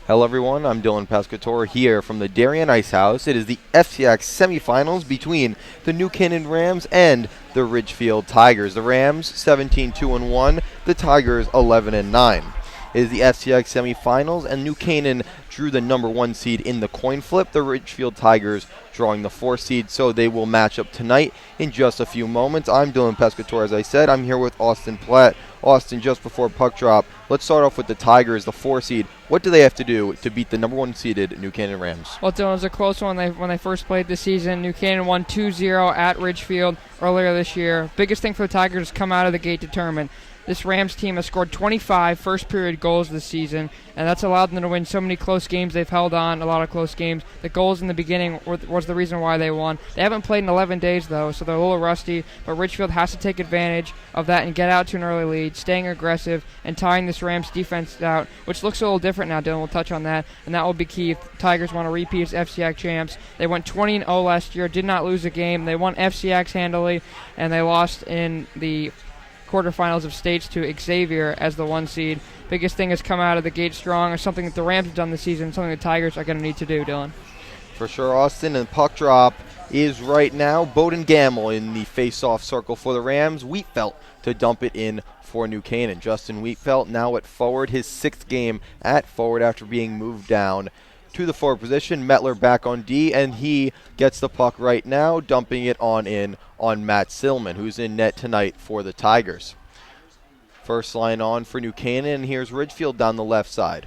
Hello everyone, I'm Dylan Pescatore here from the Darien Ice House. It is the FCIAC Semifinals between the New Canaan Rams and the Ridgefield Tigers. The Rams 17-2-1, the Tigers 11-9. It is the FCIAC Semifinals, and New Canaan drew the number 1 seed in the coin flip. The Ridgefield Tigers drawing the 4 seed, so they will match up tonight in just a few moments. I'm Dylan Pescatore, as I said. I'm here with Austin Platt. Austin, just before puck drop, let's start off with the Tigers, the 4 seed. What do they have to do to beat the number 1 seeded New Canaan Rams? Well, Dylan, it was a close one when they first played this season. New Canaan won 2-0 at Ridgefield earlier this year. Biggest thing for the Tigers is come out of the gate determined. This Rams team has scored 25 first-period goals this season, and that's allowed them to win so many close games. They've held on a lot of close games. The goals in the beginning was the reason why they won. They haven't played in 11 days, though, so they're a little rusty, but Ridgefield has to take advantage of that and get out to an early lead, staying aggressive, and tying this Rams defense out, which looks a little different now, Dylan. We'll touch on that, and that will be key if the Tigers want to repeat as FCIAC champs. They went 20-0 last year, did not lose a game. They won FCIACs handily, and they lost in the quarterfinals of states to Xavier as the 1 seed. Biggest thing is come out of the gate strong, or something that the Rams have done this season, something the Tigers are going to need to do, Dylan. For sure, Austin, and puck drop is right now Bowden Gamble in the face-off circle for the Rams. Wheatfelt to dump it in for New Canaan. Justin Wheatfelt now at forward, his 6th game at forward after being moved down to the forward position. Mettler back on D, and he gets the puck right now, dumping it on Matt Sillman, who's in net tonight for the Tigers. First line on for New Canaan, and here's Ridgefield down the left side.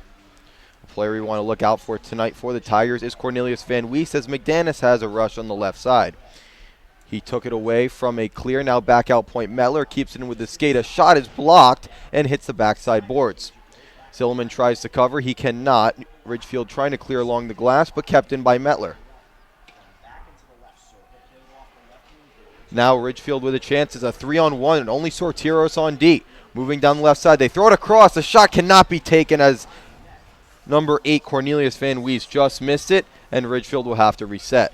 A player we want to look out for tonight for the Tigers is Cornelius Van Wees, as McDanis has a rush on the left side. He took it away from a clear, now back out point. Mettler keeps it in with the skate. A shot is blocked and hits the backside boards. Sillman tries to cover. He cannot. Ridgefield trying to clear along the glass, but kept in by Mettler. Now Ridgefield with a chance. It's a 3-on-1, and only Sortiros on D. Moving down the left side. They throw it across. The shot cannot be taken as number 8, Cornelius Van Wees, just missed it, and Ridgefield will have to reset.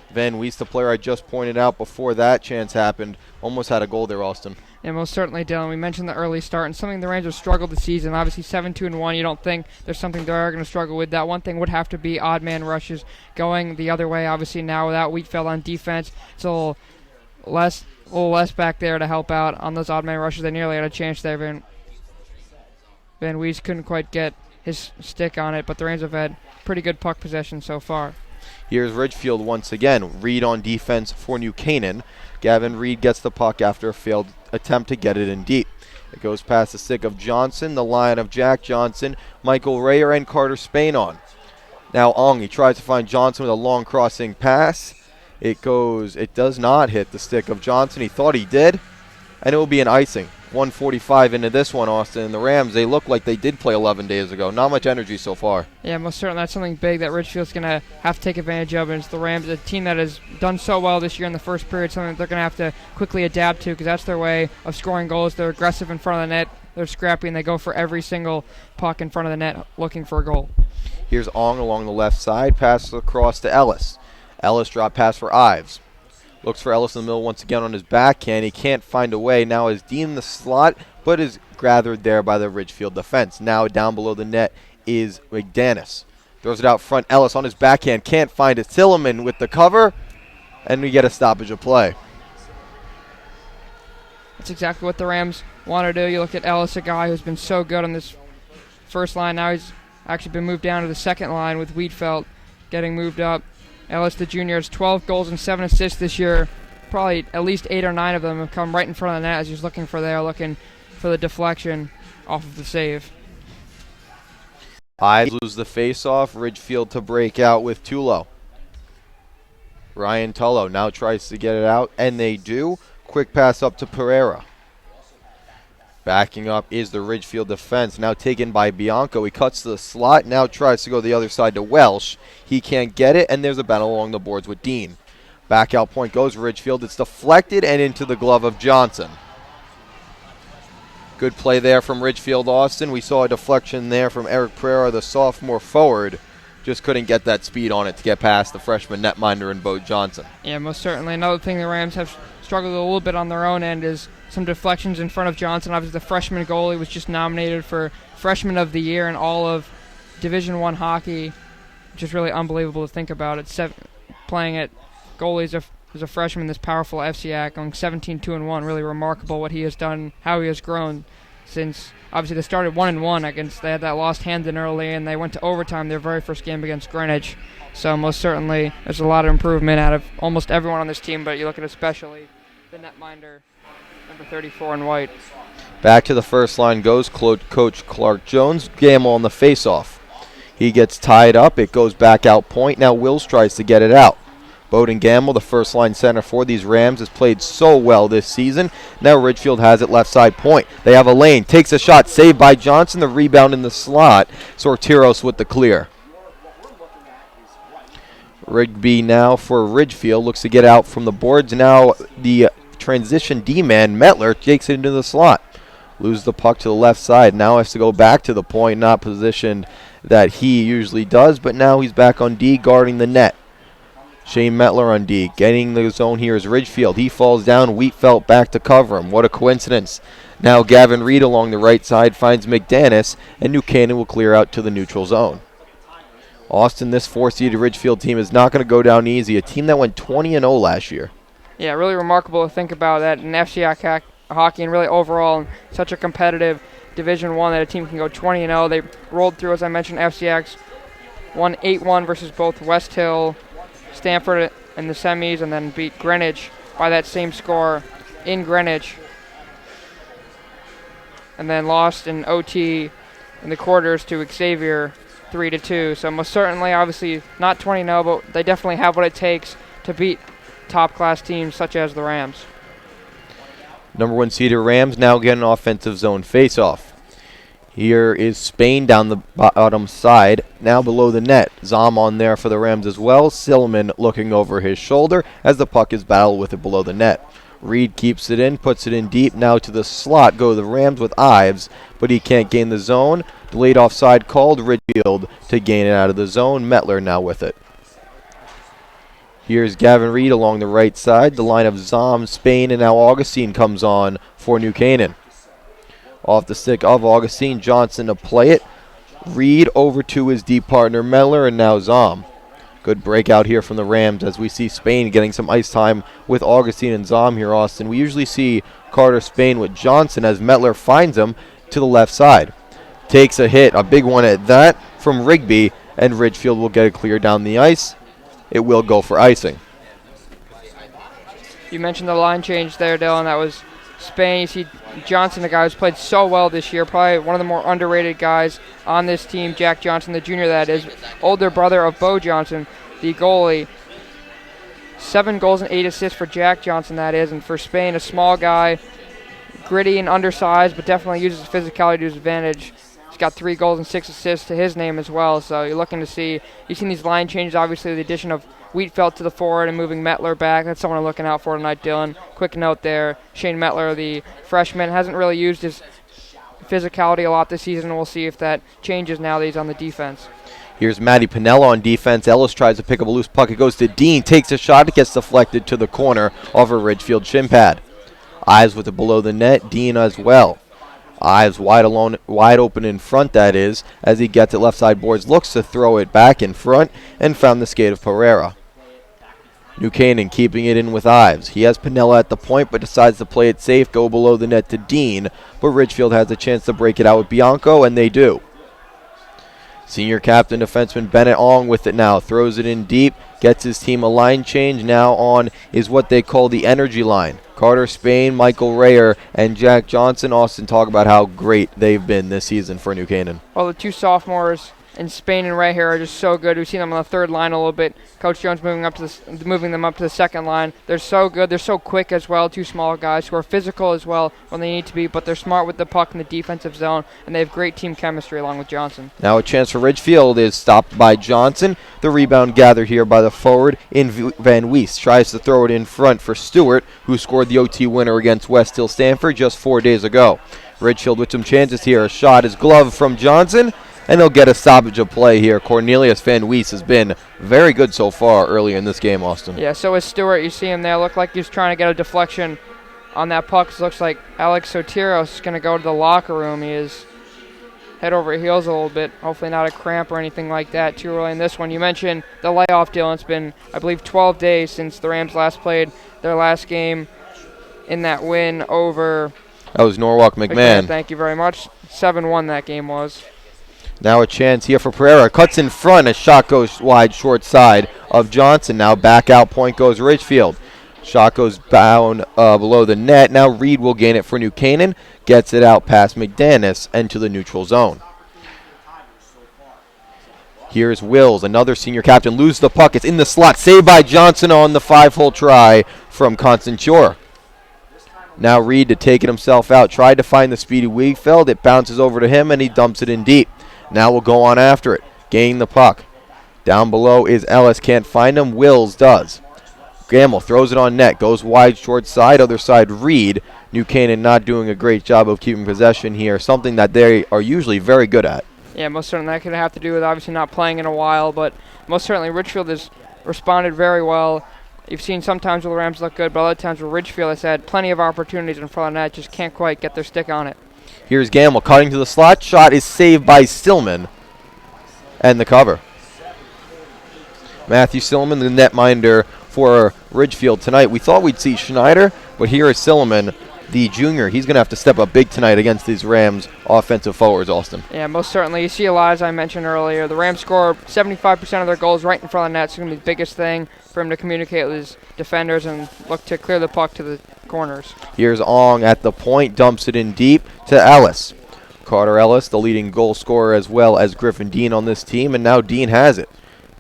Van Wees, the player I just pointed out before that chance happened, almost had a goal there, Austin. And most certainly, Dylan, we mentioned the early start, and something the Rams have struggled this season. Obviously, 7-2-1, you don't think there's something they are going to struggle with. That one thing would have to be odd man rushes going the other way. Obviously, now without Wheatfeld on defense, it's a little less back there to help out on those odd man rushes. They nearly had a chance there. Van Wees couldn't quite get his stick on it, but the Rams have had pretty good puck possession so far. Here's Ridgefield once again. Reed on defense for New Canaan. Gavin Reed gets the puck after a failed attempt to get it in deep. It goes past the stick of Johnson, the line of Jack Johnson, Michael Rayer, and Carter Spain on. Now Ong, he tries to find Johnson with a long crossing pass. It does not hit the stick of Johnson. He thought he did, and it will be an icing. 1:45 into this one, Austin. And the Rams, they look like they did play 11 days ago. Not much energy so far. Yeah, most certainly. That's something big that Ridgefield's going to have to take advantage of. And it's the Rams, a team that has done so well this year in the first period, something that they're going to have to quickly adapt to, because that's their way of scoring goals. They're aggressive in front of the net. They're scrappy, and they go for every single puck in front of the net looking for a goal. Here's Ong along the left side. Pass across to Ellis. Ellis drop pass for Ives. Looks for Ellis in the middle once again on his backhand. He can't find a way. Now is Dean in the slot, but is gathered there by the Ridgefield defense. Now down below the net is McDanis. Throws it out front. Ellis on his backhand. Can't find it. Silliman with the cover, and we get a stoppage of play. That's exactly what the Rams want to do. You look at Ellis, a guy who's been so good on this first line. Now he's actually been moved down to the second line with Wheatfelt getting moved up. Ellis, the junior, has 12 goals and 7 assists this year. Probably at least 8 or 9 of them have come right in front of the net as he's looking for the deflection off of the save. Ives lose the face-off. Ridgefield to break out with Tulo. Ryan Tullo now tries to get it out, and they do. Quick pass up to Pereira. Backing up is the Ridgefield defense, now taken by Bianco. He cuts to the slot, now tries to go the other side to Welsh. He can't get it, and there's a battle along the boards with Dean. Back out point goes Ridgefield. It's deflected and into the glove of Johnson. Good play there from Ridgefield, Austin. We saw a deflection there from Eric Pereira, the sophomore forward. Just couldn't get that speed on it to get past the freshman netminder and Bo Johnson. Yeah, most certainly. Another thing the Rams have struggled a little bit on their own end is some deflections in front of Johnson. Obviously, the freshman goalie was just nominated for Freshman of the Year in all of Division I hockey, which is really unbelievable to think about. Playing at goalie as a freshman, this powerful FCIAC, going 17-2-1. Really remarkable what he has done, how he has grown since. Obviously, they started 1-1 against. They had that lost hand in early, and they went to overtime their very first game against Greenwich. So most certainly, there's a lot of improvement out of almost everyone on this team. But you look at especially the netminder, number 34 in white. Back to the first line goes Coach Clark Jones. Gamble on the faceoff. He gets tied up. It goes back out point. Now Wills tries to get it out. Bowden Gamble, the first line center for these Rams, has played so well this season. Now Ridgefield has it left side point. They have a lane. Takes a shot. Saved by Johnson. The rebound in the slot. Sortiros with the clear. Rigby now for Ridgefield. Looks to get out from the boards. Now the transition D-man, Metler, takes it into the slot. Loses the puck to the left side. Now has to go back to the point. Not positioned that he usually does. But now he's back on D, guarding the net. Shane Metler on D. Getting the zone here is Ridgefield. He falls down. Wheatfelt back to cover him. What a coincidence. Now Gavin Reed along the right side finds McDanis, and New Canaan will clear out to the neutral zone. Austin, this 4-seeded Ridgefield team is not going to go down easy. A team that went 20-0 last year. Yeah, really remarkable to think about that in FCIAC hockey and really overall in such a competitive Division I that a team can go 20-0. They rolled through, as I mentioned, FCIAC's won 8-1 versus both West Hill, Stanford in the semis, and then beat Greenwich by that same score in Greenwich, and then lost in OT in the quarters to Xavier 3-2. So most certainly, obviously, not 20-0, but they definitely have what it takes to beat top-class teams such as the Rams. Number 1 seeded Rams now get an offensive zone faceoff. Here is Spain down the bottom side, now below the net. Zom on there for the Rams as well. Silliman looking over his shoulder as the puck is battled with it below the net. Reed keeps it in, puts it in deep. Now to the slot go the Rams with Ives, but he can't gain the zone. Delayed offside called. Ridgefield to gain it out of the zone. Metler now with it. Here's Gavin Reed along the right side. The line of Zom, Spain, and now Augustine comes on for New Canaan. Off the stick of Augustine, Johnson to play it. Reed over to his deep partner Meller, and now Zom. Good breakout here from the Rams as we see Spain getting some ice time with Augustine and Zom here, Austin. We usually see Carter Spain with Johnson as Metler finds him to the left side. Takes a hit, a big one at that, from Rigby, and Ridgefield will get it clear down the ice. It will go for icing. You mentioned the line change there, Dylan. That was Spain. You see Johnson, the guy who's played so well this year, probably one of the more underrated guys on this team. Jack Johnson, the junior, that is, older brother of Bo Johnson, the goalie. 7 goals and 8 assists for Jack Johnson, that is, and for Spain, a small guy, gritty and undersized, but definitely uses physicality to his advantage. He's got 3 goals and 6 assists to his name as well, so you're looking to see, you've seen these line changes, obviously the addition of Wheatfelt to the forward and moving Metler back. That's someone I'm looking out for tonight, Dylan. Quick note there, Shane Metler, the freshman, hasn't really used his physicality a lot this season. We'll see if that changes now that he's on the defense. Here's Matty Pinella on defense. Ellis tries to pick up a loose puck. It goes to Dean, takes a shot. It gets deflected to the corner of a Ridgefield shin pad. Ives with it below the net. Dean as well. Ives wide open in front, that is, as he gets it left side boards. Looks to throw it back in front and found the skate of Pereira. New Canaan keeping it in with Ives. He has Pinella at the point, but decides to play it safe, go below the net to Dean. But Ridgefield has a chance to break it out with Bianco, and they do. Senior captain defenseman Bennett Ong with it now. Throws it in deep, gets his team a line change. Now on is what they call the energy line. Carter Spain, Michael Rayer, and Jack Johnson. Austin talk about how great they've been this season for New Canaan. Well, the 2 sophomores in Spain and Ray here are just so good. We've seen them on the third line a little bit. Coach Jones moving them up to the second line. They're so good. They're so quick as well. 2 small guys who are physical as well when they need to be, but they're smart with the puck in the defensive zone, and they have great team chemistry along with Johnson. Now a chance for Ridgefield is stopped by Johnson. The rebound gathered here by the forward in Van Wees. Tries to throw it in front for Stewart, who scored the OT winner against West Hill Stanford just 4 days ago. Ridgefield with some chances here. A shot is gloved from Johnson, and they'll get a stoppage of play here. Cornelius Van Wees has been very good so far early in this game, Austin. Yeah, so is Stewart. You see him there. Looked like he was trying to get a deflection on that puck. It looks like Alex Sotiros is going to go to the locker room. He is head over heels a little bit. Hopefully not a cramp or anything like that too early in this one. You mentioned the layoff, Dylan. It's been, I believe, 12 days since the Rams last played their last game in that win over... That was Norwalk McMahon. Thank you very much. 7-1 that game was. Now a chance here for Pereira. Cuts in front. A shot goes wide, short side of Johnson. Now back out. Point goes Ridgefield. Shot goes down below the net. Now Reed will gain it for New Canaan. Gets it out past McDanis and to the neutral zone. Here's Wills, another senior captain. Loses the puck. It's in the slot. Saved by Johnson on the 5-hole try from Constantior. Now Reed to take it himself out. Tried to find the speedy Wiegfeld. It bounces over to him and he dumps it in deep. Now we'll go on after it. Gain the puck. Down below is Ellis. Can't find him. Wills does. Gamble throws it on net. Goes wide, short side. Other side, Reed. New Canaan not doing a great job of keeping possession here. Something that they are usually very good at. Yeah, most certainly that could have to do with obviously not playing in a while. But most certainly Ridgefield has responded very well. You've seen sometimes where the Rams look good, but other times where Ridgefield has had plenty of opportunities in front of net. Just can't quite get their stick on it. Here's Gamble cutting to the slot. Shot is saved by Stillman. And the cover. Matthew Stillman, the netminder for Ridgefield tonight. We thought we'd see Schneider, but here is Stillman, the junior. He's going to have to step up big tonight against these Rams offensive forwards, Austin. Yeah, most certainly. You see a lot, as I mentioned earlier. The Rams score 75% of their goals right in front of the net. It's going to be the biggest thing for him to communicate with his defenders and look to clear the puck to the corners. Here's Ong at the point, dumps it in deep to Ellis. Carter Ellis, the leading goal scorer as well as Griffin Dean on this team, and now Dean has it.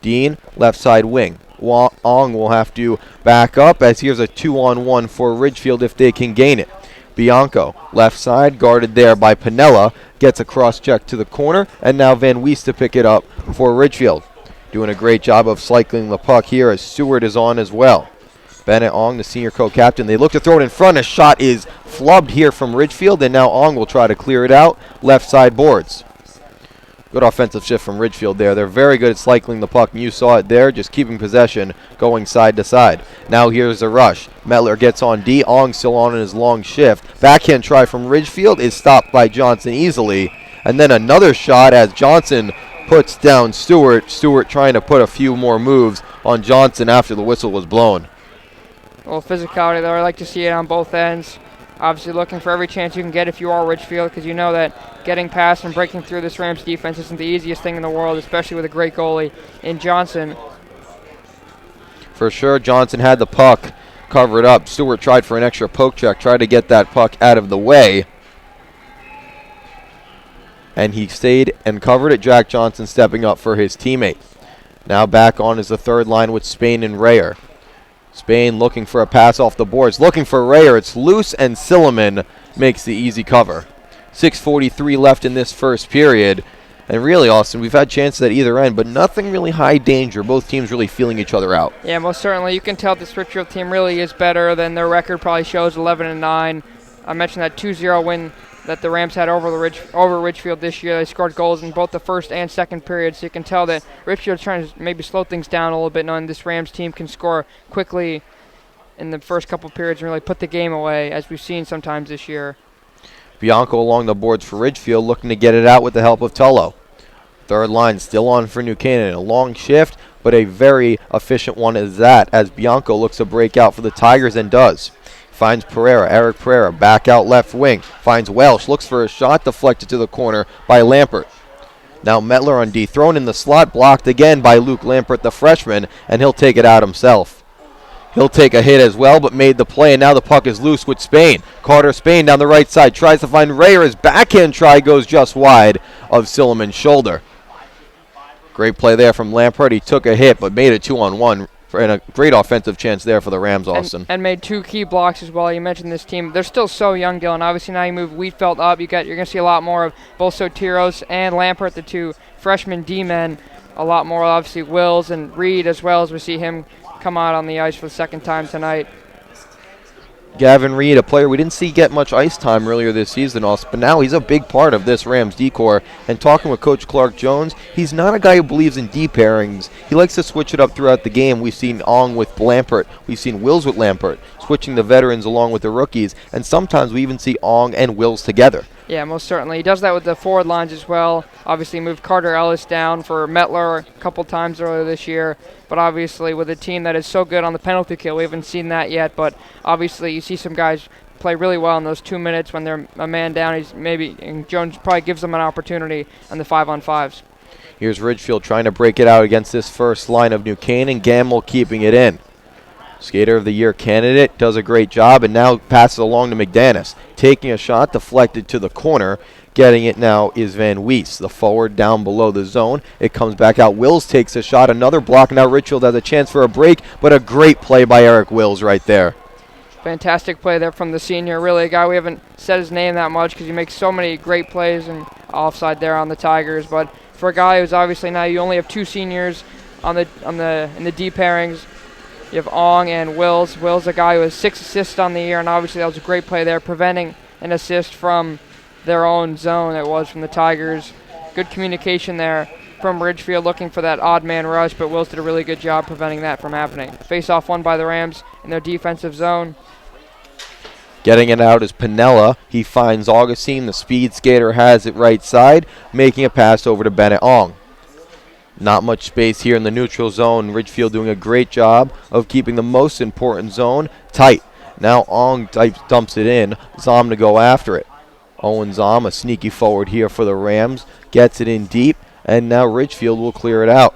Dean, left side wing. Ong will have to back up as here's a 2-on-1 for Ridgefield if they can gain it. Bianco, left side, guarded there by Pinella, gets a cross-check to the corner, and now Van Wees to pick it up for Ridgefield. Doing a great job of cycling the puck here as Stewart is on as well. Bennett Ong, the senior co-captain. They look to throw it in front. A shot is flubbed here from Ridgefield, and now Ong will try to clear it out. Left side boards. Good offensive shift from Ridgefield there. They're very good at cycling the puck, and you saw it there, just keeping possession, going side to side. Now here's a rush. Metler gets on D. Ong still on in his long shift. Backhand try from Ridgefield is stopped by Johnson easily. And then another shot as Johnson puts down Stewart. Stewart trying to put a few more moves on Johnson after the whistle was blown. A little physicality there. I like to see it on both ends. Obviously looking for every chance you can get if you are Ridgefield, because you know that getting past and breaking through this Rams defense isn't the easiest thing in the world, especially with a great goalie in Johnson. For sure, Johnson had the puck covered up. Stewart tried for an extra poke check, tried to get that puck out of the way. And he stayed and covered it. Jack Johnson stepping up for his teammate. Now back on is the third line with Spain and Rayer. Spain looking for a pass off the boards. Looking for Rayer. It's loose, and Silliman makes the easy cover. 6:43 left in this first period. And really, Austin, we've had chances at either end, but nothing really high danger. Both teams really feeling each other out. Yeah, most certainly. You can tell this Ridgefield team really is better than their record probably shows, 11-9. I mentioned that 2-0 win that the Rams had over Ridgefield this year. They scored goals in both the first and second period, so you can tell that Ridgefield's trying to maybe slow things down a little bit, knowing this Rams team can score quickly in the first couple periods and really put the game away, as we've seen sometimes this year. Bianco along the boards for Ridgefield, looking to get it out with the help of Tullo. Third line still on for New Canaan. A long shift, but a very efficient one is that, as Bianco looks to break out for the Tigers and does. Finds Pereira, Eric Pereira, back out left wing. Finds Welsh, looks for a shot, deflected to the corner by Lampert. Now Metler on D, thrown in the slot, blocked again by Luke Lampert, the freshman, and he'll take it out himself. He'll take a hit as well, but made the play, and now the puck is loose with Spain. Carter Spain down the right side, tries to find Rayer. His backhand try goes just wide of Silliman's shoulder. Great play there from Lampert. He took a hit, but made it 2-on-1. And a great offensive chance there for the Rams, Austin. And made two key blocks as well. You mentioned this team. They're still so young, Dylan. Obviously, now you move Wheatfeld up. You're going to see a lot more of both Sotiros and Lampert, the two freshman D-men. A lot more, obviously, Wills and Reed, as well as we see him come out on the ice for the second time tonight. Gavin Reed, a player we didn't see get much ice time earlier this season, Austin, but now he's a big part of this Rams D-core. And talking with Coach Clark Jones, he's not a guy who believes in D pairings. He likes to switch it up throughout the game. We've seen Ong with Lampert. We've seen Wills with Lampert, switching the veterans along with the rookies. And sometimes we even see Ong and Wills together. Yeah, most certainly. He does that with the forward lines as well. Obviously moved Carter Ellis down for Metler a couple times earlier this year. But obviously with a team that is so good on the penalty kill, we haven't seen that yet. But obviously you see some guys play really well in those 2 minutes when they're a man down. And Jones probably gives them an opportunity on the 5-on-5s. Here's Ridgefield trying to break it out against this first line of New Canaan. Gamble keeping it in. Skater of the Year candidate does a great job and now passes along to McDanis. Taking a shot, deflected to the corner. Getting it now is Van Wees, the forward down below the zone. It comes back out. Wills takes a shot. Another block. Now Ridgefield has a chance for a break, but a great play by Eric Wills right there. Fantastic play there from the senior. Really a guy we haven't said his name that much because he makes so many great plays and offside there on the Tigers. But for a guy who's obviously now you only have 2 seniors in the D pairings. You have Ong and Wills. Wills, a guy who has 6 assists on the year, and obviously that was a great play there, preventing an assist from their own zone. It was from the Tigers. Good communication there from Ridgefield, looking for that odd man rush, but Wills did a really good job preventing that from happening. Face-off won by the Rams in their defensive zone. Getting it out is Pinella. He finds Augustine. The speed skater has it right side, making a pass over to Bennett Ong. Not much space here in the neutral zone. Ridgefield doing a great job of keeping the most important zone tight. Now Ong dumps it in. Zom to go after it. Owen Zom, a sneaky forward here for the Rams, gets it in deep, and now Ridgefield will clear it out.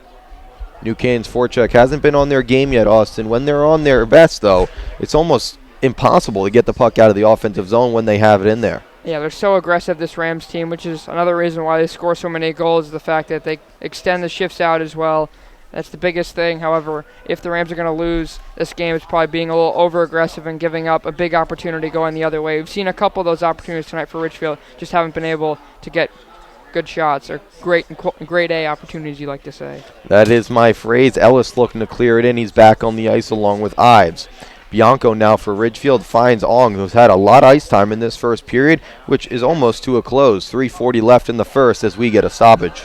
New Canaan's forecheck hasn't been on their game yet, Austin. When they're on their best, though, it's almost impossible to get the puck out of the offensive zone when they have it in there. Yeah, they're so aggressive, this Rams team, which is another reason why they score so many goals, is the fact that they extend the shifts out as well. That's the biggest thing. However, if the Rams are going to lose this game, it's probably being a little over-aggressive and giving up a big opportunity going the other way. We've seen a couple of those opportunities tonight for Ridgefield, just haven't been able to get good shots or grade A opportunities, you like to say. That is my phrase. Ellis looking to clear it in. He's back on the ice along with Ives. Bianco now for Ridgefield finds Ong, who's had a lot of ice time in this first period, which is almost to a close. 3:40 left in the first as we get a stoppage.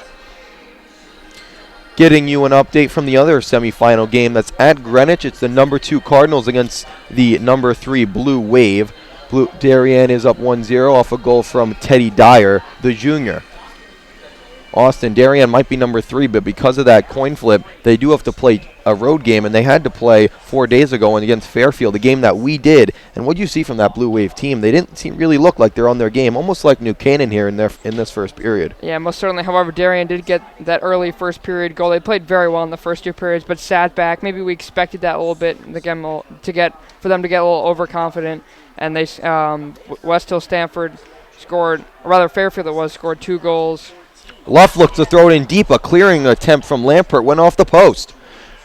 Getting you an update from the other semifinal game that's at Greenwich. It's the number 2 Cardinals against the number 3 Blue Wave. Darien is up 1-0 off a goal from Teddy Dyer, the junior. Austin, Darien might be number 3, but because of that coin flip, they do have to play a road game, and they had to play 4 days ago against Fairfield, a game that we did. And what do you see from that Blue Wave team? They didn't really look like they're on their game, almost like New Canaan here in this first period. Yeah, most certainly. However, Darien did get that early first period goal. They played very well in the first 2 periods, but sat back. Maybe we expected that a little bit for them to get a little overconfident. And they West Hill Stanford Fairfield scored 2 goals. Luff looked to throw it in deep. A clearing attempt from Lampert went off the post.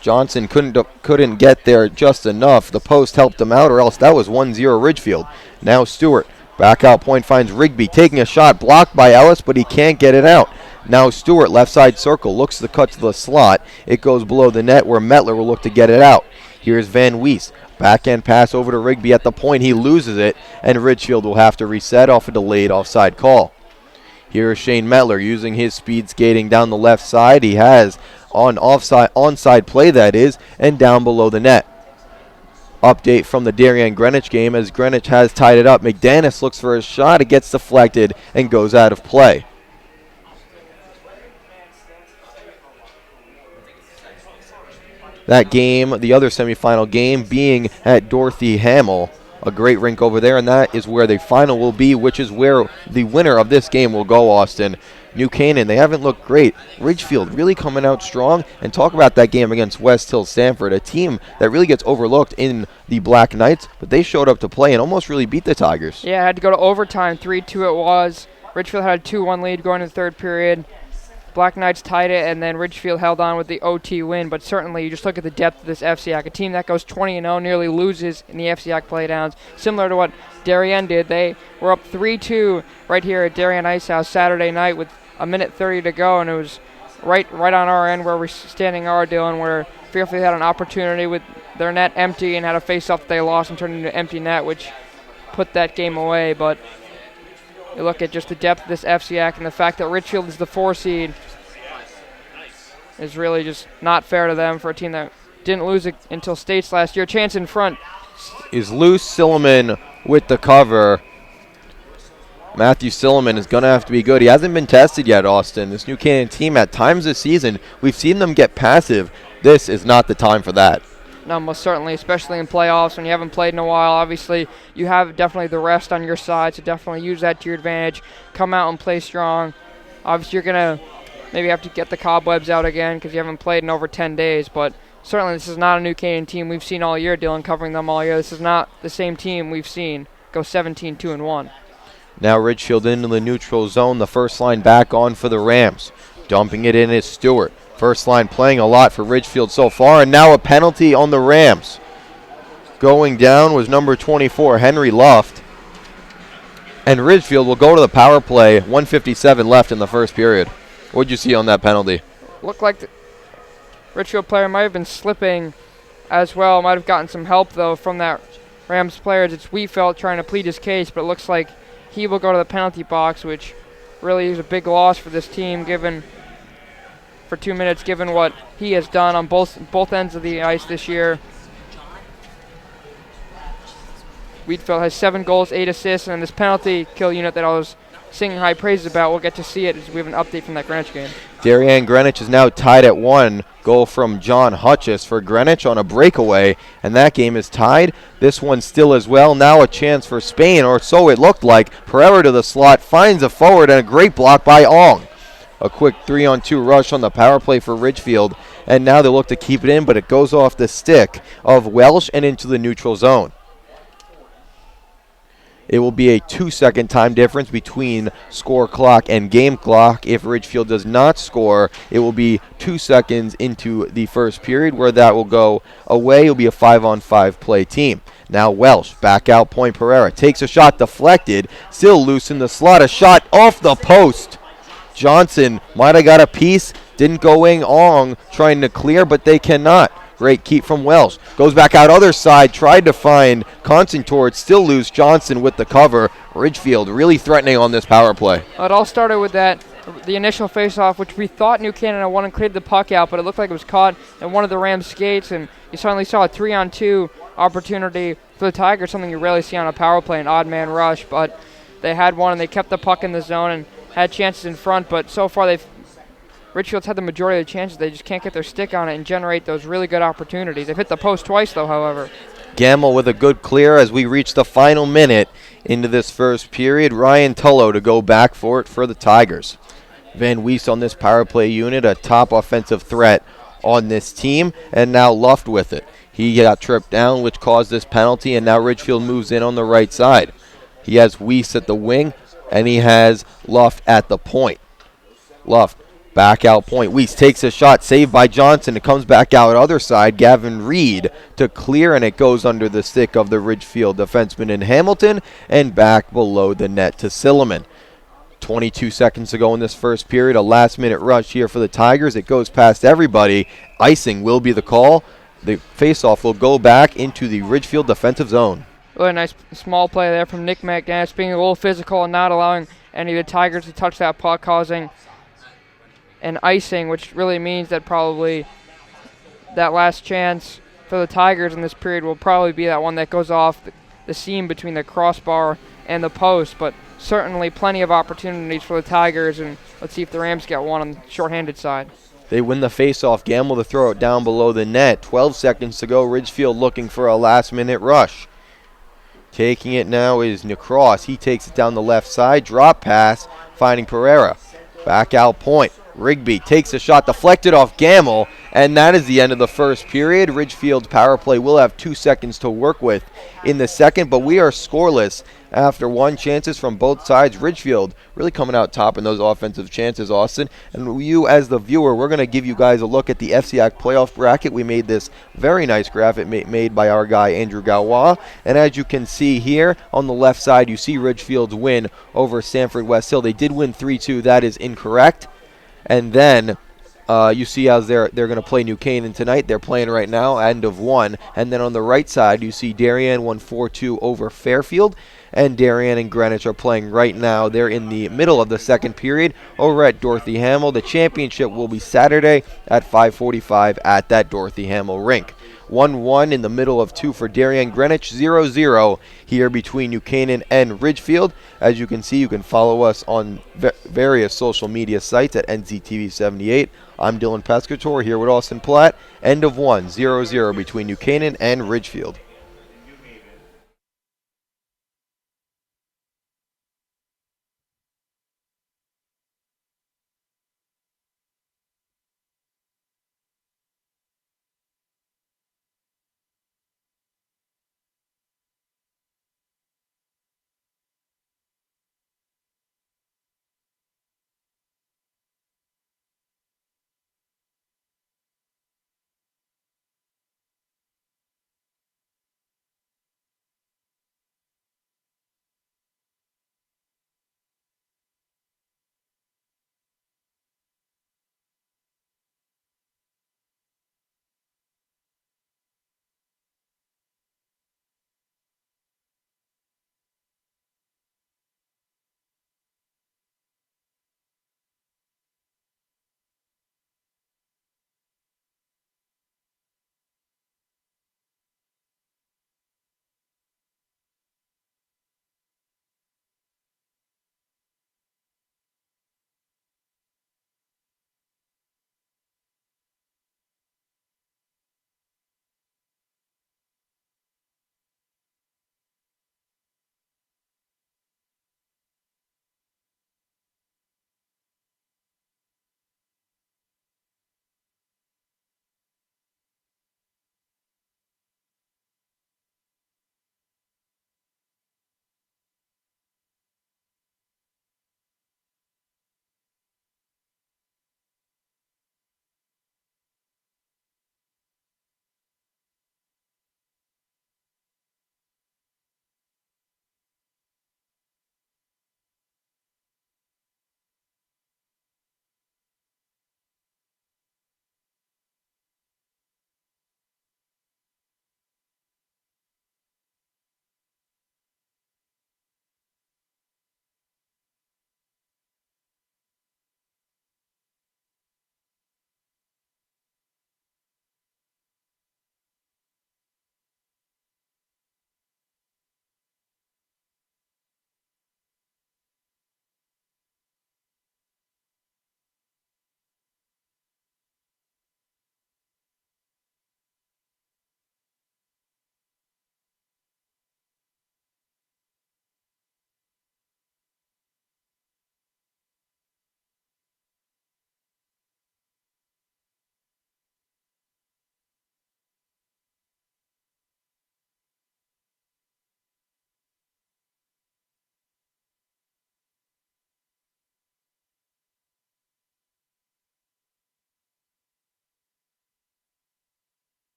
Johnson couldn't get there just enough. The post helped him out, or else that was 1-0 Ridgefield. Now Stewart, back out point, finds Rigby, taking a shot, blocked by Ellis, but he can't get it out. Now Stewart, left side circle, looks to cut to the slot. It goes below the net where Metler will look to get it out. Here's Van Wees. Backhand pass over to Rigby at the point. He loses it, and Ridgefield will have to reset off a delayed offside call. Here is Shane Metler using his speed skating down the left side. He has onside play, that is, and down below the net. Update from the Darien Greenwich game as Greenwich has tied it up. McDanis looks for a shot. It gets deflected and goes out of play. That game, the other semifinal game, being at Dorothy Hamill. A great rink over there, and that is where the final will be, which is where the winner of this game will go, Austin. New Canaan, they haven't looked great. Ridgefield really coming out strong. And talk about that game against West Hill Stanford, a team that really gets overlooked in the Black Knights, but they showed up to play and almost really beat the Tigers. Yeah, had to go to overtime, 3-2 it was. Ridgefield had a 2-1 lead going into the third period. Black Knights tied it, and then Ridgefield held on with the OT win. But certainly, you just look at the depth of this FCIAC. A team that goes 20-0 nearly loses in the FCIAC playdowns, similar to what Darien did. They were up 3-2 right here at Darien Ice House Saturday night with a minute 30 to go, and it was right on our end where we're standing are, Dylan, where Fairfield had an opportunity with their net empty and had a face-off that they lost and turned into an empty net, which put that game away. But you look at just the depth of this FCIAC and the fact that Ridgefield is the 4 seed is really just not fair to them for a team that didn't lose it until states last year. Chance in front. Is loose. Silliman with the cover. Matthew Silliman is going to have to be good. He hasn't been tested yet, Austin. This New Canaan team, at times this season, we've seen them get passive. This is not the time for that. No, most certainly, especially in playoffs when you haven't played in a while. Obviously, you have definitely the rest on your side, so definitely use that to your advantage. Come out and play strong. Obviously, you're going to maybe have to get the cobwebs out again because you haven't played in over 10 days, but certainly this is not a New Canaan team we've seen all year, Dylan, covering them all year. This is not the same team we've seen go 17-2-1. Now Ridgefield into the neutral zone. The first line back on for the Rams. Dumping it in is Stewart. First line playing a lot for Ridgefield so far, and now a penalty on the Rams. Going down was number 24, Henry Luft. And Ridgefield will go to the power play. 1:57 left in the first period. What did you see on that penalty? Looked like the Ridgefield player might have been slipping as well. Might have gotten some help, though, from that Rams player. It's Wheatfeld trying to plead his case, but it looks like he will go to the penalty box, which really is a big loss for this team, for 2 minutes, given what he has done on both ends of the ice this year. Wheatfield has 7 goals, 8 assists, and this penalty kill unit that I was singing high praises about, we'll get to see it as we have an update from that Greenwich game. Darien Greenwich is now tied at 1. Goal from John Hutchis for Greenwich on a breakaway, and that game is tied. This one still as well. Now a chance for Spain, or so it looked like. Pereira to the slot, finds a forward, and a great block by Ong. A quick 3-on-2 rush on the power play for Ridgefield, and now they look to keep it in, but it goes off the stick of Welsh and into the neutral zone. It will be a 2-second time difference between score clock and game clock. If Ridgefield does not score, it will be 2 seconds into the first period, where that will go away. It will be a 5-on-5 play team. Now Welsh, back out point. Pereira takes a shot, deflected, still loose in the slot. A shot off the post. Johnson might have got a piece, didn't go in. Ong trying to clear, but they cannot. Great keep from Welsh. Goes back out other side, tried to find Constantord, still loose. Johnson with the cover. Ridgefield really threatening on this power play. It all started with the initial face-off, which we thought New Canaan won and cleared the puck out, but it looked like it was caught in one of the Rams' skates, and you suddenly saw a 3-on-2 opportunity for the Tigers, something you rarely see on a power play, an odd man rush, but they had one and they kept the puck in the zone and had chances in front, but so far Ridgefield's had the majority of the chances. They just can't get their stick on it and generate those really good opportunities. They've hit the post twice, though, however. Gamble with a good clear as we reach the final minute into this first period. Ryan Tullo to go back for it for the Tigers. Van Wees on this power play unit, a top offensive threat on this team, and now Luft with it. He got tripped down, which caused this penalty, and now Ridgefield moves in on the right side. He has Weiss at the wing, and he has Luft at the point. Luft back out point. Weiss takes a shot, saved by Johnson. It comes back out other side. Gavin Reed to clear, and it goes under the stick of the Ridgefield defenseman in Hamilton and back below the net to Silliman. 22 seconds to go in this first period. A last-minute rush here for the Tigers. It goes past everybody. Icing will be the call. The faceoff will go back into the Ridgefield defensive zone. Really nice small play there from Nick McNash, being a little physical and not allowing any of the Tigers to touch that puck, causing an icing, which really means that probably that last chance for the Tigers in this period will probably be that one that goes off the seam between the crossbar and the post, but certainly plenty of opportunities for the Tigers, and let's see if the Rams get one on the shorthanded side. They win the faceoff, gamble to throw it down below the net. 12 seconds to go. Ridgefield looking for a last-minute rush. Taking it now is Necross. He takes it down the left side. Drop pass, finding Pereira. Back out point. Rigby takes a shot, deflected off Gamble, and that is the end of the first period. Ridgefield's power play will have 2 seconds to work with in the second, but we are scoreless after one. Chances from both sides. Ridgefield really coming out top in those offensive chances, Austin. And you, as the viewer, we're going to give you guys a look at the FCIAC playoff bracket. We made this very nice graphic made by our guy, Andrew Galois. And as you can see here on the left side, you see Ridgefield's win over Sanford West Hill. They did win 3-2. That is incorrect. And then you see how they're going to play New Canaan tonight. They're playing right now, end of one. And then on the right side, you see Darien won 4-2 over Fairfield. And Darien and Greenwich are playing right now. They're in the middle of the second period over at Dorothy Hamill. The championship will be Saturday at 5:45 at that Dorothy Hamill rink. 1-1 in the middle of two for Darien. Greenwich 0-0 here between New Canaan and Ridgefield. As you can see, you can follow us on various social media sites at NCTV 78. I'm Dylan Pescator here with Austin Platt. End of one, 0-0 between New Canaan and Ridgefield.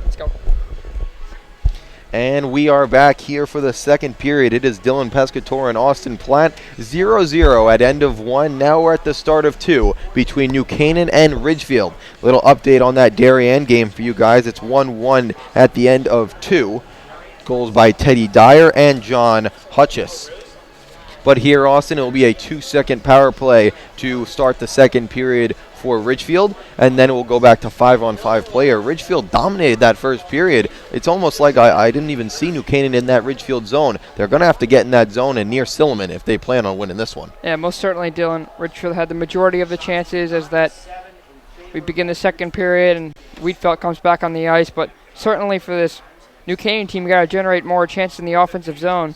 Let's go. And we are back here for the second period. It is Dylan Pescatore and Austin Platt, 0-0 at end of one. Now we're at the start of two between New Canaan and Ridgefield. Little update on that Darien game for you guys. It's 1-1 at the end of two. Goals by Teddy Dyer and John Hutchis. But here, Austin, it will be a 2-second power play to start the second period for Ridgefield, and then it will go back to 5-on-5 player. Ridgefield dominated that first period. It's almost like I didn't even see New Canaan in that Ridgefield zone. They're going to have to get in that zone and near Silliman if they plan on winning this one. Yeah, most certainly, Dylan. Ridgefield had the majority of the chances as that we begin the second period and Wheatfeld comes back on the ice, but certainly for this New Canaan team, you got to generate more chances in the offensive zone.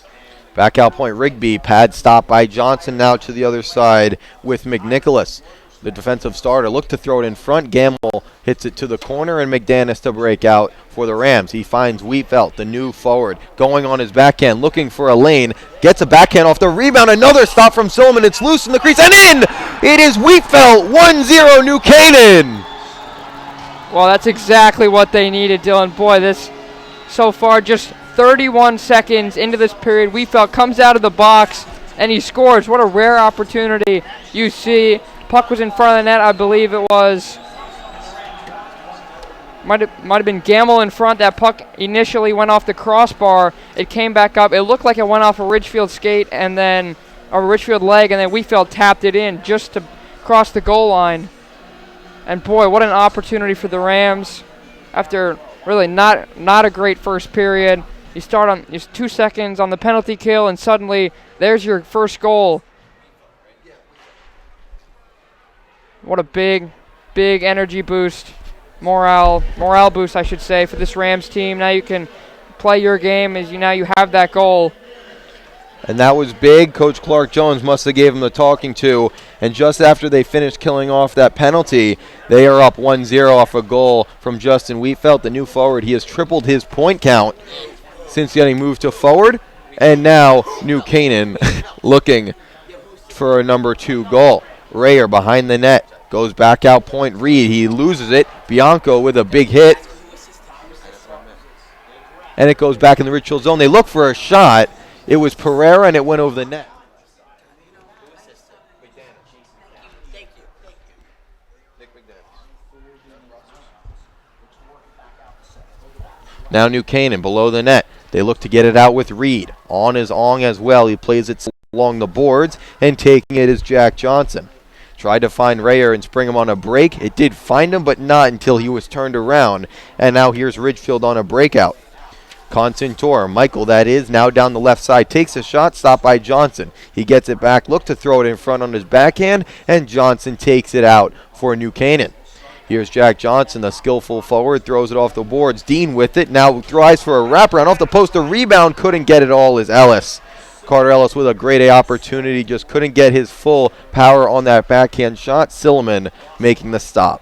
Back out point, Rigby. Pad stop by Johnson now to the other side with McNicholas. The defensive starter looked to throw it in front. Gamble hits it to the corner, and McDanis to break out for the Rams. He finds Wheatfeld, the new forward, going on his backhand, looking for a lane. Gets a backhand off the rebound. Another stop from Silliman. It's loose in the crease, and in! It is Wheatfeld, 1-0 New Canaan. Well, that's exactly what they needed, Dylan. Boy, this so far just 31 seconds into this period. Wheatfeld comes out of the box, and he scores. What a rare opportunity you see. Puck was in front of the net, I believe it was. Might have been Gamble in front. That puck initially went off the crossbar. It came back up. It looked like it went off a Ridgefield skate and then a Ridgefield leg, and then Wheatfeld tapped it in just to cross the goal line. And boy, what an opportunity for the Rams after really not a great first period. You start on just 2 seconds on the penalty kill, and suddenly there's your first goal. What a big energy boost, morale boost, I should say, for this Rams team. Now you can play your game as you have that goal. And that was big. Coach Clark Jones must have gave him the talking to. And just after they finished killing off that penalty, they are up 1-0 off a goal from Justin Wheatfeld, the new forward. He has tripled his point count since getting moved to forward. And now New Canaan looking for a number 2 goal. Rayer behind the net. Goes back out point, Reed. He loses it. Bianco with a big hit. And it goes back in the Ridgefield zone. They look for a shot. It was Pereira, and it went over the net. Now New Canaan below the net. They look to get it out with Reed. On is Ong as well. He plays it along the boards, and taking it is Jack Johnson. Tried to find Rayer and spring him on a break. It did find him, but not until he was turned around. And now here's Ridgefield on a breakout. Concentor, Michael that is, now down the left side, takes a shot, stopped by Johnson. He gets it back, looked to throw it in front on his backhand, and Johnson takes it out for New Canaan. Here's Jack Johnson, the skillful forward, throws it off the boards. Dean with it, now tries for a wraparound off the post. The rebound, couldn't get it all, is Ellis. Carter Ellis with a great A opportunity, just couldn't get his full power on that backhand shot. Silliman making the stop.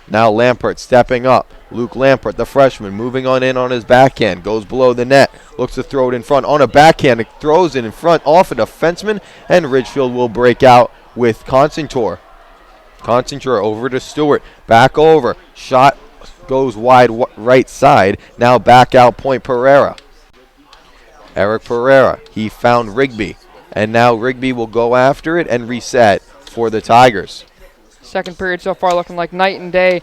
Now Lampert stepping up. Luke Lampert, the freshman, moving on in on his backhand. Goes below the net. Looks to throw it in front on a backhand. It throws it in front off a defenseman. And Ridgefield will break out with Concentor. Concentor over to Stewart. Back over. Shot goes wide right side. Now back out point Pereira. Eric Pereira. He found Rigby. And now Rigby will go after it and reset for the Tigers. Second period so far looking like night and day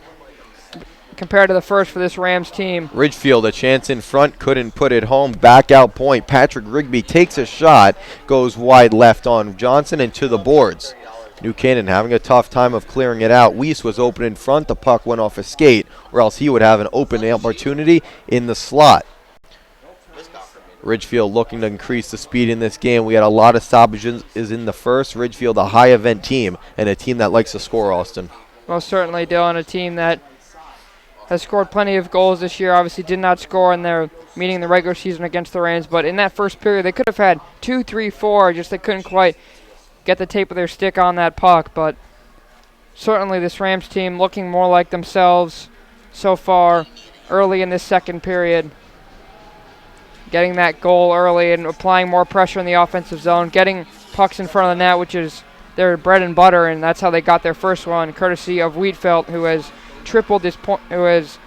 compared to the first for this Rams team. Ridgefield, a chance in front, couldn't put it home. Back out point. Patrick Rigby takes a shot, goes wide left on Johnson and to the boards. New Canaan having a tough time of clearing it out. Weiss was open in front. The puck went off a skate, or else he would have an open opportunity in the slot. Ridgefield looking to increase the speed in this game. We had a lot of stoppages in the first. Ridgefield, a high-event team, and a team that likes to score, Austin. Most certainly, Dylan, a team that has scored plenty of goals this year. Obviously did not score in their meeting in the regular season against the Rams, but in that first period, they could have had 2, 3, 4, just they couldn't quite get the tape of their stick on that puck. But certainly this Rams team looking more like themselves so far early in this second period. Getting that goal early and applying more pressure in the offensive zone, getting pucks in front of the net, which is their bread and butter, and that's how they got their first one, courtesy of Wheatfeld, who has tripled this point, who has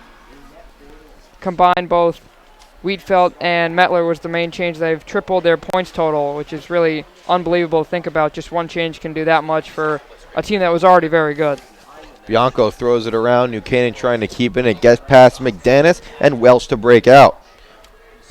combined both Wheatfeld and Mettler was the main change. They've tripled their points total, which is really unbelievable to think about. Just one change can do that much for a team that was already very good. Bianco throws it around. New Canaan trying to keep it. It gets past McDanis and Welsh to break out.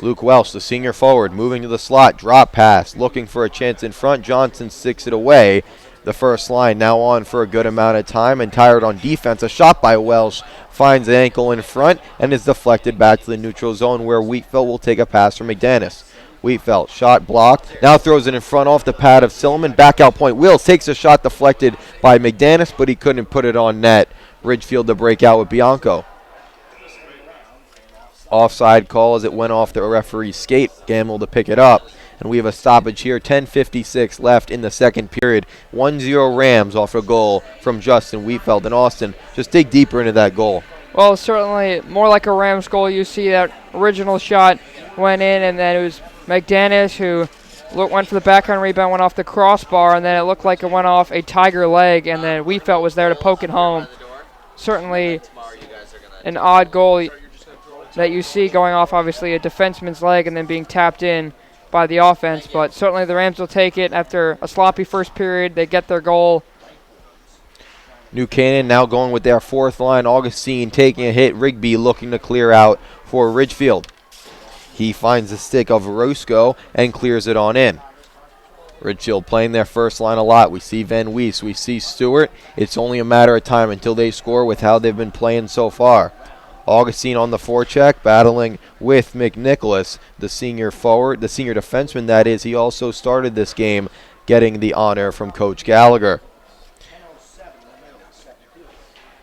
Luke Welsh, the senior forward, moving to the slot. Drop pass, looking for a chance in front. Johnson sticks it away. The first line now on for a good amount of time and tired on defense. A shot by Welsh finds the ankle in front and is deflected back to the neutral zone where Wheatfeld will take a pass from McDanis. Wheatfeld, shot blocked, now throws it in front off the pad of Silliman. Back out point, Wills takes a shot deflected by McDanis, but he couldn't put it on net. Ridgefield to break out with Bianco. Offside call as it went off the referee's skate. Gamble to pick it up. And we have a stoppage here. 10:56 left in the second period. 1-0 Rams off a goal from Justin Wheatfeld. And Austin, just dig deeper into that goal. Well, certainly more like a Rams goal. You see that original shot went in, and then it was McDanis who went for the backhand rebound, went off the crossbar, and then it looked like it went off a Tiger leg, and then Wheatfeld was there to poke it home. Certainly an odd goal that you see going off, obviously, a defenseman's leg and then being tapped in by the offense, but certainly the Rams will take it after a sloppy first period. They get their goal. New Canaan now going with their fourth line. Augustine taking a hit. Rigby looking to clear out for Ridgefield. He finds the stick of Roscoe and clears it on in. Ridgefield playing their first line a lot. We see Van Wees, we see Stewart. It's only a matter of time until they score with how they've been playing so far. Augustine on the forecheck, battling with McNicholas, the senior forward, the senior defenseman that is. He also started this game getting the honor from Coach Gallagher.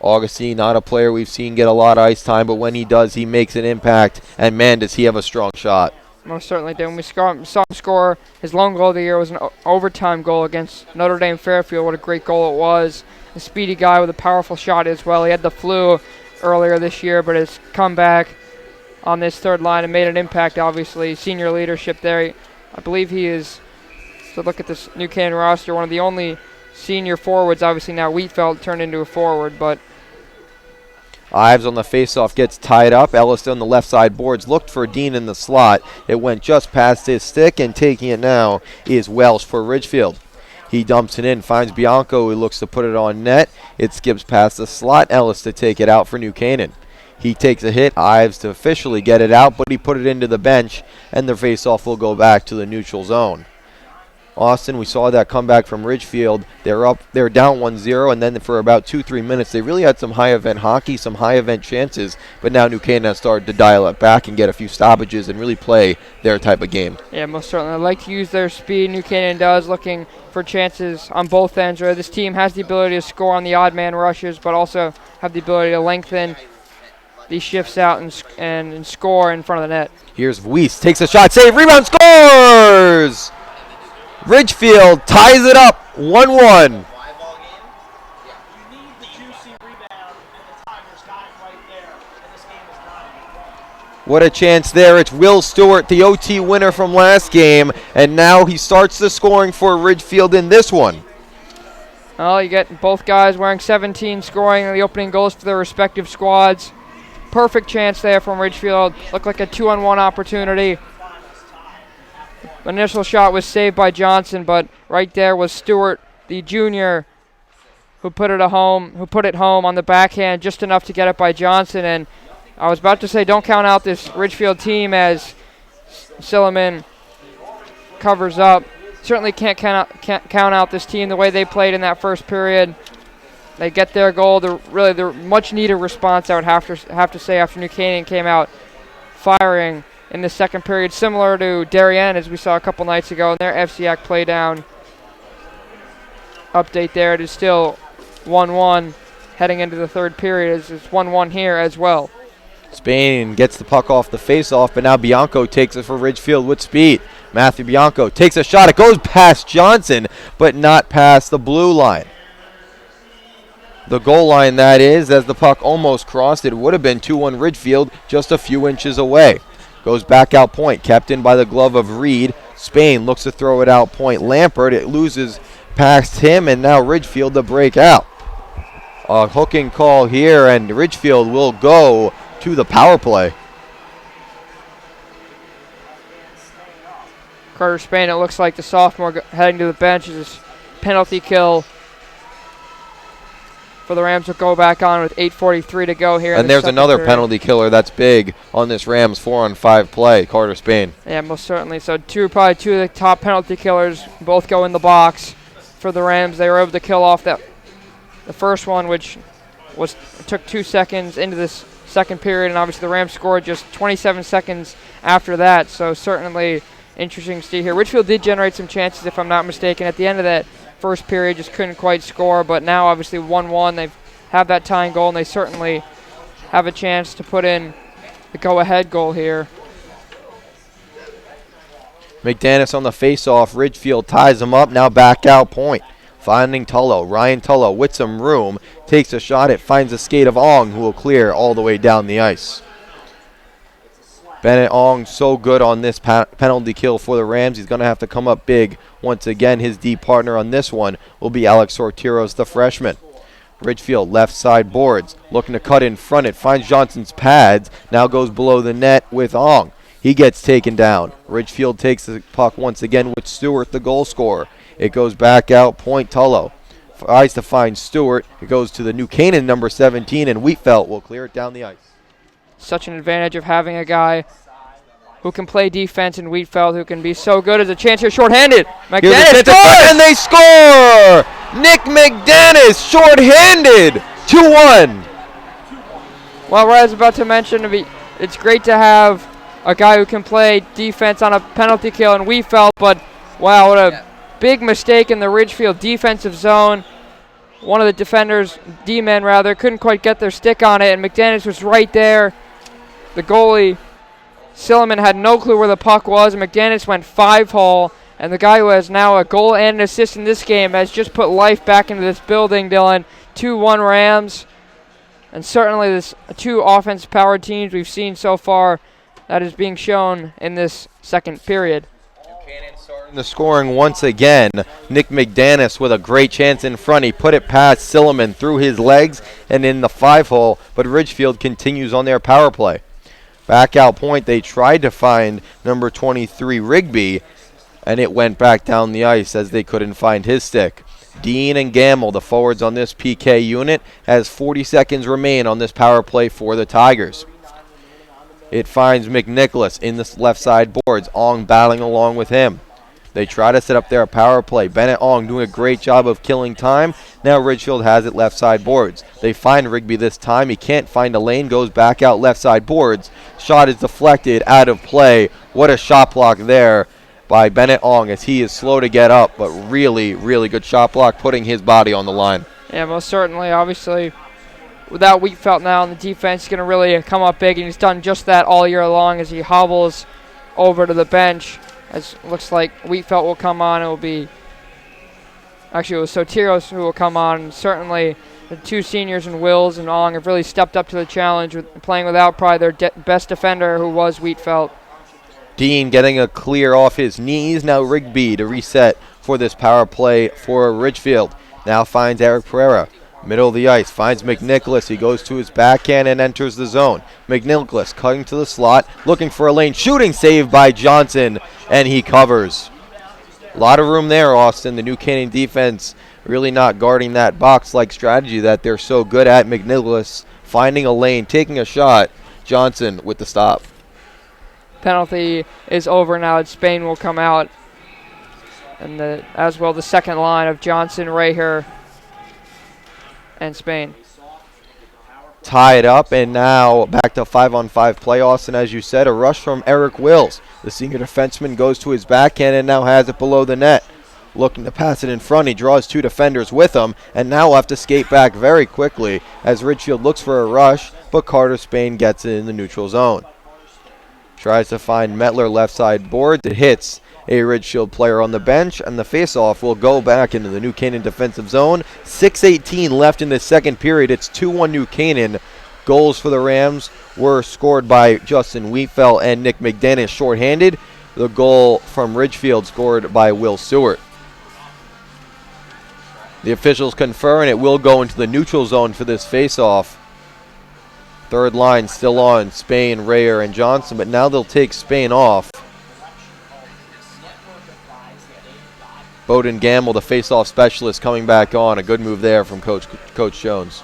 Augustine, not a player we've seen get a lot of ice time, but when he does, he makes an impact, and man, does he have a strong shot. Most certainly did. When we saw him score, his lone goal of the year was an overtime goal against Notre Dame Fairfield. What a great goal it was. A speedy guy with a powerful shot as well. He had the flu earlier this year, but has come back on this third line and made an impact, obviously. Senior leadership there. I believe he is, to look at this New Canaan roster, one of the only senior forwards. Obviously now Wheatfeld turned into a forward, but Ives on the faceoff gets tied up. Ellis on the left side boards looked for Dean in the slot. It went just past his stick, and taking it now is Welsh for Ridgefield. He dumps it in, finds Bianco, who looks to put it on net. It skips past the slot. Ellis to take it out for New Canaan. He takes a hit. Ives to officially get it out, but he put it into the bench, and the faceoff will go back to the neutral zone. Austin, we saw that comeback from Ridgefield. They're down 1-0, and then for about 2-3 minutes, they really had some high-event hockey, some high-event chances, but now New Canaan has started to dial it back and get a few stoppages and really play their type of game. Yeah, most certainly. They like to use their speed. New Canaan does, looking for chances on both ends, where this team has the ability to score on the odd man rushes, but also have the ability to lengthen these shifts out and score in front of the net. Here's Weiss, takes a shot, save, rebound, scores! Ridgefield ties it up 1-1. What a chance there. It's Will Stewart, the OT winner from last game, and now he starts the scoring for Ridgefield in this one. Well, you get both guys wearing 17, scoring the opening goals for their respective squads. Perfect chance there from Ridgefield. Looked like a 2-on-1 opportunity. Initial shot was saved by Johnson, but right there was Stewart, the junior, who put it home on the backhand, just enough to get it by Johnson. And I was about to say, don't count out this Ridgefield team as Silliman covers up. Certainly can't count out this team the way they played in that first period. They get their goal. The much needed response, I would have to say, after New Canaan came out firing in the second period, similar to Darien, as we saw a couple nights ago in their FCIAC playdown. Update there. It is still 1-1 heading into the third period. It's 1-1 here as well. Spain gets the puck off the face-off, but now Bianco takes it for Ridgefield with speed. Matthew Bianco takes a shot. It goes past Johnson, but not past the blue line. The goal line, that is, as the puck almost crossed. It would have been 2-1 Ridgefield, just a few inches away. Goes back out point, kept in by the glove of Reed. Spain looks to throw it out point. Lampert, it loses past him, and now Ridgefield to break out. A hooking call here, and Ridgefield will go to the power play. Carter Spain, it looks like the sophomore heading to the bench, is a penalty kill for the Rams. Will go back on with 8:43 to go here. And there's another penalty killer that's big on this Rams 4-on-5 play, Carter Spain. Yeah, most certainly. So probably two of the top penalty killers both go in the box for the Rams. They were able to kill off the first one, which took 2 seconds into this second period, and obviously the Rams scored just 27 seconds after that. So certainly interesting to see here. Ridgefield did generate some chances, if I'm not mistaken, at the end of that first period. Just couldn't quite score, but now obviously 1-1. They have that tying goal, and they certainly have a chance to put in the go-ahead goal here. McDaniels on the face-off. Ridgefield ties him up. Now back out point. Finding Tullo. Ryan Tullo with some room. Takes a shot. It finds a skate of Ong, who will clear all the way down the ice. Bennett Ong so good on this penalty kill for the Rams. He's going to have to come up big once again. His D partner on this one will be Alex Sortiros, the freshman. Ridgefield left side boards. Looking to cut in front. It finds Johnson's pads. Now goes below the net with Ong. He gets taken down. Ridgefield takes the puck once again with Stewart, the goal scorer. It goes back out point. Tullo tries to find Stewart. It goes to the new Canaan, number 17, and Wheatfeld will clear it down the ice. Such an advantage of having a guy who can play defense in Wheatfeld, who can be so good. As a chance here, shorthanded. McDaniels scores! And they score! Nick McDaniels, shorthanded, 2-1. Well, what I was about to mention, it's great to have a guy who can play defense on a penalty kill in Wheatfeld, but wow, what a big mistake in the Ridgefield defensive zone. One of the defenders, D-men rather, couldn't quite get their stick on it, and McDaniels was right there. The goalie, Silliman, had no clue where the puck was, and McDaniels went 5-hole, and the guy who has now a goal and an assist in this game has just put life back into this building, Dylan. 2-1 Rams, and certainly this two offense-powered teams we've seen so far that is being shown in this second period. Canaan starting the scoring once again. Nick McDaniels with a great chance in front. He put it past Silliman through his legs and in the 5-hole, but Ridgefield continues on their power play. Back out point, they tried to find number 23 Rigby, and it went back down the ice as they couldn't find his stick. Dean and Gamble, the forwards on this PK unit, as 40 seconds remain on this power play for the Tigers. It finds McNicholas in the left side boards. Ong battling along with him. They try to set up their power play. Bennett Ong doing a great job of killing time. Now Ridgefield has it left side boards. They find Rigby this time. He can't find a lane. Goes back out left side boards. Shot is deflected out of play. What a shot block there by Bennett Ong, as he is slow to get up, but really, really good shot block, putting his body on the line. Yeah, most certainly. Obviously, without Wheatfeld now on the defense, he's going to really come up big, and he's done just that all year long as he hobbles over to the bench. As looks like Wheatfeld will come on. It will be, actually, it was Sotiros who will come on. Certainly, the two seniors in Wills and Ong have really stepped up to the challenge, with playing without probably their best defender, who was Wheatfeld. Dean getting a clear off his knees. Now Rigby to reset for this power play for Ridgefield. Now finds Eric Pereira. Middle of the ice, finds McNicholas. He goes to his backhand and enters the zone. McNicholas cutting to the slot, looking for a lane. Shooting save by Johnson, and he covers. A lot of room there, Austin. The New Canaan defense really not guarding that box-like strategy that they're so good at. McNicholas finding a lane, taking a shot. Johnson with the stop. Penalty is over now. Spain will come out. And as well the second line of Johnson, Raher, and Spain. Tie it up, and now back to 5-on-5 play, Austin. As you said, a rush from Eric Wills. The senior defenseman goes to his backhand and now has it below the net. Looking to pass it in front. He draws two defenders with him, and now will have to skate back very quickly as Ridgefield looks for a rush, but Carter Spain gets it in the neutral zone. Tries to find Metler left side boards. It hits a Ridgefield player on the bench, and the faceoff will go back into the New Canaan defensive zone. 6:18 left in the second period. It's 2-1 New Canaan. Goals for the Rams were scored by Justin Wheatfeld and Nick McDaniels shorthanded. The goal from Ridgefield scored by Will Stewart. The officials confer, and it will go into the neutral zone for this face-off. Third line still on, Spain, Rayer, and Johnson, but now they'll take Spain off. Bowden Gamble, the face-off specialist, coming back on. A good move there from Coach Jones.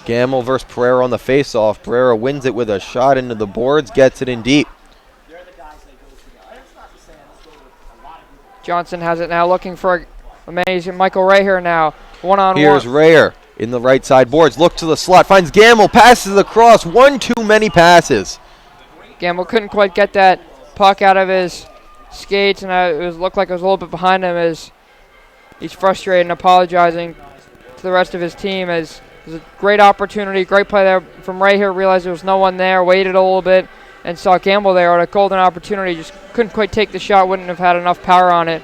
Gamble versus Pereira on the face-off. Pereira wins it with a shot into the boards, gets it in deep. Johnson has it now, looking for amazing Michael Rayer now. One-on-one. Here's Rayer in the right side boards. Look to the slot, finds Gamble, passes across. One too many passes. Gamble couldn't quite get that puck out of his skates, and it looked like it was a little bit behind him as he's frustrated and apologizing to the rest of his team. As it was a great opportunity, great play there from Rayer. Realized there was no one there, waited a little bit, and saw Gamble there at a golden opportunity. Just couldn't quite take the shot, wouldn't have had enough power on it.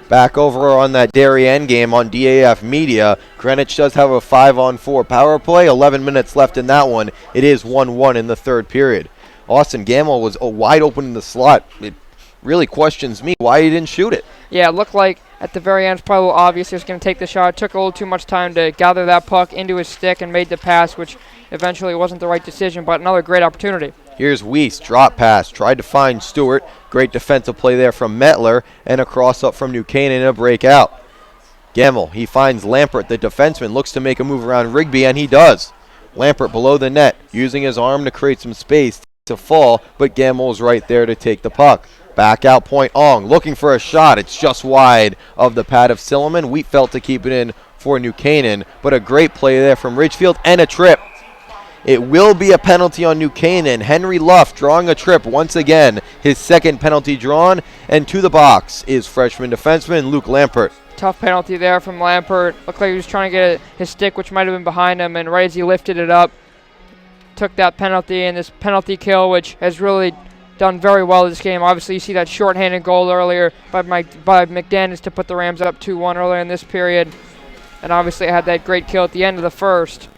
Back over on that Darien game on DAF Media. Greenwich does have a 5-on-4 power play. 11 minutes left in that one. It is 1-1 in the third period. Austin Gamble was wide open in the slot. It really questions me why he didn't shoot it. Yeah, it looked like at the very end, it's probably a little obvious he was going to take the shot. It took a little too much time to gather that puck into his stick and made the pass, which eventually wasn't the right decision, but another great opportunity. Here's Weiss, drop pass, tried to find Stewart. Great defensive play there from Mettler, and a cross up from New Canaan and a breakout. Gamble, he finds Lampert, the defenseman, looks to make a move around Rigby, and he does. Lampert below the net, using his arm to create some space to fall, but Gamble is right there to take the puck. Back out point, Ong looking for a shot. It's just wide of the pad of Silliman. Wheatfeld to keep it in for New Canaan, but a great play there from Ridgefield and a trip. It will be a penalty on New Canaan. Henry Luff drawing a trip once again, his second penalty drawn, and to the box is freshman defenseman Luke Lampert. Tough penalty there from Lampert. Looked like he was trying to get his stick, which might have been behind him, and right as he lifted it up, took that penalty, and this penalty kill, which has really done very well this game. Obviously, you see that shorthanded goal earlier by McDaniels to put the Rams up 2-1 earlier in this period, and obviously had that great kill at the end of the first.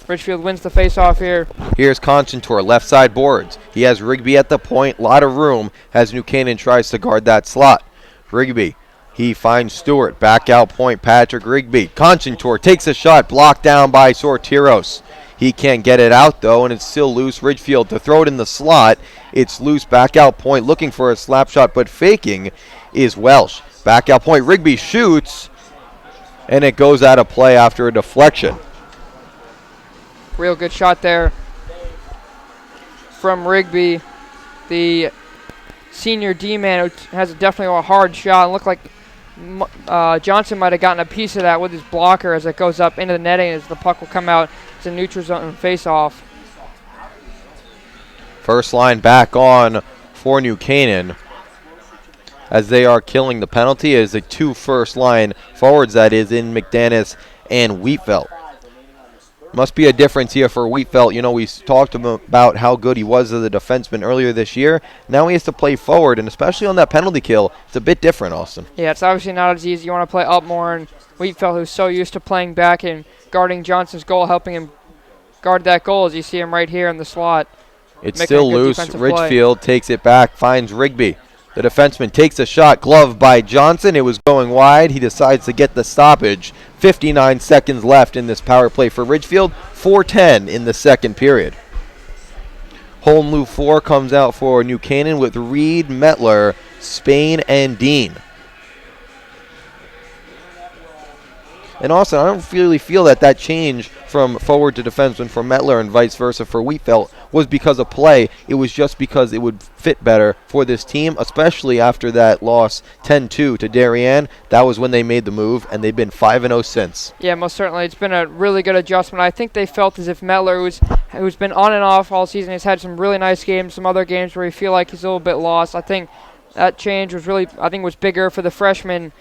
Ridgefield wins the face-off here. Here's Constantor, left side boards. He has Rigby at the point, lot of room as New Canaan tries to guard that slot. Rigby, he finds Stewart, back out point, Patrick Rigby. Constantor takes a shot, blocked down by Sortiros. He can't get it out, though, and it's still loose. Ridgefield to throw it in the slot. It's loose, back out point, looking for a slap shot, but faking is Welsh. Back out point, Rigby shoots, and it goes out of play after a deflection. Real good shot there from Rigby, the senior D-man, who has definitely a hard shot. It looked like Johnson might have gotten a piece of that with his blocker as it goes up into the netting as the puck will come out. It's a neutral zone face-off. First line back on for New Canaan as they are killing the penalty as the two first line forwards, that is, in McDaniels and Wheatfeld. Must be a difference here for Wheatfeld. You know, we talked about how good he was as a defenseman earlier this year. Now he has to play forward, and especially on that penalty kill, it's a bit different, Austin. Yeah, it's obviously not as easy. You want to play up more, and Wheatfeld, who's so used to playing back and guarding Johnson's goal, helping him guard that goal, as you see him right here in the slot. It's still loose. Ridgefield takes it back, finds Rigby. The defenseman takes a shot, gloved by Johnson. It was going wide. He decides to get the stoppage. 59 seconds left in this power play for Ridgefield. 4:10 in the second period. Home Lou 4 comes out for New Canaan with Reed, Mettler, Spain, and Dean. And Austin, I don't really feel that change from forward to defenseman for Mettler and vice versa for Wheatfeld was because of play. It was just because it would fit better for this team, especially after that loss 10-2 to Darien. That was when they made the move, and they've been 5-0 since. Yeah, most certainly. It's been a really good adjustment. I think they felt as if Mettler, who's been on and off all season, has had some really nice games, some other games where you feel like he's a little bit lost. I think that change was bigger for the freshman.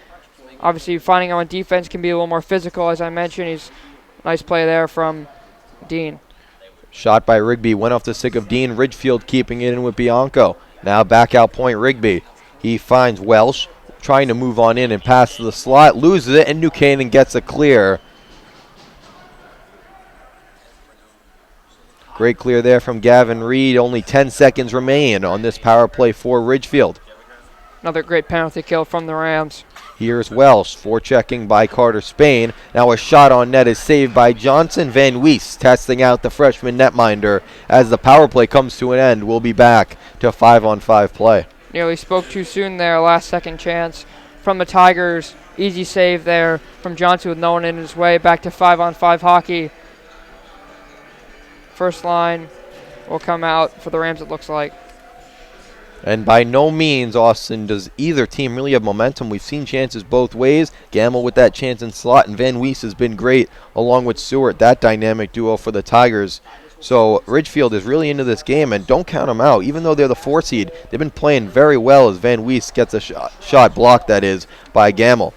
Obviously, finding him on defense can be a little more physical, as I mentioned. He's nice play there from Dean. Shot by Rigby, went off the stick of Dean. Ridgefield keeping it in with Bianco. Now back out point Rigby. He finds Welsh, trying to move on in and pass to the slot. Loses it, and New Canaan gets a clear. Great clear there from Gavin Reed. Only 10 seconds remain on this power play for Ridgefield. Another great penalty kill from the Rams. Here's Welsh, forechecking by Carter Spain. Now a shot on net is saved by Johnson. Van Wees testing out the freshman netminder. As the power play comes to an end, we'll be back to 5-on-5 play. Nearly spoke too soon there, last second chance from the Tigers. Easy save there from Johnson with no one in his way. Back to 5-on-5 hockey. First line will come out for the Rams, it looks like. And by no means, Austin, does either team really have momentum. We've seen chances both ways. Gamble with that chance in slot, and Van Wees has been great along with Stewart, that dynamic duo for the Tigers. So Ridgefield is really into this game, and don't count them out. Even though they're the 4 seed, they've been playing very well as Van Wees gets a shot blocked, that is, by Gamble.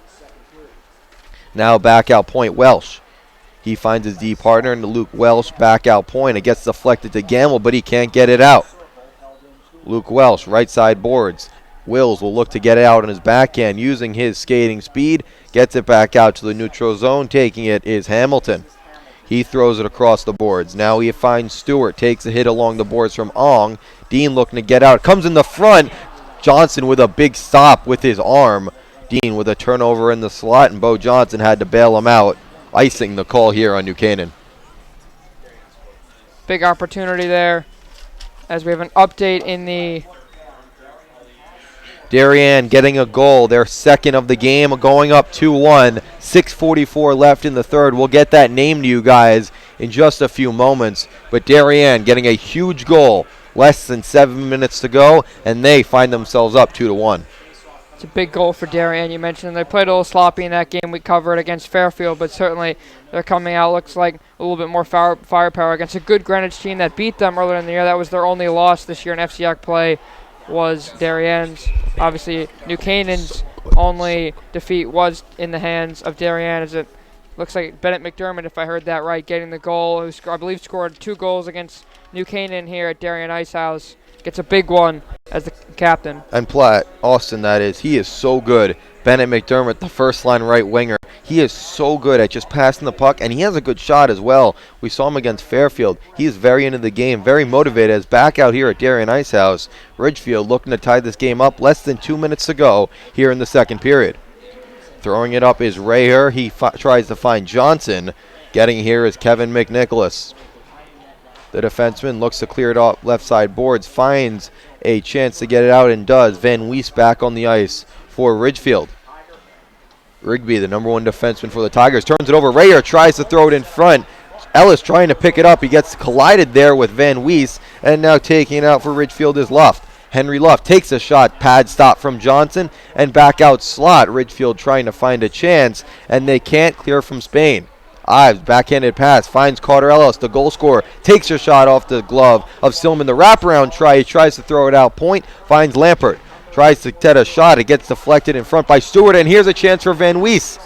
Now back out point Welsh. He finds his D partner into Luke Welsh, back out point. It gets deflected to Gamble, but he can't get it out. Luke Welsh, right side boards. Wills will look to get it out on his backhand using his skating speed. Gets it back out to the neutral zone. Taking it is Hamilton. He throws it across the boards. Now he finds Stewart. Takes a hit along the boards from Ong. Dean looking to get out. Comes in the front. Johnson with a big stop with his arm. Dean with a turnover in the slot, and Bo Johnson had to bail him out. Icing the call here on New Canaan. Big opportunity there. As we have an update in the... Darien getting a goal, their second of the game, going up 2-1. 6:44 left in the third. We'll get that name to you guys in just a few moments. But Darien getting a huge goal. Less than 7 minutes to go, and they find themselves up 2-1. It's a big goal for Darien. You mentioned they played a little sloppy in that game we covered against Fairfield, but certainly they're coming out, looks like a little bit more firepower against a good Greenwich team that beat them earlier in the year. That was their only loss this year in FCIAC play, was Darien's. Obviously, New Canaan's only defeat was in the hands of Darien, as it looks like Bennett McDermott, if I heard that right, getting the goal, who I believe scored 2 goals against New Canaan here at Darien Icehouse. Gets a big one as the captain. And Platt, Austin that is, he is so good. Bennett McDermott, the first line right winger, he is so good at just passing the puck, and he has a good shot as well. We saw him against Fairfield. He is very into the game, very motivated, as back out here at Darien Icehouse. Ridgefield looking to tie this game up. Less than 2 minutes to go here in the second period. Throwing it up is Rayer. He tries to find Johnson. Getting here is Kevin McNicholas. The defenseman looks to clear it off left side boards, finds a chance to get it out and does. Van Wees back on the ice for Ridgefield. Rigby, the number 1 defenseman for the Tigers, turns it over. Rayer tries to throw it in front. Ellis trying to pick it up. He gets collided there with Van Wees, and now taking it out for Ridgefield is Luft. Henry Luft takes a shot, pad stop from Johnson, and back out slot. Ridgefield trying to find a chance, and they can't clear from Spain. Ives, backhanded pass, finds Carter Ellis, the goal scorer, takes a shot off the glove of Stillman. The wraparound try, he tries to throw it out point, finds Lampert, tries to get a shot, it gets deflected in front by Stewart, and here's a chance for Van Wees.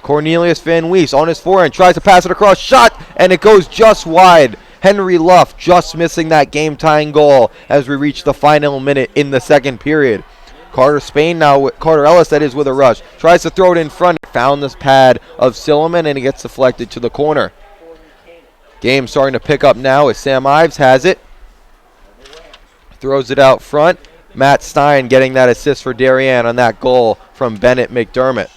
Cornelius Van Wees on his forehand, tries to pass it across, shot, and it goes just wide. Henry Luft just missing that game-tying goal as we reach the final minute in the second period. Carter Spain now with Carter Ellis, that is, with a rush. Tries to throw it in front. Found this pad of Silliman, and it gets deflected to the corner. Game starting to pick up now as Sam Ives has it. Throws it out front. Matt Stein getting that assist for Darien on that goal from Bennett McDermott.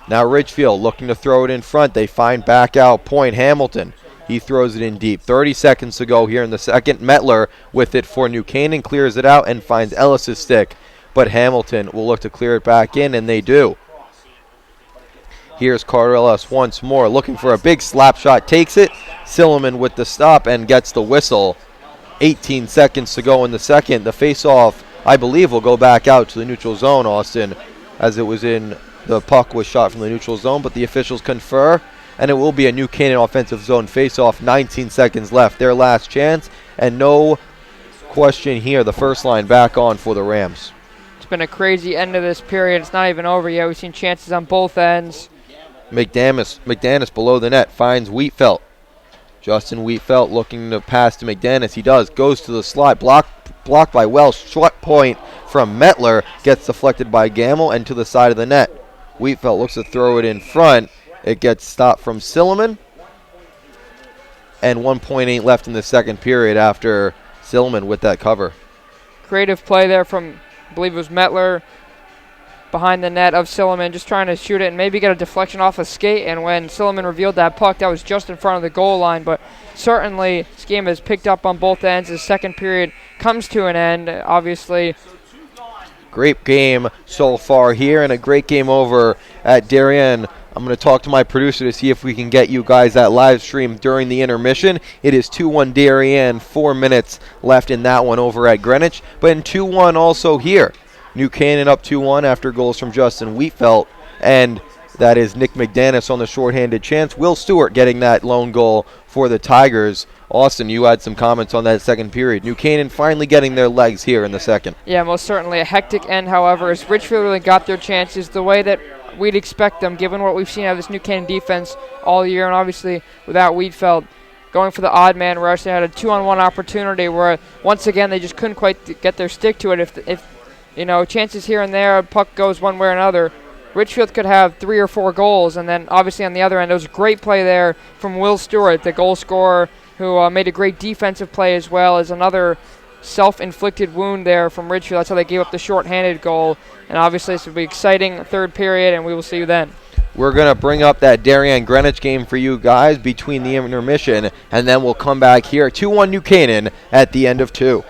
Now Ridgefield looking to throw it in front. They find back out point Hamilton. He throws it in deep. 30 seconds to go here in the second. Metler with it for New Canaan, clears it out and finds Ellis' stick. But Hamilton will look to clear it back in, and they do. Here's Carter Ellis once more, looking for a big slap shot. Takes it. Silliman with the stop and gets the whistle. 18 seconds to go in the second. The face-off, I believe, will go back out to the neutral zone, Austin, as it was in the puck was shot from the neutral zone, but the officials confer, and it will be a New Canaan offensive zone face-off. 19 seconds left, their last chance, and no question here, the first line back on for the Rams. It's been a crazy end of this period. It's not even over yet. We've seen chances on both ends. McDanis below the net finds Wheatfeld. Justin Wheatfeld looking to pass to McDanis. He does. Goes to the slot. Blocked by Welsh. Short point from Metler. Gets deflected by Gamble and to the side of the net. Wheatfeld looks to throw it in front. It gets stopped from Silliman. and 1.8 left in the second period after Silliman with that cover. Creative play there from, I believe it was Mettler, behind the net of Silliman, just trying to shoot it and maybe get a deflection off a skate. And when Silliman revealed that puck, that was just in front of the goal line. But certainly this game has picked up on both ends. The second period comes to an end, obviously. Great game so far here, and a great game over at Darien. I'm going to talk to my producer to see if we can get you guys that live stream during the intermission. It is 2-1 Darien, 4 minutes left in that one over at Greenwich. But in 2-1 also here. New Canaan up 2-1 after goals from Justin Wheatfelt, and that is Nick McDanis on the shorthanded chance. Will Stewart getting that lone goal for the Tigers. Austin, you had some comments on that second period. New Canaan finally getting their legs here in the second. Yeah, most certainly a hectic end, however, as Ridgefield really got their chances the way that we'd expect them, given what we've seen out of this New Canaan defense all year, and obviously without Wheatfelt going for the odd man rush. They had a 2-on-1 opportunity where, once again, they just couldn't quite get their stick to it. If chances here and there, a puck goes one way or another, Ridgefield could have 3 or 4 goals. And then obviously on the other end, it was a great play there from Will Stewart, the goal scorer, who made a great defensive play as well as another self-inflicted wound there from Ridgefield. That's how they gave up the short-handed goal. And obviously this will be exciting third period, and we will see you then. We're going to bring up that Darien Greenwich game for you guys between the intermission, and then we'll come back here. 2-1 New Canaan at the end of 2.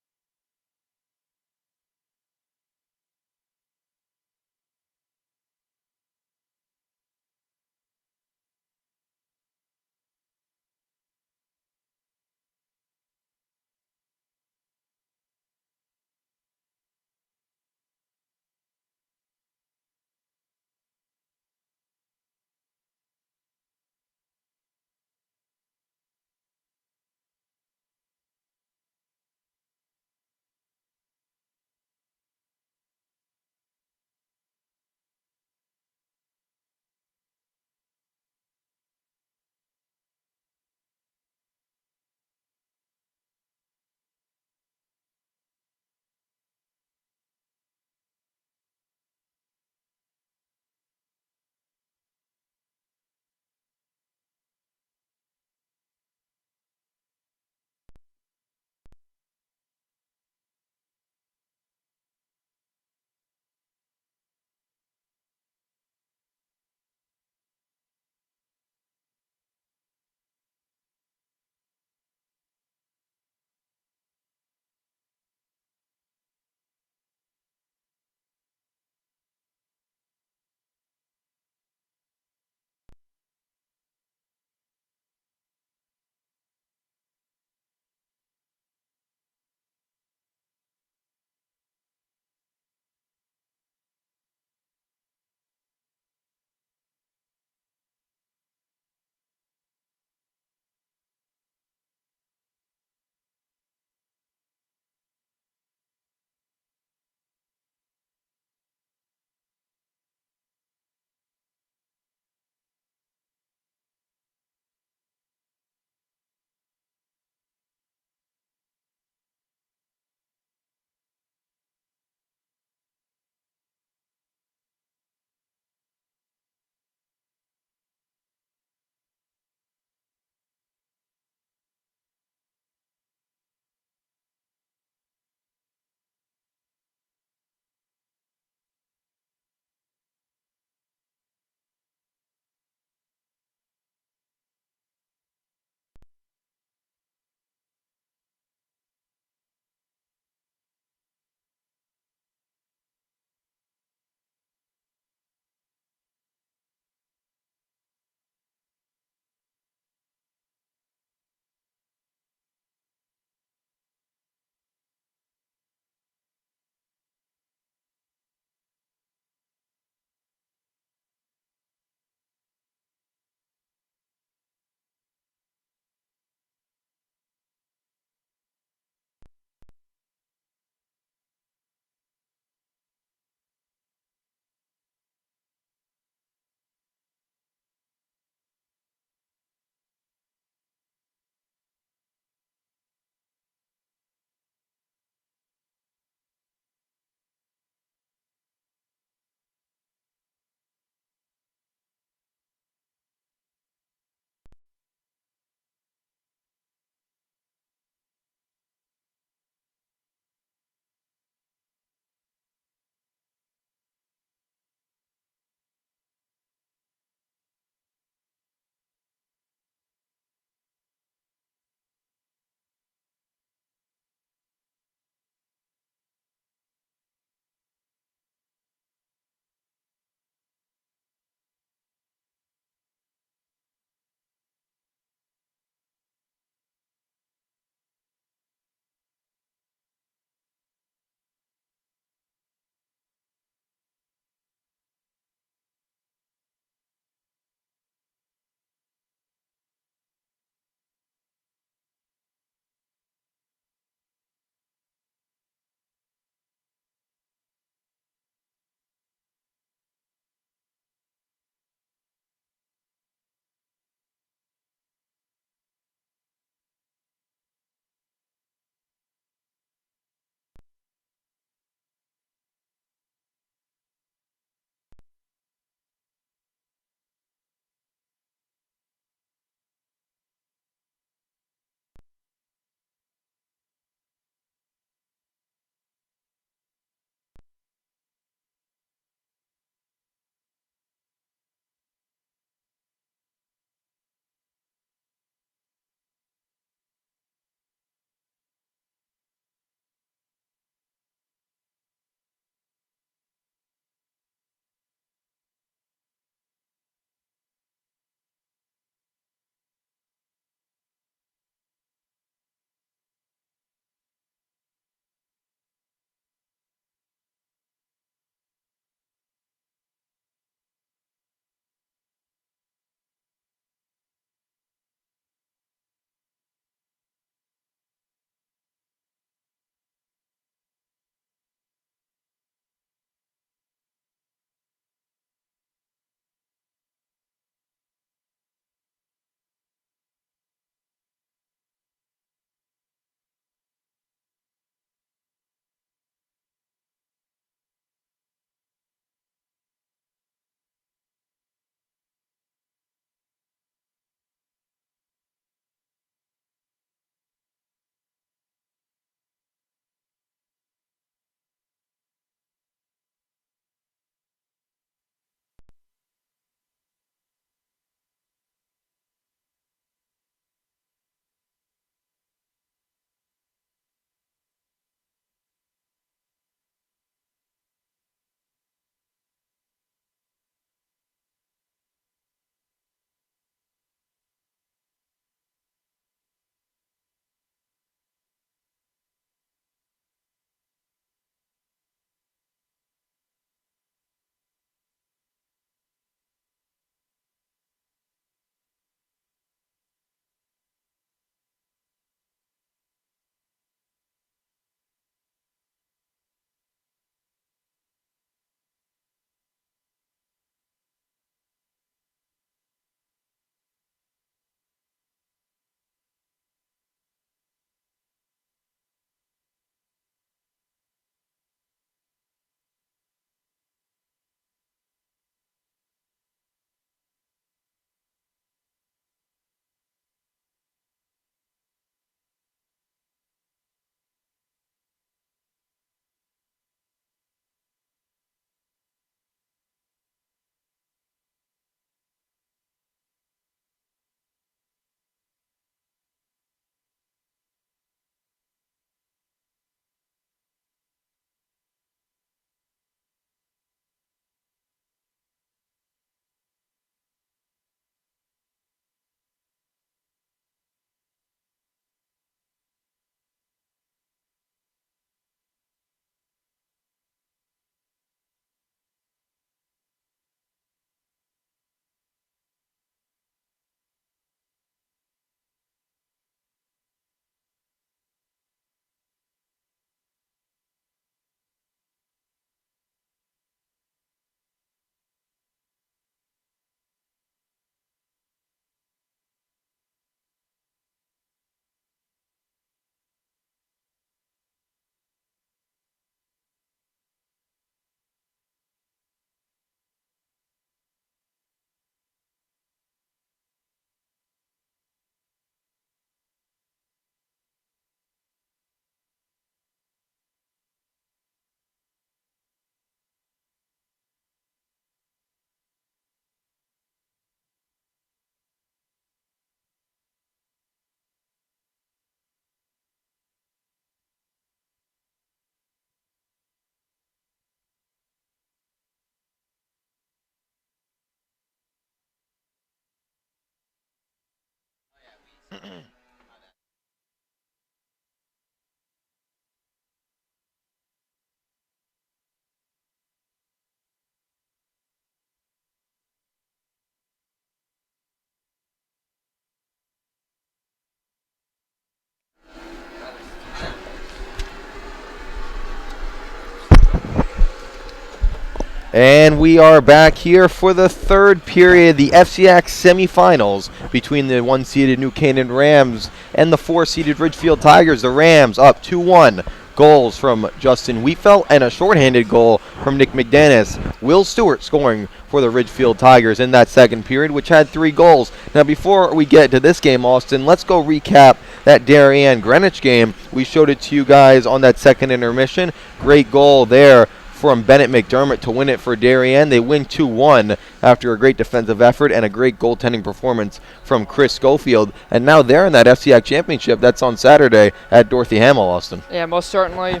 And we are back here for the third period, the FCIAC Semifinals between the 1-seeded New Canaan Rams and the 4-seeded Ridgefield Tigers. The Rams up 2-1. Goals from Justin Wheatfeld and a shorthanded goal from Nick McDaniels. Will Stewart scoring for the Ridgefield Tigers in that second period, which had 3 goals. Now, before we get to this game, Austin, let's go recap that Darien Greenwich game. We showed it to you guys on that second intermission. Great goal there from Bennett McDermott to win it for Darien. They win 2-1 after a great defensive effort and a great goaltending performance from Chris Schofield. And now they're in that FCIAC championship that's on Saturday at Dorothy Hamill, Austin. Yeah, most certainly.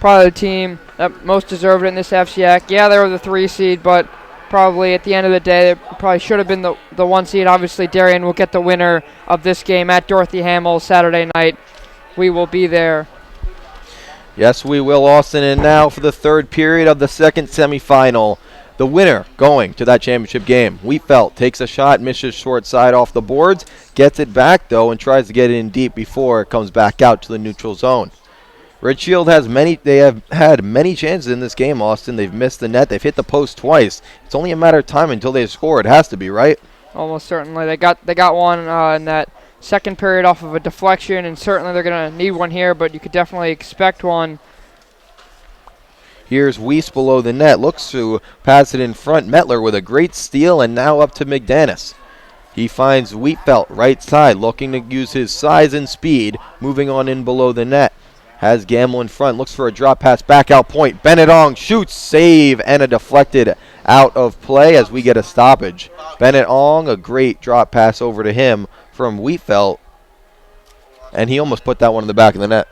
Probably the team that most deserved it in this FCIAC. Yeah, they were the 3 seed, but probably at the end of the day, they probably should have been the 1 seed. Obviously, Darien will get the winner of this game at Dorothy Hamill Saturday night. We will be there. Yes, we will, Austin. And now for the third period of the second semifinal, the winner going to that championship game. Wheatfeld takes a shot, misses short side off the boards, gets it back, though, and tries to get it in deep before it comes back out to the neutral zone. Ridgefield have had many chances in this game, Austin. They've missed the net. They've hit the post twice. It's only a matter of time until they score. It has to be, right? Almost certainly. They got one in that second period off of a deflection, and certainly they're going to need one here, but you could definitely expect one. Here's Weiss below the net. Looks to pass it in front. Metler with a great steal, and now up to McDaniels. He finds Wheatfeld right side, looking to use his size and speed, moving on in below the net. Has Gamble in front, looks for a drop pass back out point. Bennett Ong shoots, save, and a deflected out of play as we get a stoppage. Bennett Ong, a great drop pass over to him from Wheatfeld, and he almost put that one in the back of the net.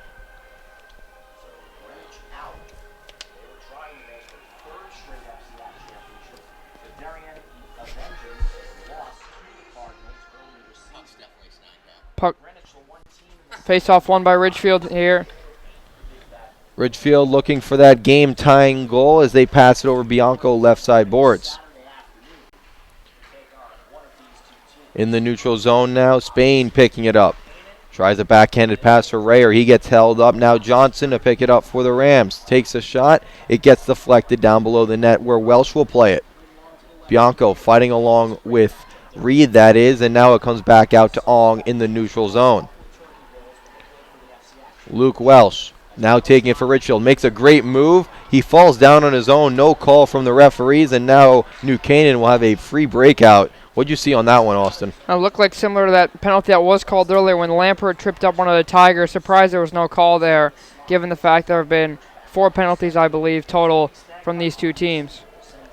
Puck face-off won by Ridgefield here. Ridgefield looking for that game-tying goal as they pass it over Bianco left side boards. In the neutral zone now, Spain picking it up. Tries a backhanded pass for Rayer. He gets held up. Now Johnson to pick it up for the Rams. Takes a shot. It gets deflected down below the net where Welsh will play it. Bianco fighting along with Reed, that is, and now it comes back out to Ong in the neutral zone. Luke Welsh now taking it for Ridgefield. Makes a great move. He falls down on his own. No call from the referees, and now New Canaan will have a free breakout. What'd you see on that one, Austin? It looked like similar to that penalty that was called earlier when Lampert tripped up one of the Tigers. Surprised there was no call there, given the fact there have been 4 penalties, I believe, total from these 2 teams.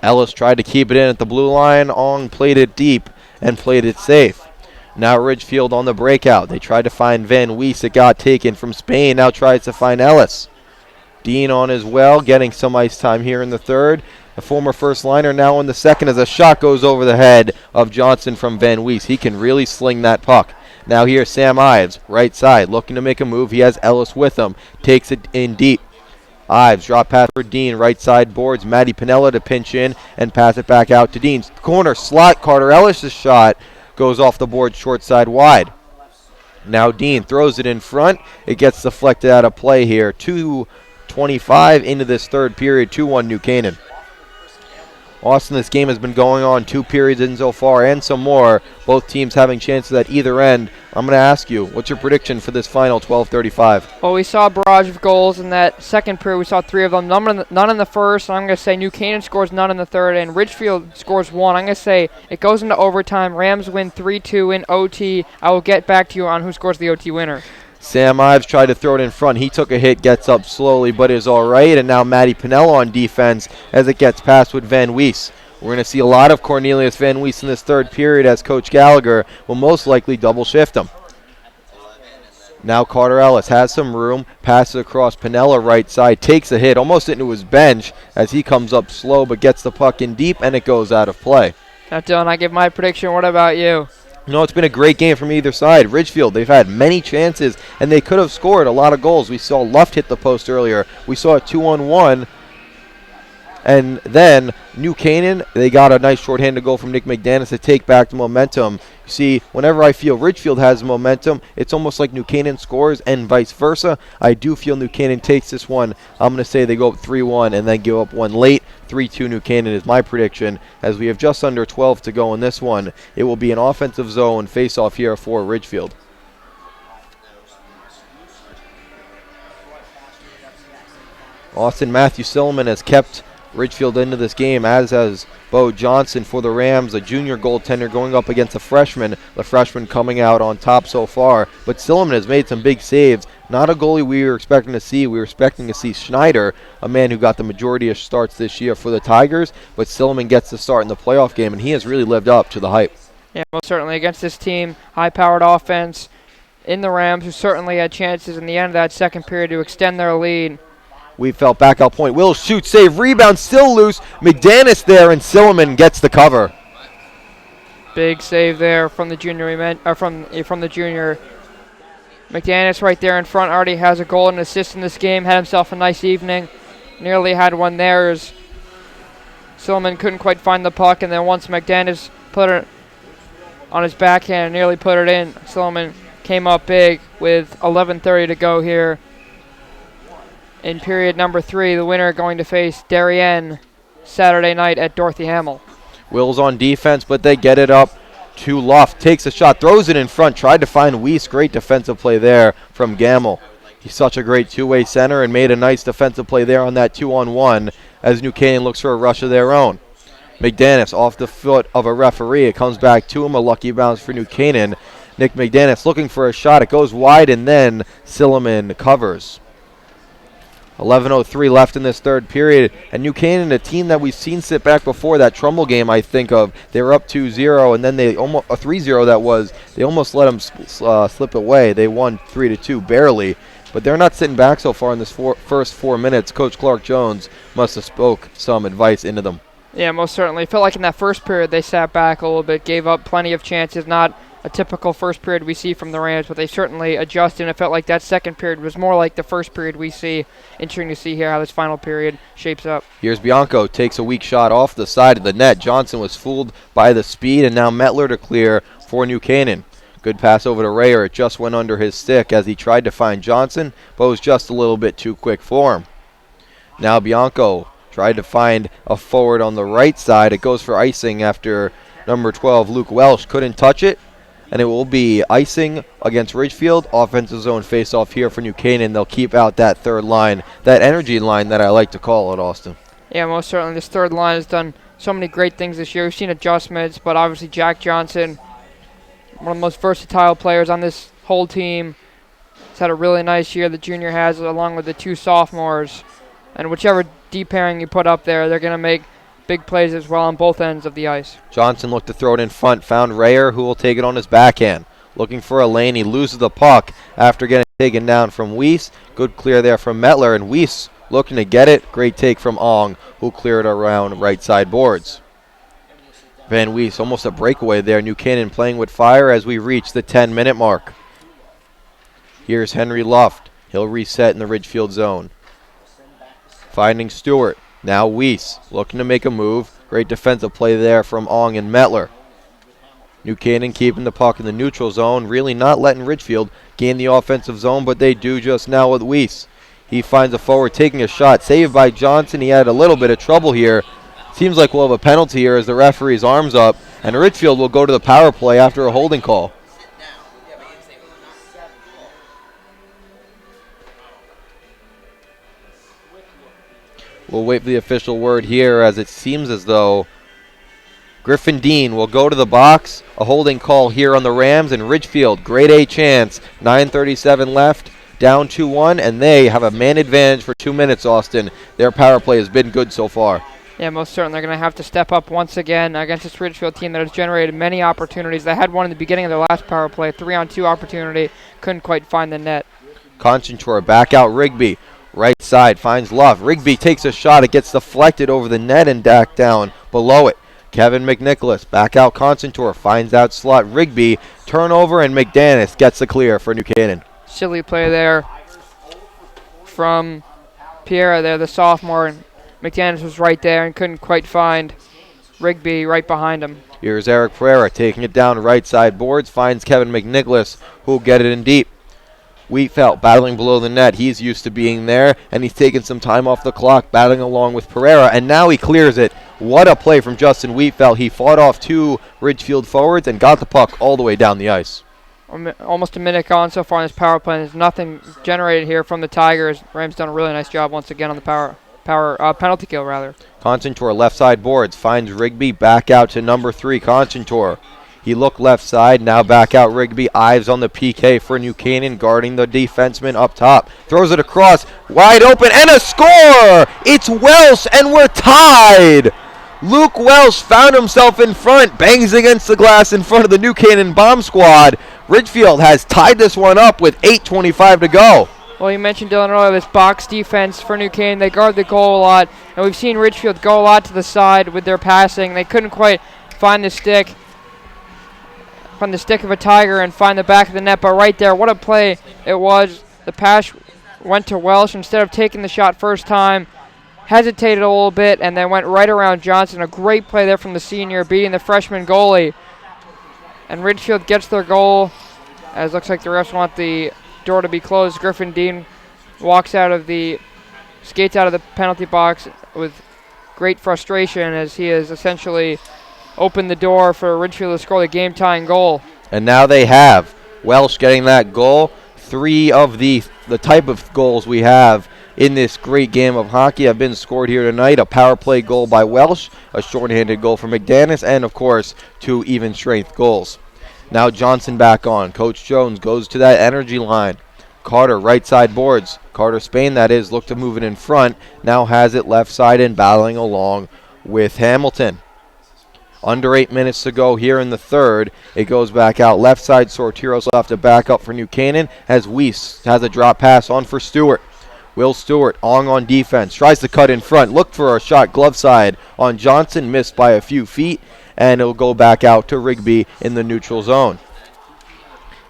Ellis tried to keep it in at the blue line. Ong played it deep and played it safe. Now Ridgefield on the breakout. They tried to find Van Weiss. It got taken from Spain. Now tries to find Ellis. Dean on as well, getting some ice time here in the third. The former first liner now in the second as a shot goes over the head of Johnson from Van Weiss. He can really sling that puck. Now here's Sam Ives, right side, looking to make a move. He has Ellis with him. Takes it in deep. Ives drop pass for Dean, right side boards. Matty Pinella to pinch in and pass it back out to Dean. Corner slot, Carter Ellis' shot goes off the board short side wide. Now Dean throws it in front. It gets deflected out of play here. 2:25 into this third period, 2-1 New Canaan. Austin, this game has been going on 2 periods in so far and some more. Both teams having chances at either end. I'm going to ask you, what's your prediction for this final 12:35? Well, we saw a barrage of goals in that second period. We saw 3 of them. None in the first. And I'm going to say New Canaan scores none in the third, and Ridgefield scores 1. I'm going to say it goes into overtime. Rams win 3-2 in OT. I will get back to you on who scores the OT winner. Sam Ives tried to throw it in front. He took a hit, gets up slowly, but is all right. And now Matty Pinella on defense as it gets past with Van Weiss. We're going to see a lot of Cornelius Van Weiss in this third period as Coach Gallagher will most likely double shift him. Now Carter Ellis has some room, passes across Pinella right side, takes a hit, almost into his bench as he comes up slow but gets the puck in deep and it goes out of play. Now, Dylan, I give my prediction. What about you? No, it's been a great game from either side. Ridgefield, they've had many chances, and they could have scored a lot of goals. We saw Luft hit the post earlier. We saw a 2-on-1. And then New Canaan, they got a nice shorthanded goal from Nick McDaniels to take back the momentum. See, whenever I feel Ridgefield has momentum, it's almost like New Canaan scores and vice versa. I do feel New Canaan takes this one. I'm going to say they go up 3-1 and then give up one late. 3-2 New Canaan is my prediction. As we have just under 12 to go in this one, it will be an offensive zone face-off here for Ridgefield. Austin Matthew Silliman has kept Ridgefield into this game, as has Bo Johnson for the Rams, a junior goaltender going up against a freshman. The freshman coming out on top so far. But Silliman has made some big saves. Not a goalie we were expecting to see. We were expecting to see Schneider, a man who got the majority of starts this year for the Tigers. But Silliman gets the start in the playoff game, and he has really lived up to the hype. Yeah, most certainly against this team, high-powered offense in the Rams, who certainly had chances in the end of that second period to extend their lead. We felt back out point. Will shoot, save, rebound, still loose. McDaniels there, and Silliman gets the cover. Big save there from the junior. From the junior. McDaniels right there in front already has a goal and assist in this game. Had himself a nice evening. Nearly had one there as Silliman couldn't quite find the puck, and then once McDaniels put it on his backhand and nearly put it in, Silliman came up big with 11:30 to go here. In period number 3, the winner going to face Darien Saturday night at Dorothy Hamill. Will's on defense, but they get it up to Luft. Takes a shot, throws it in front, tried to find Weiss. Great defensive play there from Gamble. He's such a great two-way center and made a nice defensive play there on that 2-on-1 as New Canaan looks for a rush of their own. McDaniels off the foot of a referee. It comes back to him, a lucky bounce for New Canaan. Nick McDaniels looking for a shot. It goes wide, and then Silliman covers. 11:03 left in this third period, and New Canaan, a team that we've seen sit back before, that Trumbull game I think of, they were up 2-0, and then they almost a 3-0 that was, they almost let them slip away. They won 3-2 barely, but they're not sitting back so far in this first 4 minutes. Coach Clark Jones must have spoke some advice into them. Yeah, most certainly. Felt like in that first period they sat back a little bit, gave up plenty of chances, not a typical first period we see from the Rams, but they certainly adjusted, and it felt like that second period was more like the first period we see. Interesting to see here how this final period shapes up. Here's Bianco, takes a weak shot off the side of the net. Johnson was fooled by the speed, and now Mettler to clear for New Canaan. Good pass over to Rayer. It just went under his stick as he tried to find Johnson, but was just a little bit too quick for him. Now Bianco tried to find a forward on the right side. It goes for icing after number 12, Luke Welsh, couldn't touch it. And it will be icing against Ridgefield. Offensive zone face-off here for New Canaan. They'll keep out that third line, that energy line that I like to call it, Austin. Yeah, most certainly. This third line has done so many great things this year. We've seen adjustments, but obviously Jack Johnson, one of the most versatile players on this whole team. He's had a really nice year, the junior has, along with the two sophomores. And whichever deep pairing you put up there, they're going to make big plays as well on both ends of the ice. Johnson looked to throw it in front, found Rayer, who will take it on his backhand. Looking for a lane, he loses the puck after getting taken down from Weiss. Good clear there from Mettler, and Weiss looking to get it. Great take from Ong, who cleared around right side boards. Van Weiss, almost a breakaway there. New Canaan playing with fire as we reach the 10-minute mark. Here's Henry Luft. He'll reset in the Ridgefield zone. Finding Stewart. Now Weiss looking to make a move. Great defensive play there from Ong and Mettler. New Canaan keeping the puck in the neutral zone, really not letting Ridgefield gain the offensive zone, but they do just now with Weiss. He finds a forward taking a shot. Saved by Johnson. He had a little bit of trouble here. Seems like we'll have a penalty here as the referee's arms up, and Ridgefield will go to the power play after a holding call. We'll wait for the official word here as it seems as though Griffin Dean will go to the box. A holding call here on the Rams, and Ridgefield, grade A chance. 9:37 left, down 2-1, and they have a man advantage for 2 minutes, Austin. Their power play has been good so far. Yeah, most certainly they're going to have to step up once again against this Ridgefield team that has generated many opportunities. They had one in the beginning of their last power play, a 3-on-2 opportunity. Couldn't quite find the net. Concentror back out Rigby. Right side finds Love. Rigby takes a shot. It gets deflected over the net and back down below it. Kevin McNicholas back out Constantor, finds out slot Rigby, turnover, and McDaniels gets the clear for New Canaan. Silly play there from Pierre there, the sophomore, and McDaniels was right there and couldn't quite find Rigby right behind him. Here's Eric Pereira taking it down right side boards, finds Kevin McNicholas, who'll get it in deep. Wheatfeld battling below the net. He's used to being there, and he's taking some time off the clock, battling along with Pereira, and now he clears it. What a play from Justin Wheatfeld. He fought off two Ridgefield forwards and got the puck all the way down the ice. Almost a minute gone so far in this power play. There's nothing generated here from the Tigers. Rams done a really nice job once again on the penalty kill, rather. Constantor left side boards, finds Rigby, back out to number 3, Constantor. He looked left side, now back out Rigby, eyes on the PK for New Canaan, guarding the defenseman up top. Throws it across, wide open, and a score! It's Welsh, and we're tied! Luke Welsh found himself in front, bangs against the glass in front of the New Canaan bomb squad. Ridgefield has tied this one up with 8:25 to go. Well, you mentioned, Dylan, earlier, this box defense for New Canaan. They guard the goal a lot, and we've seen Ridgefield go a lot to the side with their passing. They couldn't quite find the stick of a Tiger and find the back of the net, but right there, what a play it was. The pass went to Welsh. Instead of taking the shot first time, hesitated a little bit, and then went right around Johnson. A great play there from the senior, beating the freshman goalie. And Ridgefield gets their goal, as looks like the refs want the door to be closed. Griffin Dean skates out of the penalty box with great frustration, as he has essentially opened the door for Ridgefield to score the game-tying goal. And now they have Welsh getting that goal. 3 of the type of goals we have in this great game of hockey have been scored here tonight. A power play goal by Welsh, a shorthanded goal from McDaniels, and of course 2 even strength goals. Now Johnson back on. Coach Jones goes to that energy line. Carter right side boards. Carter Spain, that is, looked to move it in front. Now has it left side and battling along with Hamilton. Under 8 minutes to go here in the third. It goes back out left side. Sortiros will have to back up for New Canaan as Weiss has a drop pass on for Stewart. Will Stewart on defense. Tries to cut in front. Looked for a shot glove side on Johnson. Missed by a few feet. And it'll go back out to Rigby in the neutral zone.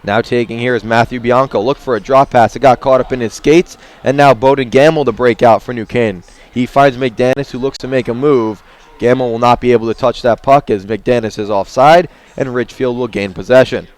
Now taking here is Matthew Bianco. Looked for a drop pass. It got caught up in his skates. And now Bowden Gamble to break out for New Canaan. He finds McDaniels, who looks to make a move. Gamble will not be able to touch that puck as McDaniels is offside, and Ridgefield will gain possession.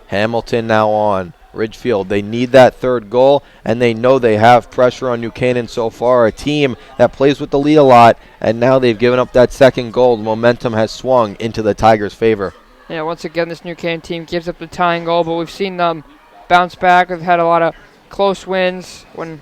Hamilton now on. Ridgefield, they need that third goal, and they know they have pressure on New Canaan so far, a team that plays with the lead a lot, and now they've given up that second goal. The momentum has swung into the Tigers' favor. Yeah, once again, this New Canaan team gives up the tying goal, but we've seen them bounce back. We've had a lot of close wins when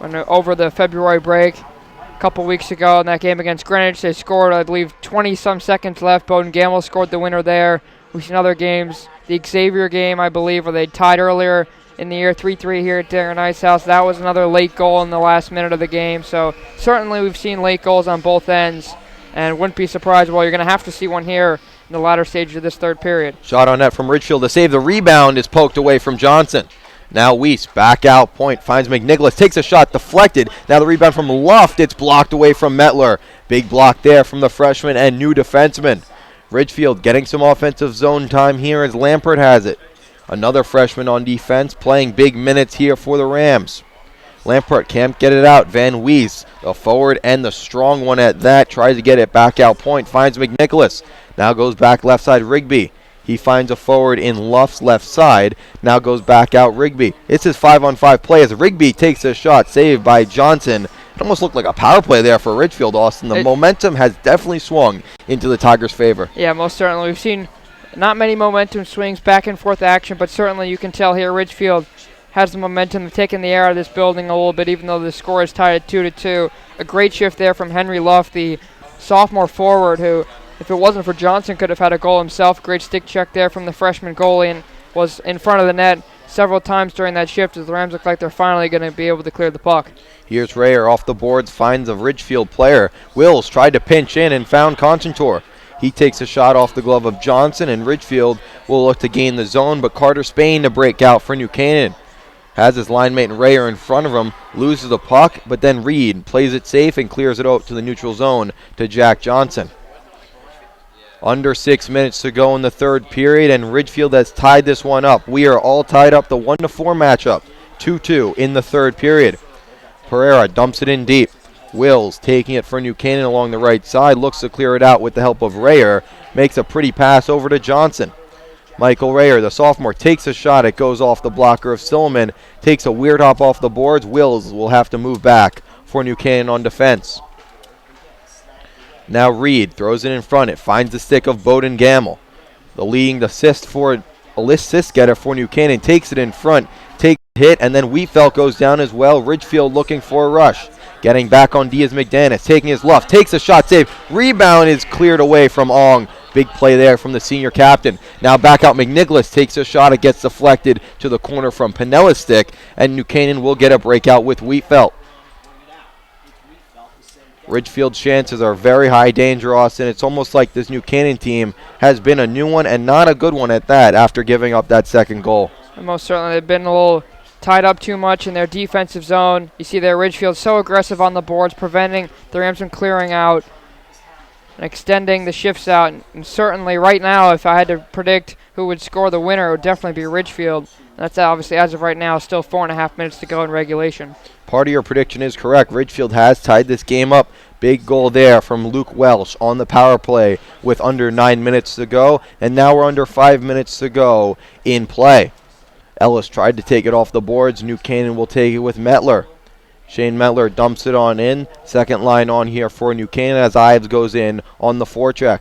over the February break. A couple weeks ago in that game against Greenwich, they scored, I believe, 20-some seconds left. Bowden Gamble scored the winner there. We've seen other games. The Xavier game, I believe, where they tied earlier in the year, 3-3 here at Darren Ice House. That was another late goal in the last minute of the game. So certainly we've seen late goals on both ends, and wouldn't be surprised. Well, you're going to have to see one here in the latter stage of this third period. Shot on net from Ridgefield to save. The rebound is poked away from Johnson. Now Weiss back out point, finds McNicholas, takes a shot, deflected. Now the rebound from Luft, it's blocked away from Mettler. Big block there from the freshman and new defenseman. Ridgefield getting some offensive zone time here as Lampert has it. Another freshman on defense playing big minutes here for the Rams. Lampert can't get it out. Van Weiss, the forward and the strong one at that, tries to get it back out point, finds McNicholas. Now goes back left side Rigby. He finds a forward in Luft's left side. Now goes back out Rigby. It's his 5-on-5 play as Rigby takes a shot, saved by Johnson. It almost looked like a power play there for Ridgefield, Austin. The momentum has definitely swung into the Tigers' favor. Yeah, most certainly. We've seen not many momentum swings, back and forth action, but certainly you can tell here Ridgefield has the momentum of taking the air out of this building a little bit, even though the score is tied at 2-2. A great shift there from Henry Luft, the sophomore forward, who, if it wasn't for Johnson, could have had a goal himself. Great stick check there from the freshman goalie and was in front of the net several times during that shift as the Rams look like they're finally going to be able to clear the puck. Here's Rayer off the boards, finds a Ridgefield player. Wills tried to pinch in and found Constantor. He takes a shot off the glove of Johnson, and Ridgefield will look to gain the zone, but Carter Spain to break out for New Canaan. Has his line mate Rayer in front of him, loses the puck, but then Reed plays it safe and clears it out to the neutral zone to Jack Johnson. Under 6 minutes to go in the third period, and Ridgefield has tied this one up. We are all tied up, the 1-4 matchup, 2-2 in the third period. Pereira dumps it in deep. Wills taking it for New Canaan along the right side, looks to clear it out with the help of Rayer, makes a pretty pass over to Johnson. Michael Rayer, the sophomore, takes a shot. It goes off the blocker of Silliman, takes a weird hop off the boards. Wills will have to move back for New Canaan on defense. Now Reed throws it in front. It finds the stick of Bowden Gamble. The leading assist getter for New Canaan takes it in front, takes a hit, and then Wheatfeld goes down as well. Ridgefield looking for a rush. Getting back on Diaz McDanis, taking his luff, takes a shot save. Rebound is cleared away from Ong. Big play there from the senior captain. Now back out McNicholas, takes a shot. It gets deflected to the corner from Pinella's stick, and New Canaan will get a breakout with Wheatfeld. Ridgefield's chances are very high danger, Austin. It's almost like this New Canaan team has been a new one and not a good one at that after giving up that second goal. And most certainly they've been a little tied up too much in their defensive zone. You see there Ridgefield so aggressive on the boards, preventing the Rams from clearing out and extending the shifts out. And certainly right now, if I had to predict who would score the winner, it would definitely be Ridgefield. That's obviously, as of right now, still 4.5 minutes to go in regulation. Part of your prediction is correct. Ridgefield has tied this game up. Big goal there from Luke Welsh on the power play with under 9 minutes to go. And now we're under 5 minutes to go in play. Ellis tried to take it off the boards. New Canaan will take it with Metler. Shane Metler dumps it on in. Second line on here for New Canaan as Ives goes in on the forecheck.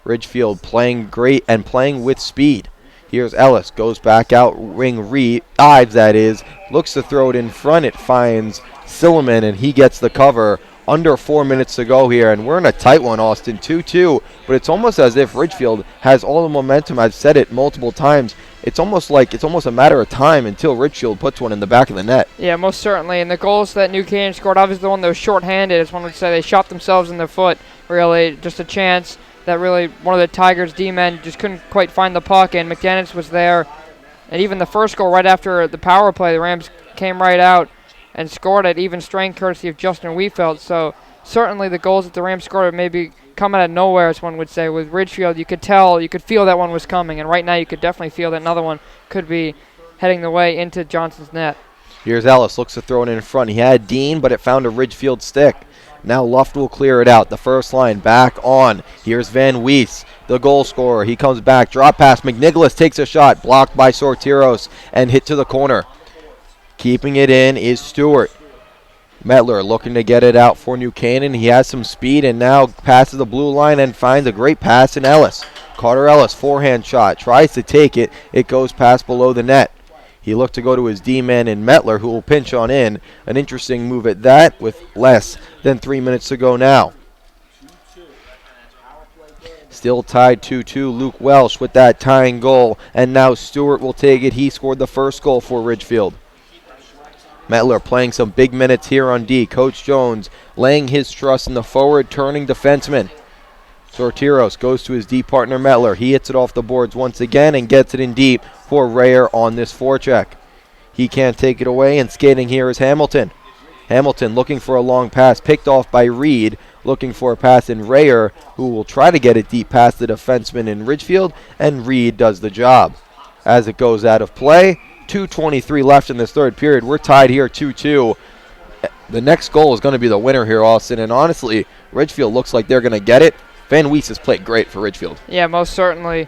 Ridgefield playing great and playing with speed. Here's Ellis, goes back out, Ives that is, looks to throw it in front. It finds Silliman, and he gets the cover. Under 4 minutes to go here, and we're in a tight one, Austin, 2-2. But it's almost as if Ridgefield has all the momentum. I've said it multiple times. It's almost a matter of time until Ridgefield puts one in the back of the net. Yeah, most certainly. And the goals that New Canaan scored, obviously the one that was shorthanded, as one would say, they shot themselves in the foot, really. Just a chance that really one of the Tigers' D-men just couldn't quite find the puck, and McDaniels was there. And even the first goal right after the power play, the Rams came right out and scored at even strength courtesy of Justin Wheatfeld. So certainly the goals that the Rams scored maybe come out of nowhere, as one would say. With Ridgefield, you could feel that one was coming, and right now you could definitely feel that another one could be heading the way into Johnson's net. Here's Ellis, looks to throw it in front. He had Dean, but it found a Ridgefield stick. Now Luft will clear it out. The first line back on. Here's Van Wees, the goal scorer. He comes back. Drop pass. McNicholas takes a shot. Blocked by Sortiros and hit to the corner. Keeping it in is Stewart. Metler looking to get it out for New Canaan. He has some speed and now passes the blue line and finds a great pass in Ellis. Carter Ellis, forehand shot. Tries to take it. It goes past below the net. He looked to go to his D-man in Metler, who will pinch on in. An interesting move at that with less than 3 minutes to go now. Still tied 2-2. Luke Welsh with that tying goal. And now Stewart will take it. He scored the first goal for Ridgefield. Metler playing some big minutes here on D. Coach Jones laying his trust in the forward turning defenseman. Sortiros goes to his D partner Metler. He hits it off the boards once again and gets it in deep for Rayer on this forecheck. He can't take it away, and skating here is Hamilton. Hamilton looking for a long pass, picked off by Reed, looking for a pass in Rayer, who will try to get it deep past the defenseman in Ridgefield, and Reed does the job. As it goes out of play, 2:23 left in this third period. We're tied here 2-2. The next goal is going to be the winner here, Austin, and honestly, Ridgefield looks like they're going to get it. Van Wees has played great for Ridgefield. Yeah, most certainly.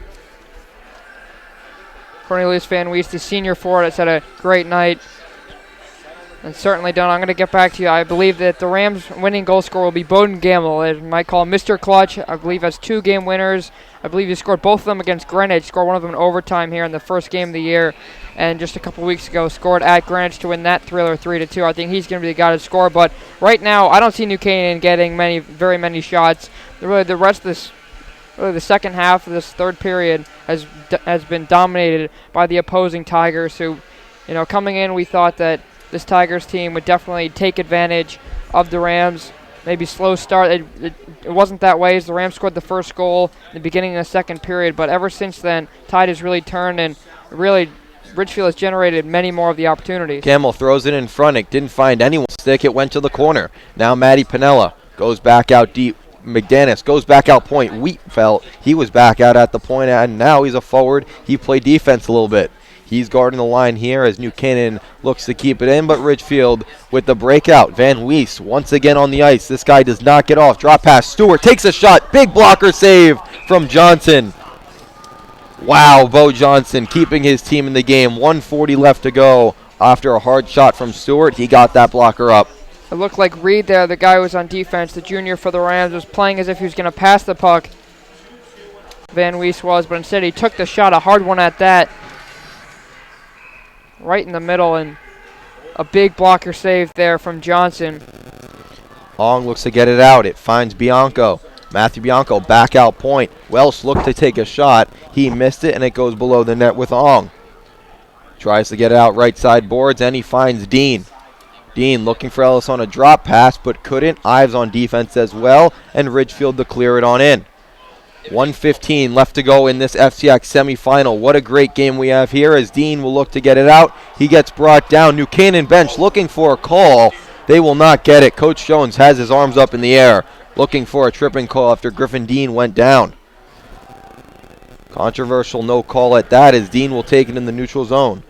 Cornelius Van Wees, the senior forward, has had a great night. And certainly done. I'm going to get back to you. I believe that the Rams' winning goal scorer will be Bowden Gamble. They might call him Mr. Clutch. I believe has 2 game winners. I believe he scored both of them against Greenwich. Scored one of them in overtime here in the first game of the year. And just a couple weeks ago, scored at Greenwich to win that thriller 3-2. I think he's going to be the guy to score. But right now, I don't see New Canaan getting very many shots. Really, the rest of this, really the second half of this third period has been dominated by the opposing Tigers. Who, coming in, we thought that this Tigers team would definitely take advantage of the Rams. Maybe slow start. It wasn't that way as the Rams scored the first goal in the beginning of the second period. But ever since then, tide has really turned and really Ridgefield has generated many more of the opportunities. Gamble throws it in front. It didn't find anyone's stick. It went to the corner. Now Matty Pinella goes back out deep. McDaniels goes back out point. Wheatfeld, he was back out at the point, and now he's a forward. He played defense a little bit. He's guarding the line here as New Canaan looks to keep it in, but Ridgefield with the breakout. Van Weiss once again on the ice. This guy does not get off. Drop pass. Stewart takes a shot. Big blocker save from Johnson. Wow, Bo Johnson keeping his team in the game. 1:40 left to go after a hard shot from Stewart. He got that blocker up. It looked like Reed there, the guy who was on defense, the junior for the Rams, was playing as if he was going to pass the puck. Van Weiss was, but instead he took the shot, a hard one at that. Right in the middle, and a big blocker save there from Johnson. Ong looks to get it out. It finds Bianco. Matthew Bianco back out point. Welsh looked to take a shot. He missed it, and it goes below the net with Ong. Tries to get it out right side boards, and he finds Dean. Dean looking for Ellis on a drop pass, but couldn't. Ives on defense as well, and Ridgefield to clear it on in. 1:15 left to go in this FCIAC semifinal. What a great game we have here as Dean will look to get it out. He gets brought down. New Canaan bench looking for a call. They will not get it. Coach Jones has his arms up in the air, looking for a tripping call after Griffin Dean went down. Controversial no call at that as Dean will take it in the neutral zone.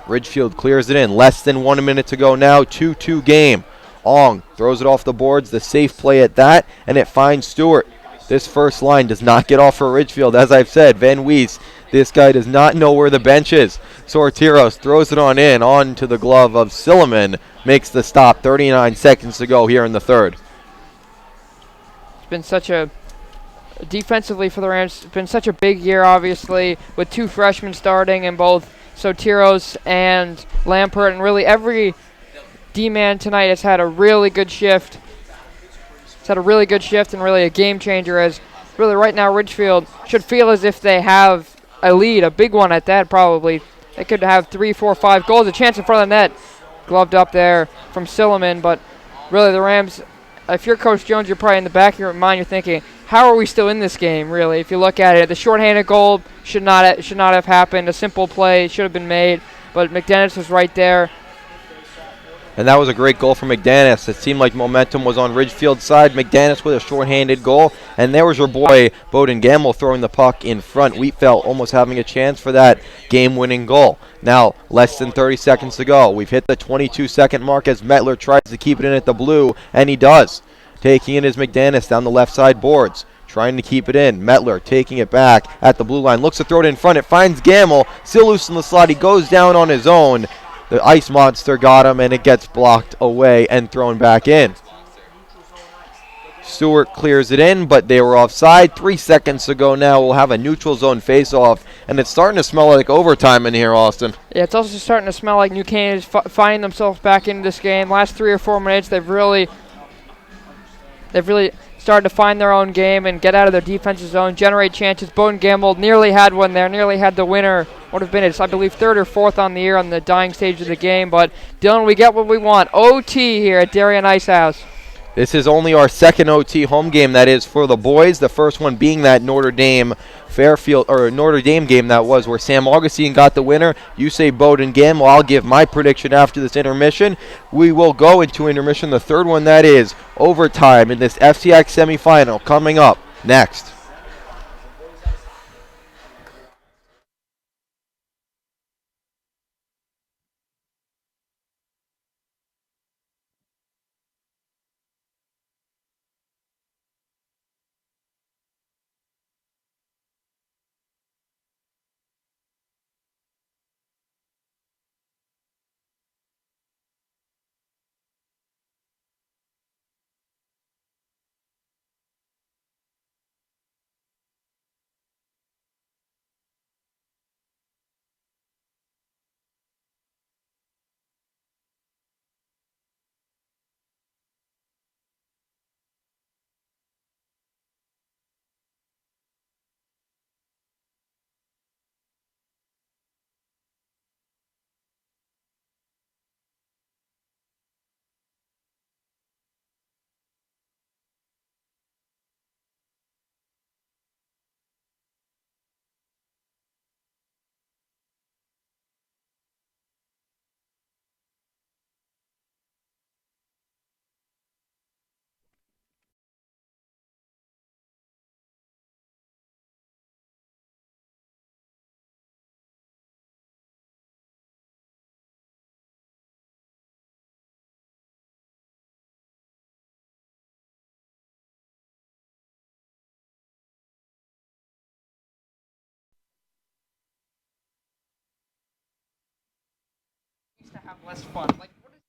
Ridgefield clears it in. Less than 1 minute to go now. 2-2 game. Ong throws it off the boards. The safe play at that, and it finds Stewart. This first line does not get off for Ridgefield. As I've said, Van Weiss, this guy does not know where the bench is. Sortiros throws it on to the glove of Silliman. Makes the stop. 39 seconds to go here in the third. It's been such a, defensively for the Rams, it's been such a big year, obviously, with two freshmen starting in both Sotiros and Lampert, and really every D-man tonight has had a really good shift. It's had a really good shift and really a game changer, as really right now Ridgefield should feel as if they have a lead, a big one at that probably. They could have 3, 4, 5 goals, a chance in front of the net. Gloved up there from Silliman, but really the Rams, if you're Coach Jones, you're probably in the back of your mind, you're thinking, how are we still in this game, really? If you look at it, the shorthanded goal should not have happened. A simple play should have been made, but McDaniels was right there. And that was a great goal from McDaniels. It seemed like momentum was on Ridgefield's side. McDaniels with a shorthanded goal. And there was your boy, Bowden Gamble, throwing the puck in front. Wheatfeld almost having a chance for that game-winning goal. Now, less than 30 seconds to go. We've hit the 22-second mark as Metler tries to keep it in at the blue, and he does. Taking it is McDaniels down the left side boards. Trying to keep it in. Metler taking it back at the blue line. Looks to throw it in front. It finds Gamble. Still loose in the slot. He goes down on his own. The ice monster got him, and it gets blocked away and thrown back in. Stewart clears it in, but they were offside. 3 seconds to go now. We'll have a neutral zone face-off, and it's starting to smell like overtime in here, Austin. Yeah, it's also starting to smell like New Canaan is finding themselves back into this game. Last 3 or 4 minutes, they've really started to find their own game and get out of their defensive zone, generate chances. Bowden Gamble nearly had one there, nearly had the winner. Would have been its, I believe, 3rd or 4th on the year on the dying stage of the game. But, Dylan, we get what we want. OT here at Darien Ice House. This is only our second OT home game, that is, for the boys. The first one being that Notre Dame game that was where Sam Augustine got the winner. You say Bowden Gamble. I'll give my prediction after this intermission. We will go into intermission. The third one, that is overtime in this FCIAC semifinal, coming up next. have less fun. Like, what is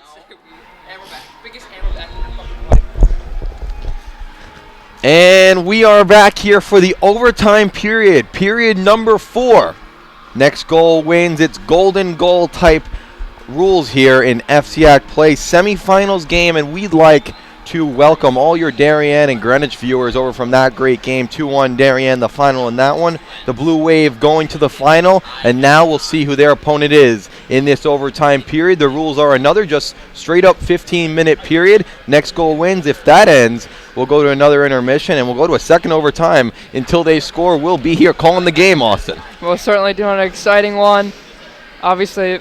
And we're back. Biggest and we're back. And we are back here for the overtime period. Period number 4. Next goal wins. It's golden goal type rules here in FCIAC play. Semifinals game, and we'd like to welcome all your Darien and Greenwich viewers over from that great game. 2-1 Darien, the final in that one. The Blue Wave going to the final, and now we'll see who their opponent is in this overtime period. The rules are another just straight up 15-minute period. Next goal wins. If that ends, we'll go to another intermission, and we'll go to a second overtime until they score. We'll be here calling the game, Austin. We're certainly doing an exciting one. Obviously,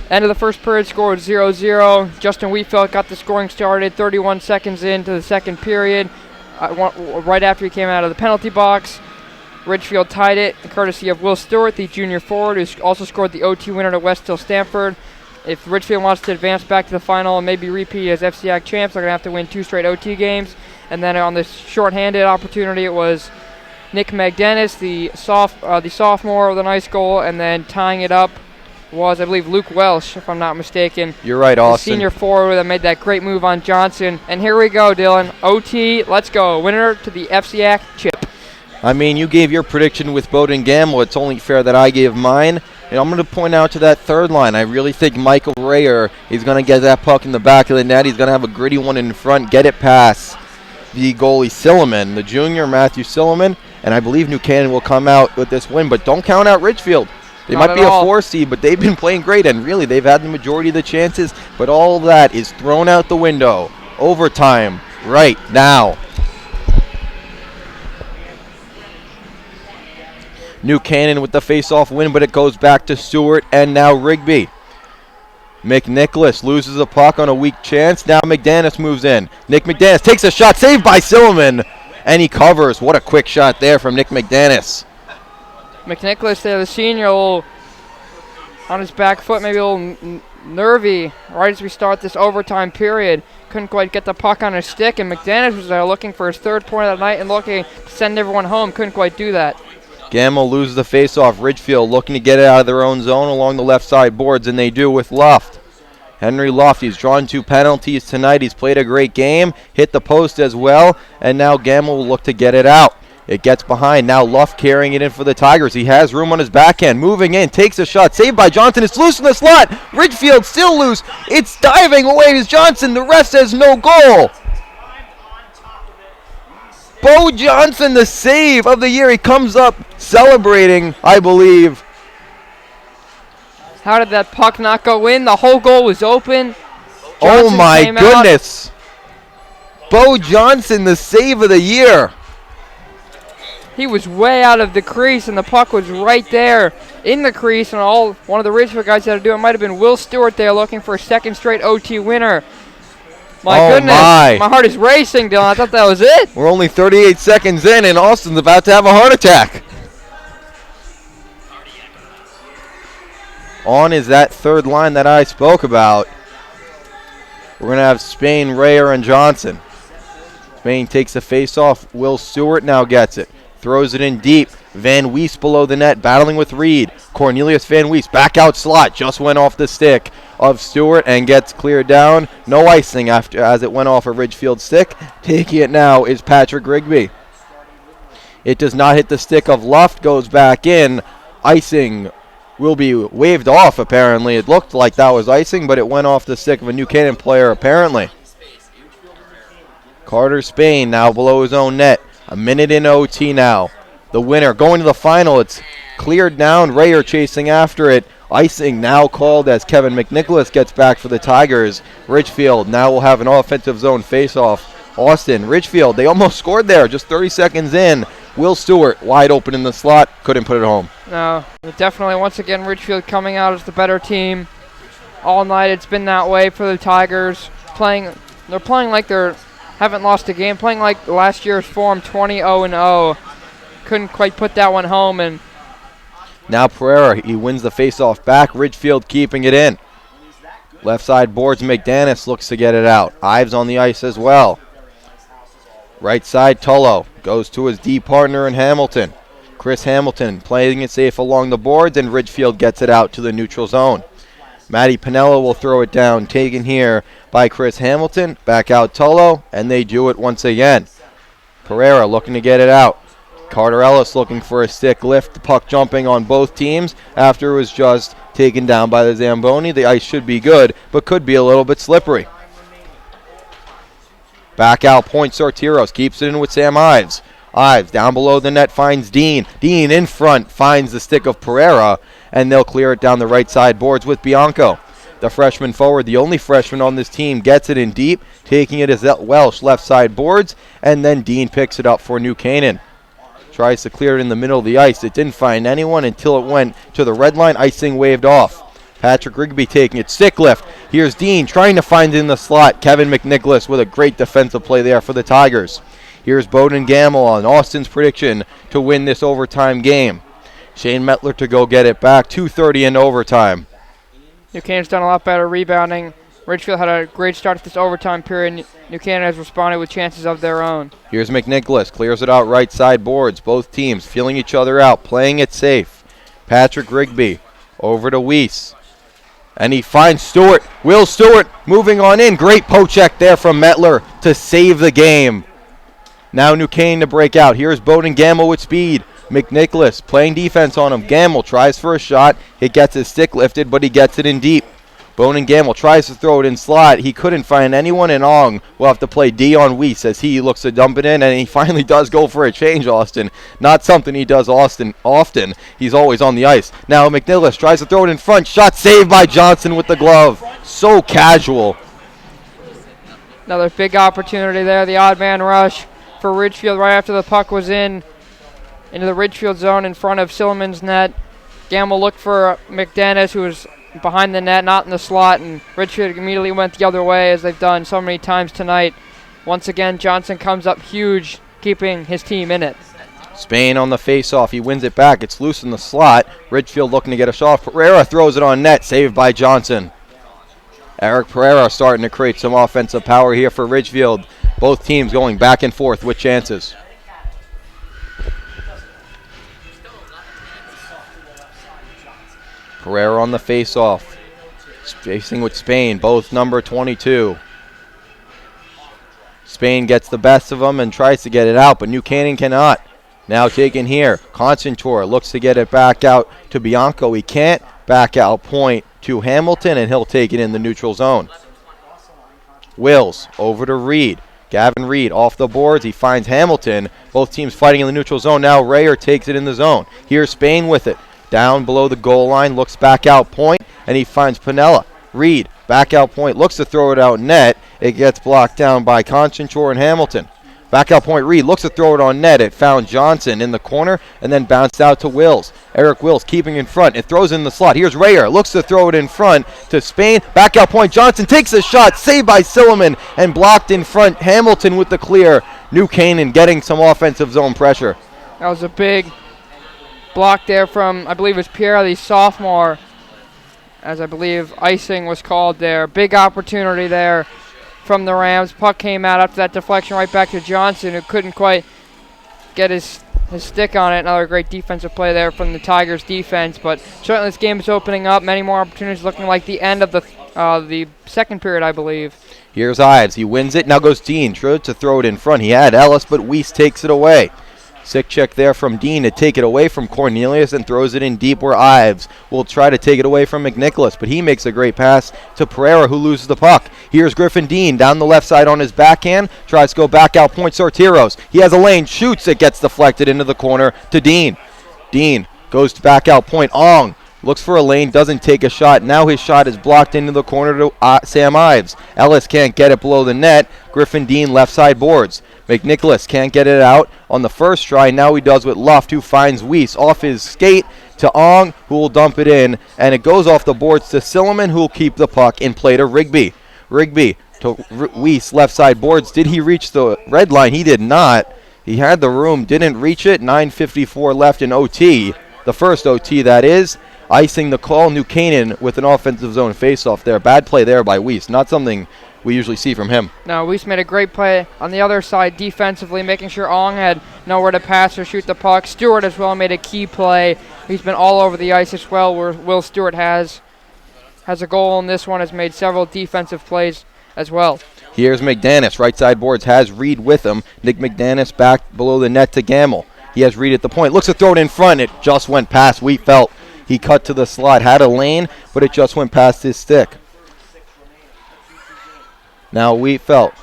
end of the first period, score was 0-0. Justin Wheatfield got the scoring started 31 seconds into the second period, right after he came out of the penalty box. Ridgefield tied it, courtesy of Will Stewart, the junior forward, who also scored the OT winner to West Hill Stanford. If Ridgefield wants to advance back to the final and maybe repeat as FCIAC champs, they're going to have to win 2 straight OT games. And then on this shorthanded opportunity, it was Nick McDennis, the sophomore, with a nice goal, and then tying it up was, I believe, Luke Welsh, if I'm not mistaken. You're right, Austin. The senior forward that made that great move on Johnson. And here we go, Dylan. OT, let's go. Winner to the FCIAC chip. I mean, you gave your prediction with Bowdoin Gamble. It's only fair that I give mine. And I'm going to point out to that third line. I really think Michael Rayer is going to get that puck in the back of the net. He's going to have a gritty one in front, get it past the goalie Silliman, the junior Matthew Silliman. And I believe New Canaan will come out with this win. But don't count out Ridgefield. They might be a 4 seed, but they've been playing great, and really they've had the majority of the chances, but all of that is thrown out the window. Overtime right now. New Canaan with the face-off win, but it goes back to Stewart and now Rigby. McNicholas loses the puck on a weak chance. Now McDanus moves in. Nick McDanus takes a shot, saved by Silliman, and he covers. What a quick shot there from Nick McDanus. McNicholas there, the senior, a little on his back foot, maybe a little nervy right as we start this overtime period. Couldn't quite get the puck on his stick, and McDaniels was there looking for his 3rd point of the night and looking to send everyone home. Couldn't quite do that. Gamble loses the faceoff. Ridgefield looking to get it out of their own zone along the left side boards, and they do with Luft. Henry Luft, he's drawn 2 penalties tonight. He's played a great game, hit the post as well, and now Gamble will look to get it out. It gets behind. Now Luft carrying it in for the Tigers. He has room on his backhand. Moving in. Takes a shot. Saved by Johnson. It's loose in the slot. Ridgefield still loose. It's diving away to Johnson. The ref says no goal. Bo Johnson, the save of the year. He comes up celebrating, I believe. How did that puck not go in? The whole goal was open. Oh my goodness. Bo Johnson, the save of the year. He was way out of the crease, and the puck was right there in the crease, and one of the Ridgefield guys had to do it might have been Will Stewart there looking for a 2nd straight OT winner. My goodness, my heart is racing, Dylan. I thought that was it. We're only 38 seconds in, and Austin's about to have a heart attack. On is that third line that I spoke about. We're going to have Spain, Rayer, and Johnson. Spain takes the face-off. Will Stewart now gets it. Throws it in deep. Van Wees below the net, battling with Reed. Cornelius Van Wees, back out slot, just went off the stick of Stewart and gets cleared down. No icing as it went off a Ridgefield stick. Taking it now is Patrick Rigby. It does not hit the stick of Luft, goes back in. Icing will be waved off, apparently. It looked like that was icing, but it went off the stick of a New Canaan player, apparently. Carter Spain now below his own net. A minute in OT now. The winner going to the final. It's cleared down. Rayer chasing after it. Icing now called as Kevin McNicholas gets back for the Tigers. Ridgefield now will have an offensive zone face-off. Austin, Ridgefield, they almost scored there just 30 seconds in. Will Stewart wide open in the slot. Couldn't put it home. No, definitely once again Ridgefield coming out as the better team. All night it's been that way for the Tigers. They're playing like they haven't lost a game, playing like last year's form, 20-0-0. Couldn't quite put that one home. And now Pereira, he wins the faceoff back. Ridgefield keeping it in. Left side boards, McDanus looks to get it out. Ives on the ice as well. Right side, Tullo goes to his D partner in Hamilton. Chris Hamilton playing it safe along the boards, and Ridgefield gets it out to the neutral zone. Matty Pinella will throw it down, taken here by Chris Hamilton. Back out Tullo, and they do it once again. Pereira looking to get it out. Carter Ellis looking for a stick lift. The puck jumping on both teams after it was just taken down by the Zamboni. The ice should be good, but could be a little bit slippery. Back out point Sortiros. Keeps it in with Sam Ives. Ives down below the net finds Dean. Dean in front finds the stick of Pereira, and they'll clear it down the right side boards with Bianco. The freshman forward, the only freshman on this team, gets it in deep, taking it as Welsh left side boards, and then Dean picks it up for New Canaan. Tries to clear it in the middle of the ice. It didn't find anyone until it went to the red line. Icing waved off. Patrick Rigby taking it. Stick lift. Here's Dean trying to find it in the slot. Kevin McNicholas with a great defensive play there for the Tigers. Here's Bowden Gamble on Austin's prediction to win this overtime game. Shane Metler to go get it back. 2:30 in overtime. New Canaan's done a lot better rebounding. Ridgefield had a great start to this overtime period. New Canaan has responded with chances of their own. Here's McNicholas. Clears it out right side boards. Both teams feeling each other out, playing it safe. Patrick Rigby over to Weiss. And he finds Stewart. Will Stewart moving on in. Great poke check there from Metler to save the game. Now New Canaan to break out. Here's Bowden Gamble with speed. McNicholas playing defense on him. Gamble tries for a shot. He gets his stick lifted, but he gets it in deep. Bowden Gamble tries to throw it in slot. He couldn't find anyone, and Ong will have to play D on Weiss as he looks to dump it in, and he finally does go for a change, Austin. Not something he does often. He's always on the ice. Now McNicholas tries to throw it in front. Shot saved by Johnson with the glove. So casual. Another big opportunity there. The odd man rush for Ridgefield right after the puck was into the Ridgefield zone in front of Silliman's net. Gamble looked for McDennis, who was behind the net, not in the slot, and Ridgefield immediately went the other way, as they've done so many times tonight. Once again, Johnson comes up huge, keeping his team in it. Spain on the face-off. He wins it back. It's loose in the slot. Ridgefield looking to get a shot. Pereira throws it on net, saved by Johnson. Eric Pereira starting to create some offensive power here for Ridgefield. Both teams going back and forth with chances. Pereira on the face-off. Facing with Spain, both number 22. Spain gets the best of them and tries to get it out, but New Canaan cannot. Now taken here. Concentor looks to get it back out to Bianco. He can't. Back out point to Hamilton, and he'll take it in the neutral zone. Wills over to Reed. Gavin Reed off the boards. He finds Hamilton. Both teams fighting in the neutral zone. Now Rayer takes it in the zone. Here's Spain with it. Down below the goal line, looks back out point, and he finds Pinella. Reed, back out point, looks to throw it out net. It gets blocked down by Concentor and Hamilton. Back out point, Reed looks to throw it on net. It found Johnson in the corner and then bounced out to Wills. Eric Wills keeping in front. It throws in the slot. Here's Rayer, looks to throw it in front to Spain. Back out point, Johnson takes a shot, saved by Silliman and blocked in front. Hamilton with the clear. New Canaan getting some offensive zone pressure. That was a big block there from, I believe it was Pierre, the sophomore, as I believe icing was called there. Big opportunity there from the Rams. Puck came out after that deflection right back to Johnson, who couldn't quite get his stick on it. Another great defensive play there from the Tigers defense, but certainly this game is opening up. Many more opportunities, looking like the end of the second period, I believe. Here's Ives. He wins it. Now goes Dean. Tried to throw it in front. He had Ellis, but Weiss takes it away. Sick check there from Dean to take it away from Cornelius and throws it in deep where Ives will try to take it away from McNicholas, but he makes a great pass to Pereira, who loses the puck. Here's Griffin Dean down the left side on his backhand, tries to go back out point Sortiros. He has a lane, shoots, it gets deflected into the corner to Dean. Dean goes to back out point. Ong looks for a lane, doesn't take a shot. Now his shot is blocked into the corner to Sam Ives. Ellis can't get it below the net. Griffin Dean left side boards. McNicholas can't get it out on the first try. Now he does with Luft, who finds Weiss off his skate to Ong, who will dump it in. And it goes off the boards to Silliman, who will keep the puck in play to Rigby. Rigby to Weiss, left side boards. Did he reach the red line? He did not. He had the room, didn't reach it. 9:54 left in OT. The first OT, that is. Icing the call. New Canaan with an offensive zone faceoff there. Bad play there by Weiss. Not something we usually see from him. No, Weiss made a great play on the other side defensively, making sure Ong had nowhere to pass or shoot the puck. Stewart as well made a key play. He's been all over the ice as well, where Will Stewart has. has a goal in this one, has made several defensive plays as well. Here's McDanis. Right side boards has Reed with him. Nick McDanis back below the net to Gamble. He has Reed at the point. Looks to throw it in front. It just went past Wheatfeld. He cut to the slot. Had a lane, but it just went past his stick. Now Wheatfeld.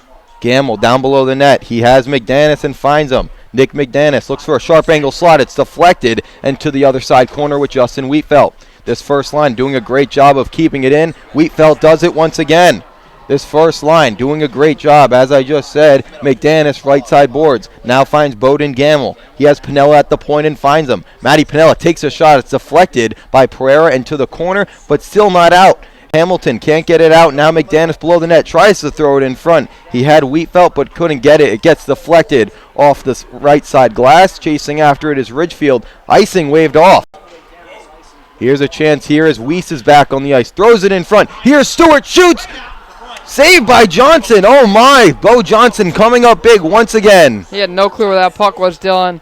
Gamble down below the net. He has McDanis and finds him. Nick McDanis looks for a sharp angle slot. It's deflected and to the other side corner with Justin Wheatfeld. This first line doing a great job of keeping it in. Wheatfeld does it once again. This first line doing a great job. As I just said, McDanis right side boards. Now finds Bowden Gamble. He has Pinella at the point and finds him. Matty Pinella takes a shot. It's deflected by Pereira and to the corner, but still not out. Hamilton can't get it out. Now McDanis below the net tries to throw it in front. He had Wheatfeld but couldn't get it. It gets deflected off the right side glass. Chasing after it is Ridgefield. Icing waved off. Here's a chance here as Weiss is back on the ice. Throws it in front. Here's Stewart. Shoots. Saved by Johnson. Oh my. Bo Johnson coming up big once again. He had no clue where that puck was, Dylan.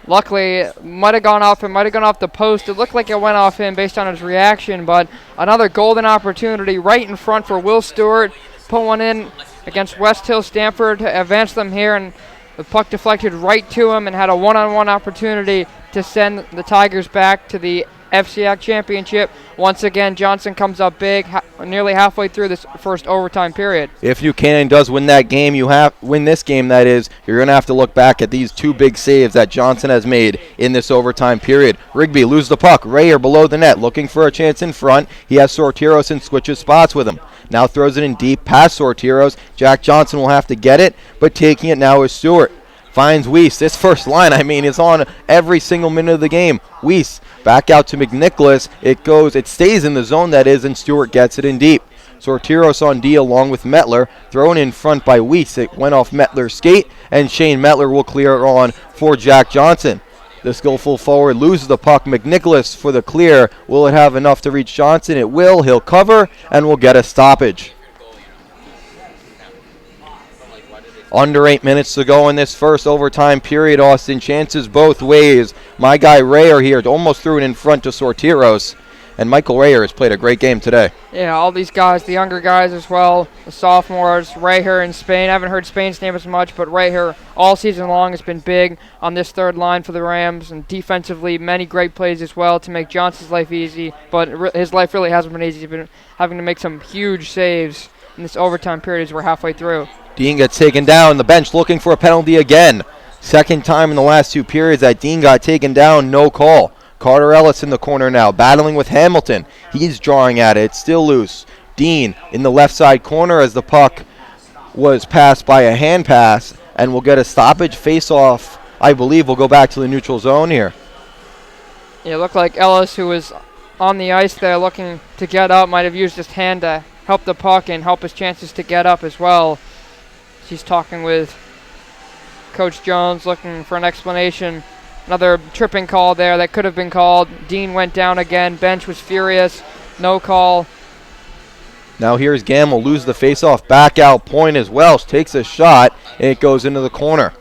Luckily, it might have gone off him, might have gone off the post. It looked like it went off him based on his reaction, but another golden opportunity right in front for Will Stewart. Put one in against West Hill Stanford to advance them here, and the puck deflected right to him and had a one-on-one opportunity to send the Tigers back to the FCIAC Championship. Once again, Johnson comes up big, nearly halfway through this first overtime period. If New Canaan does win that game, win this game, that is, you're going to have to look back at these two big saves that Johnson has made in this overtime period. Rigby loses the puck. Rayer below the net, looking for a chance in front. He has Sortiros and switches spots with him. Now throws it in deep past Sortiros. Jack Johnson will have to get it, but taking it now is Stewart. Finds Weiss. This first line, is on every single minute of the game. Weiss back out to McNicholas. It stays in the zone, that is, and Stewart gets it in deep. Sortiros on D along with Metler. Thrown in front by Weiss. It went off Metler's skate, and Shane Metler will clear it on for Jack Johnson. The skillful forward loses the puck. McNicholas for the clear. Will it have enough to reach Johnson? It will. He'll cover, and will get a stoppage. Under 8 minutes to go in this first overtime period, Austin. Chances both ways. My guy Rayer here almost threw it in front to Sortiros. And Michael Rayer has played a great game today. Yeah, all these guys, the younger guys as well, the sophomores, Rayer in Spain. I haven't heard Spain's name as much, but Rayer all season long has been big on this third line for the Rams. And defensively, many great plays as well to make Johnson's life easy. But his life really hasn't been easy. He's been having to make some huge saves in this overtime period as we're halfway through. Dean gets taken down. The bench looking for a penalty again. Second time in the last two periods that Dean got taken down. No call. Carter Ellis in the corner now, battling with Hamilton. He's drawing at it. It's still loose. Dean in the left side corner as the puck was passed by a hand pass and will get a stoppage. Face-off, I believe, will go back to the neutral zone here. Yeah, it looked like Ellis, who was on the ice there looking to get up, might have used his hand to help the puck and help his chances to get up as well. He's talking with Coach Jones, looking for an explanation. Another tripping call there that could have been called. Dean went down again. Bench was furious. No call. Now here's Gamble. Lose the face-off. Back out point as Welsh takes a shot. And it goes into the corner.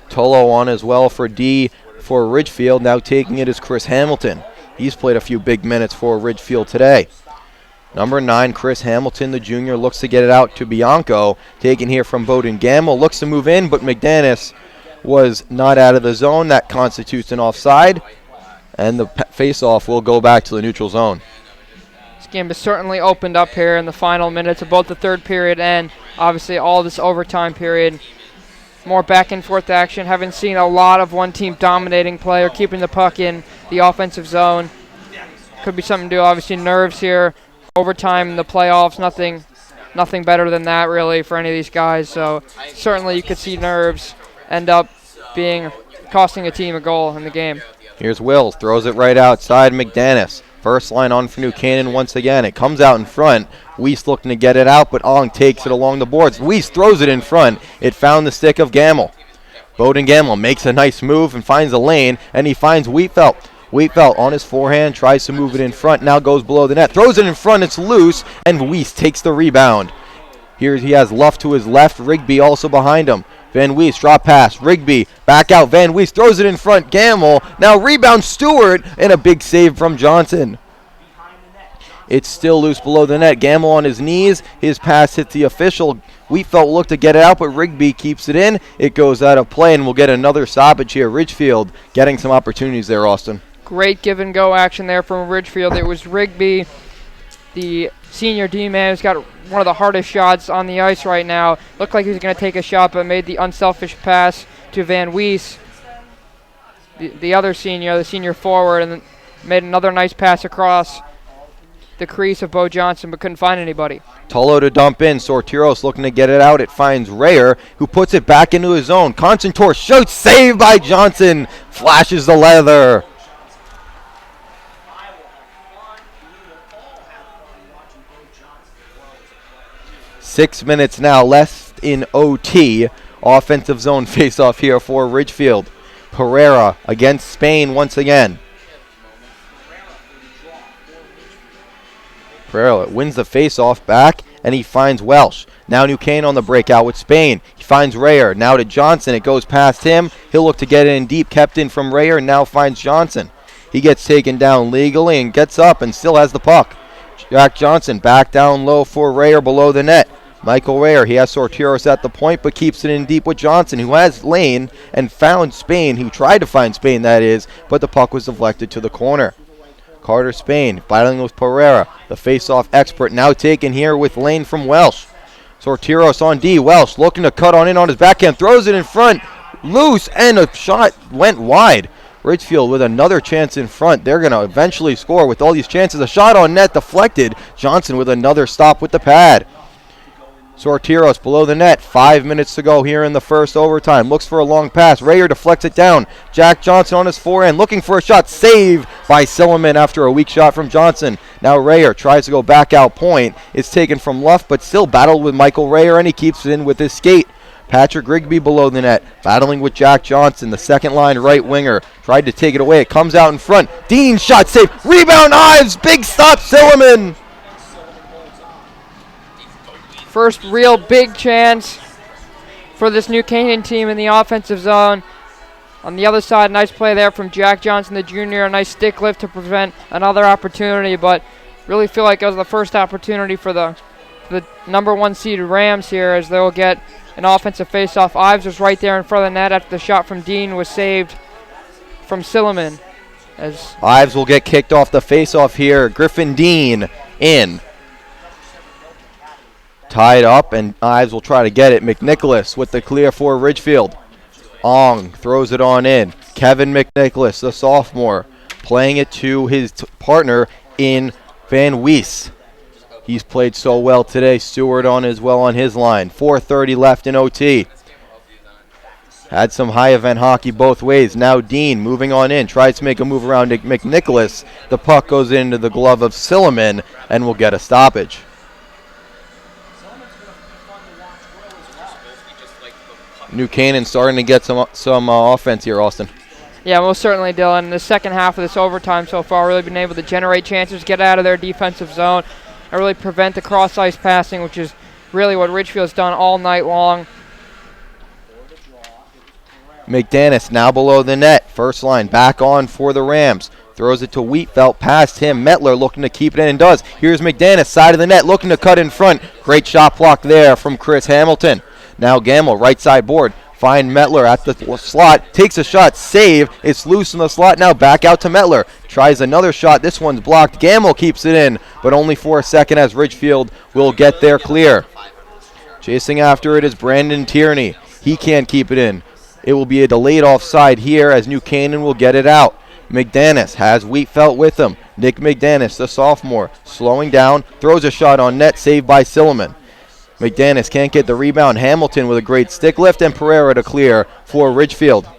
Tolo on as well for D for Ridgefield. Now taking it is Chris Hamilton. He's played a few big minutes for Ridgefield today. Number 9, Chris Hamilton, the junior, looks to get it out to Bianco. Taken here from Bowden Gamble. Looks to move in, but McDanis was not out of the zone. That constitutes an offside. And the face-off will go back to the neutral zone. This game has certainly opened up here in the final minutes of both the third period and obviously all this overtime period. More back-and-forth action. Haven't seen a lot of one team dominating play or keeping the puck in the offensive zone. Could be something to do, obviously, nerves here. Overtime in the playoffs, nothing better than that really for any of these guys. So certainly you could see nerves end up costing a team a goal in the game. Here's Wills, throws it right outside McDanis. First line on for New Canaan once again. It comes out in front. Weiss looking to get it out, but Ong takes it along the boards. Weiss throws it in front. It found the stick of Gamble. Bowden Gamble makes a nice move and finds a lane, and he finds Wheatfeld. Wheatfeld on his forehand, tries to move it in front, now goes below the net. Throws it in front, it's loose, and Weiss takes the rebound. Here he has Luff to his left, Rigby also behind him. Van Weiss, drop pass, Rigby, back out, Van Weiss throws it in front, Gamble. Now rebound Stewart, and a big save from Johnson. It's still loose below the net. Gamble on his knees. His pass hits the official. Wheatfelt looked to get it out, but Rigby keeps it in. It goes out of play, and we'll get another stoppage here. Ridgefield getting some opportunities there, Austin. Great give-and-go action there from Ridgefield. It was Rigby, the senior D-man, who's got one of the hardest shots on the ice right now. Looked like he was going to take a shot, but made the unselfish pass to Van Wees, the other senior, the senior forward, and then made another nice pass across the crease of Bo Johnson, but couldn't find anybody. Tullo to dump in. Sortiros looking to get it out. It finds Rayer, who puts it back into his zone. Concentor shoots, saved by Johnson. Flashes the leather. Six minutes now left in OT. Offensive zone face-off here for Ridgefield. Pereira against Spain once again. Pereira wins the face-off back, and he finds Welsh. Now New Canaan on the breakout with Spain. He finds Rayer. Now to Johnson. It goes past him. He'll look to get it in deep. Kept in from Rayer, and now finds Johnson. He gets taken down legally and gets up and still has the puck. Jack Johnson back down low for Rayer below the net. Michael Rayer, he has Sortiros at the point, but keeps it in deep with Johnson, who has lane and found Spain, who tried to find Spain, that is, but the puck was deflected to the corner. Carter Spain battling with Pereira. The face-off expert now taken here with lane from Welsh. Sortiros on D. Welsh looking to cut on in on his backhand. Throws it in front. Loose, and a shot went wide. Ridgefield with another chance in front. They're going to eventually score with all these chances. A shot on net deflected. Johnson with another stop with the pad. Sortiros below the net. 5 minutes to go here in the first overtime. Looks for a long pass. Rayer deflects it down. Jack Johnson on his forehand looking for a shot. Save by Silliman after a weak shot from Johnson. Now Rayer tries to go back out point. It's taken from Luff, but still battled with Michael Rayer, and he keeps it in with his skate. Patrick Rigby below the net, battling with Jack Johnson, the second line right winger. Tried to take it away. It comes out in front. Dean shot save. Rebound Ives. Big stop Silliman. First real big chance for this New Canaan team in the offensive zone. On the other side, nice play there from Jack Johnson, the junior. A nice stick lift to prevent another opportunity, but really feel like it was the first opportunity for the number one seeded Rams here, as they'll get an offensive faceoff. Ives was right there in front of the net after the shot from Dean was saved from Silliman. As Ives will get kicked off the faceoff here. Griffin Dean in. Tied up, and Ives will try to get it. McNicholas with the clear for Ridgefield. Ong throws it on in. Kevin McNicholas, the sophomore, playing it to his partner in Van Wees. He's played so well today. Stewart on as well on his line. 4:30 left in OT. Had some high event hockey both ways. Now Dean moving on in. Tries to make a move around McNicholas. The puck goes into the glove of Silliman and will get a stoppage. New Canaan starting to get some offense here, Austin. Yeah, most certainly, Dylan. In the second half of this overtime so far, really been able to generate chances, get out of their defensive zone, and really prevent the cross-ice passing, which is really what Ridgefield's done all night long. McDanis now below the net. First line back on for the Rams. Throws it to Wheatfelt, past him. Mettler looking to keep it in, and does. Here's McDanis, side of the net, looking to cut in front. Great shot block there from Chris Hamilton. Now Gamble, right side board. Find Mettler at the slot. Takes a shot. Save. It's loose in the slot. Now back out to Mettler. Tries another shot. This one's blocked. Gamble keeps it in, but only for a second, as Ridgefield will get there clear. Chasing after it is Brandon Tierney. He can't keep it in. It will be a delayed offside here, as New Canaan will get it out. McDanis has Wheatfelt with him. Nick McDanis, the sophomore, slowing down. Throws a shot on net. Saved by Silliman. McDanis can't get the rebound. Hamilton with a great stick lift, and Pereira to clear for Ridgefield.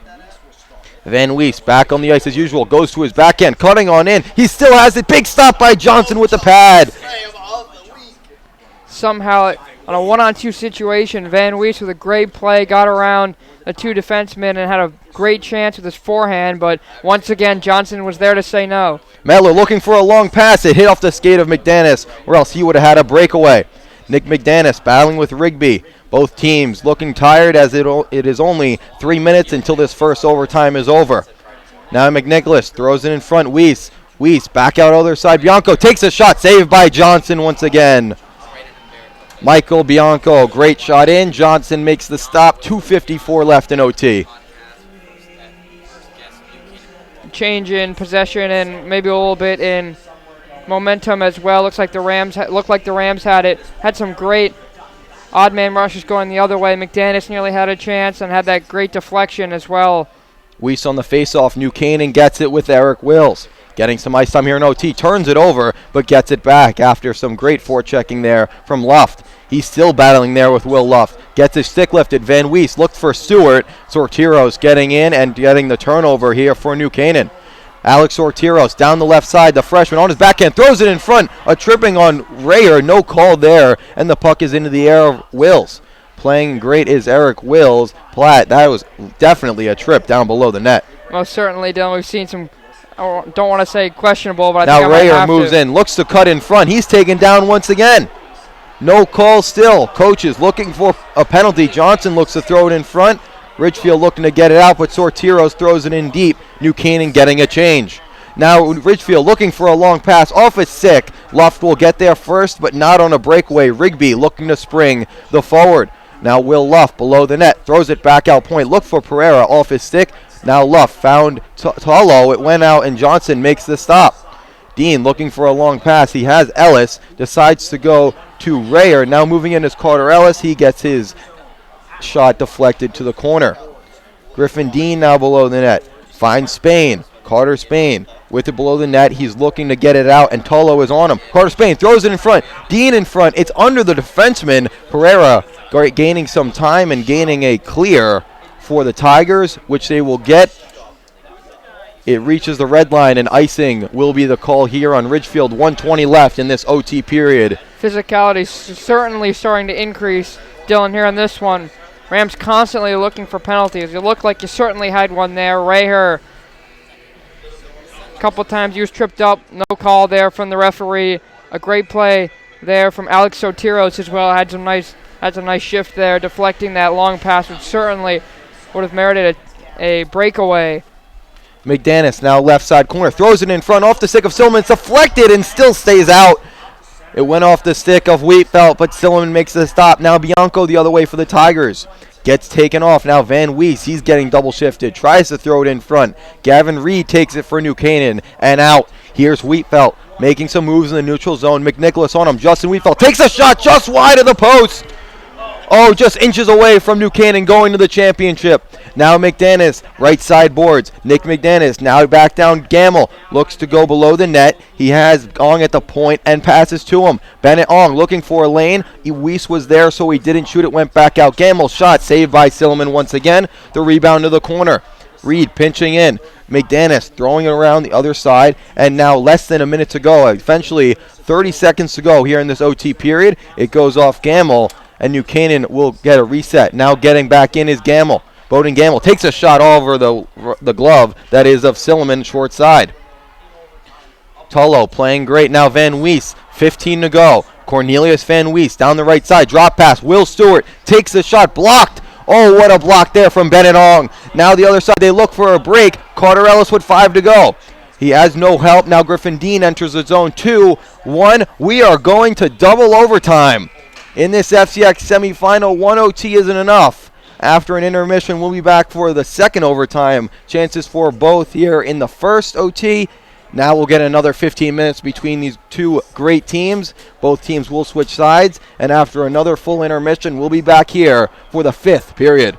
Van Wees back on the ice as usual. Goes to his backhand, cutting on in. He still has it. Big stop by Johnson with the pad. Somehow, on a one-on-two situation, Van Wees with a great play got around the two defensemen and had a great chance with his forehand, but once again, Johnson was there to say no. Mettler looking for a long pass. It hit off the skate of McDanis, or else he would have had a breakaway. Nick McDanis battling with Rigby. Both teams looking tired, as it is only 3 minutes until this first overtime is over. Now McNicholas throws it in front. Weiss Weiss back out other side. Bianco takes a shot, saved by Johnson once again. Michael Bianco, great shot in. Johnson makes the stop. 2:54 left in OT. Change in possession and maybe a little bit in momentum as well. Looks like the Rams had it. Had some great odd man rushes going the other way. McDaniels nearly had a chance and had that great deflection as well. Weiss on the faceoff. New Canaan gets it with Eric Wills. Getting some ice time here in OT. Turns it over, but gets it back after some great forechecking there from Luft. He's still battling there with Will Luft. Gets his stick lifted. Van Weiss looked for Stewart. Sortiros getting in and getting the turnover here for New Canaan. Alex Sortiros down the left side. The freshman on his backhand throws it in front. A tripping on Rayer. No call there. And the puck is into the air of Wills. Playing great is Eric Wills. Platt, that was definitely a trip down below the net. Most certainly, Dylan. We've seen some, I don't want to say questionable, but I now think I might Rayer have moves to. in. Looks to cut in front. He's taken down once again. No call still. Coaches looking for a penalty. Johnson looks to throw it in front. Ridgefield looking to get it out, but Sortiros throws it in deep. New Canaan getting a change. Now Ridgefield looking for a long pass off his stick. Luft will get there first, but not on a breakaway. Rigby looking to spring the forward. Now Will Luft below the net. Throws it back out point. Look for Pereira off his stick. Now Luft found Tullo. It went out and Johnson makes the stop. Dean looking for a long pass. He has Ellis. Decides to go to Rayer. Now moving in is Carter Ellis. He gets his shot deflected to the corner. Griffin Dean now below the net. Finds Spain. Carter Spain with it below the net. He's looking to get it out, and Tullo is on him. Carter Spain throws it in front. Dean in front. It's under the defenseman. Pereira gaining some time and gaining a clear for the Tigers, which they will get. It reaches the red line, and icing will be the call here on Ridgefield. 1:20 left in this OT period. Physicality certainly starting to increase, Dylan, here on this one. Rams constantly looking for penalties. You look like you certainly had one there. Rayer, a couple times he was tripped up. No call there from the referee. A great play there from Alex Sotiros as well. Had some nice shift there, deflecting that long pass, which certainly would have merited a breakaway. McDaniels now left side corner. Throws it in front off the stick of Silliman. It's deflected and still stays out. It went off the stick of Wheatfeld, but Silliman makes the stop. Now Bianco the other way for the Tigers. Gets taken off. Now Van Weiss, he's getting double shifted. Tries to throw it in front. Gavin Reed takes it for New Canaan and out. Here's Wheatfeld making some moves in the neutral zone. McNicholas on him. Justin Wheatfeld takes a shot just wide of the post. Oh, just inches away from New Canaan going to the championship. Now McDaniels, right side boards. Nick McDaniels now back down. Gamble looks to go below the net. He has Ong at the point and passes to him. Bennett Ong looking for a lane. Weiss was there, so he didn't shoot it. Went back out. Gamble shot saved by Silliman once again. The rebound to the corner. Reed pinching in. McDaniels throwing it around the other side. And now less than a minute to go. Eventually 30 seconds to go here in this OT period. It goes off Gamble, and New Canaan will get a reset. Now getting back in is Gamble. Bowden Gamble takes a shot all over the glove that is of Silliman short side. Tullo playing great. Now Van Weiss, 15 to go. Cornelius Van Weiss down the right side. Drop pass. Will Stewart takes the shot. Blocked. Oh, what a block there from Bennett Ong. Now the other side, they look for a break. Carter Ellis with 5 to go. He has no help. Now Griffin Dean enters the zone. 2-1. We are going to double overtime. In this FCIAC semifinal, 1 OT isn't enough. After an intermission, we'll be back for the second overtime. Chances for both here in the first OT. Now we'll get another 15 minutes between these two great teams. Both teams will switch sides. And after another full intermission, we'll be back here for the fifth period.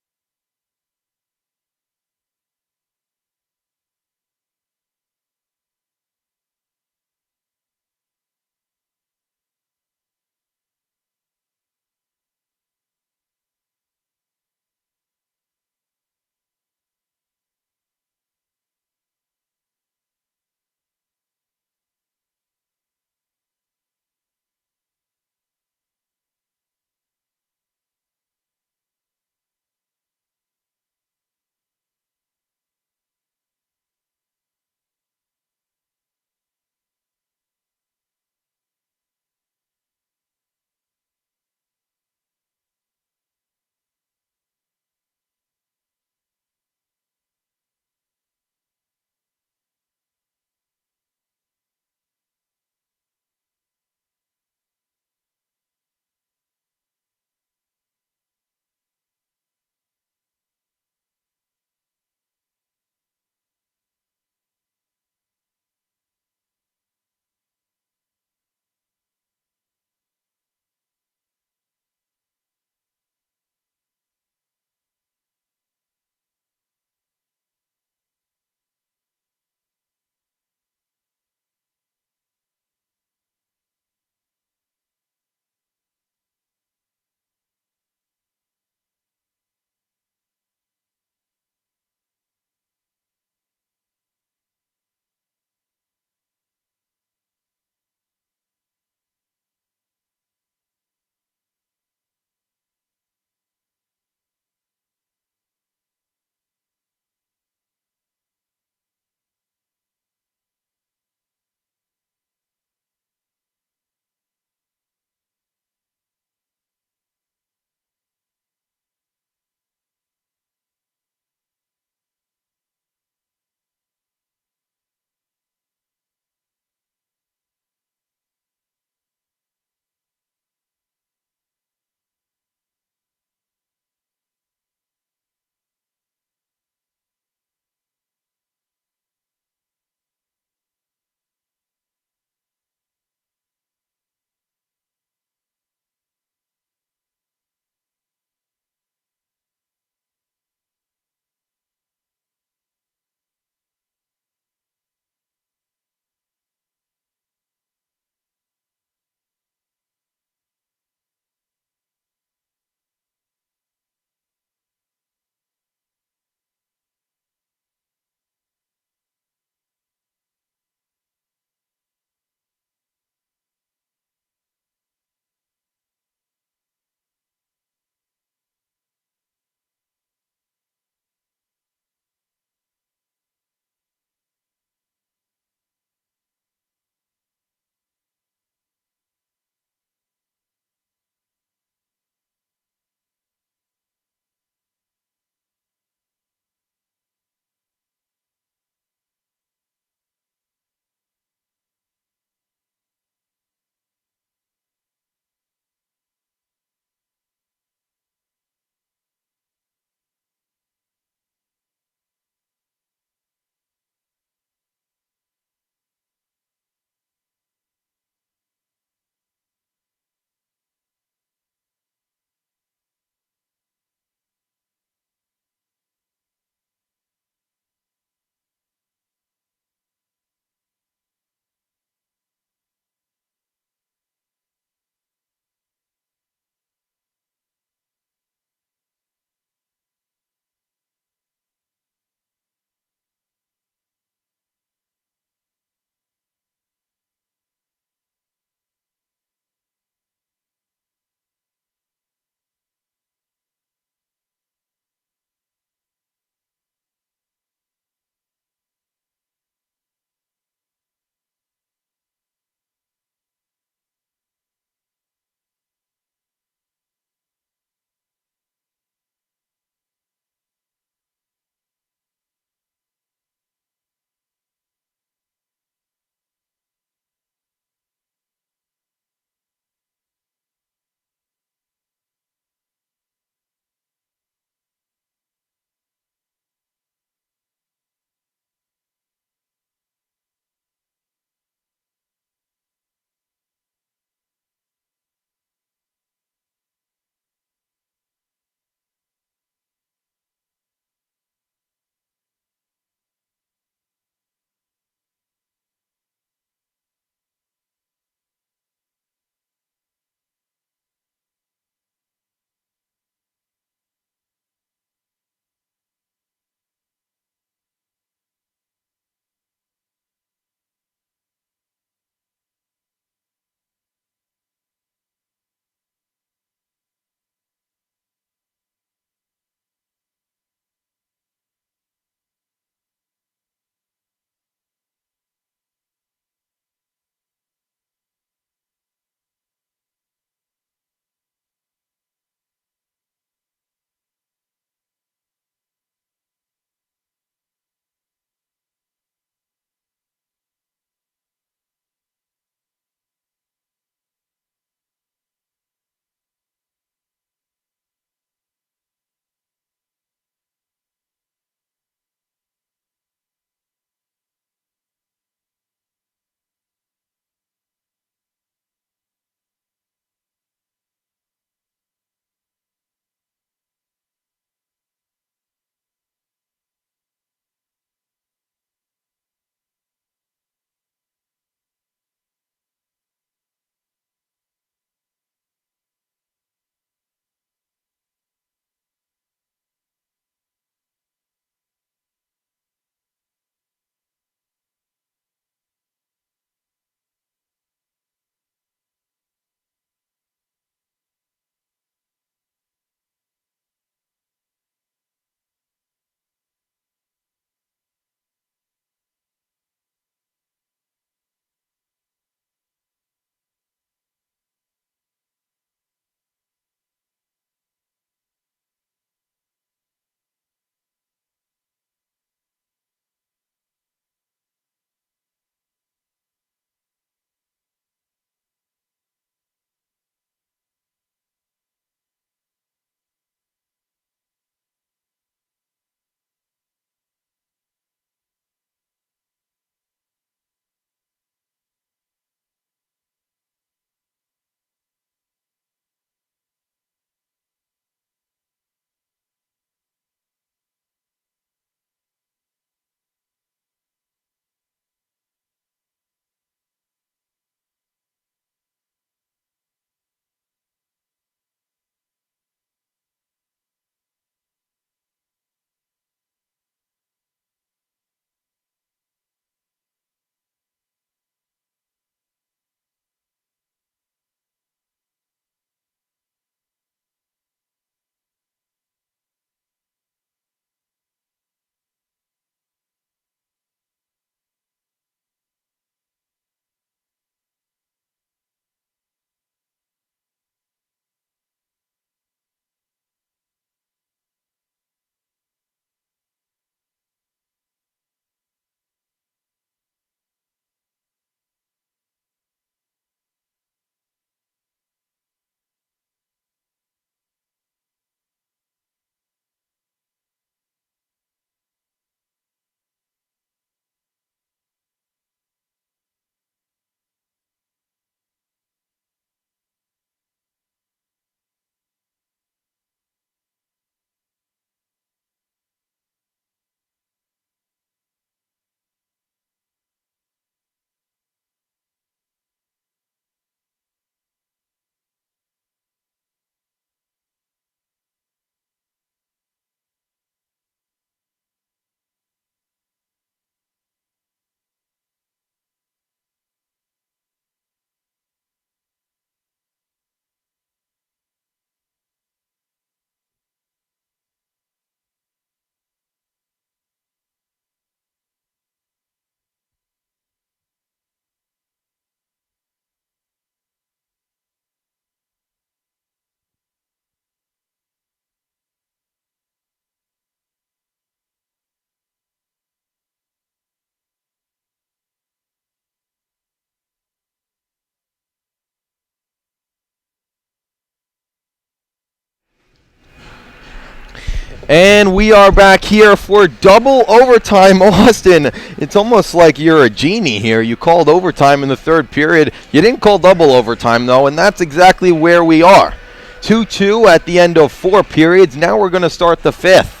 And we are back here for double overtime, Austin. It's almost like you're a genie here. You called overtime in the third period. You didn't call double overtime, though, and that's exactly where we are. 2-2 at the end of 4 periods. Now we're going to start the 5th.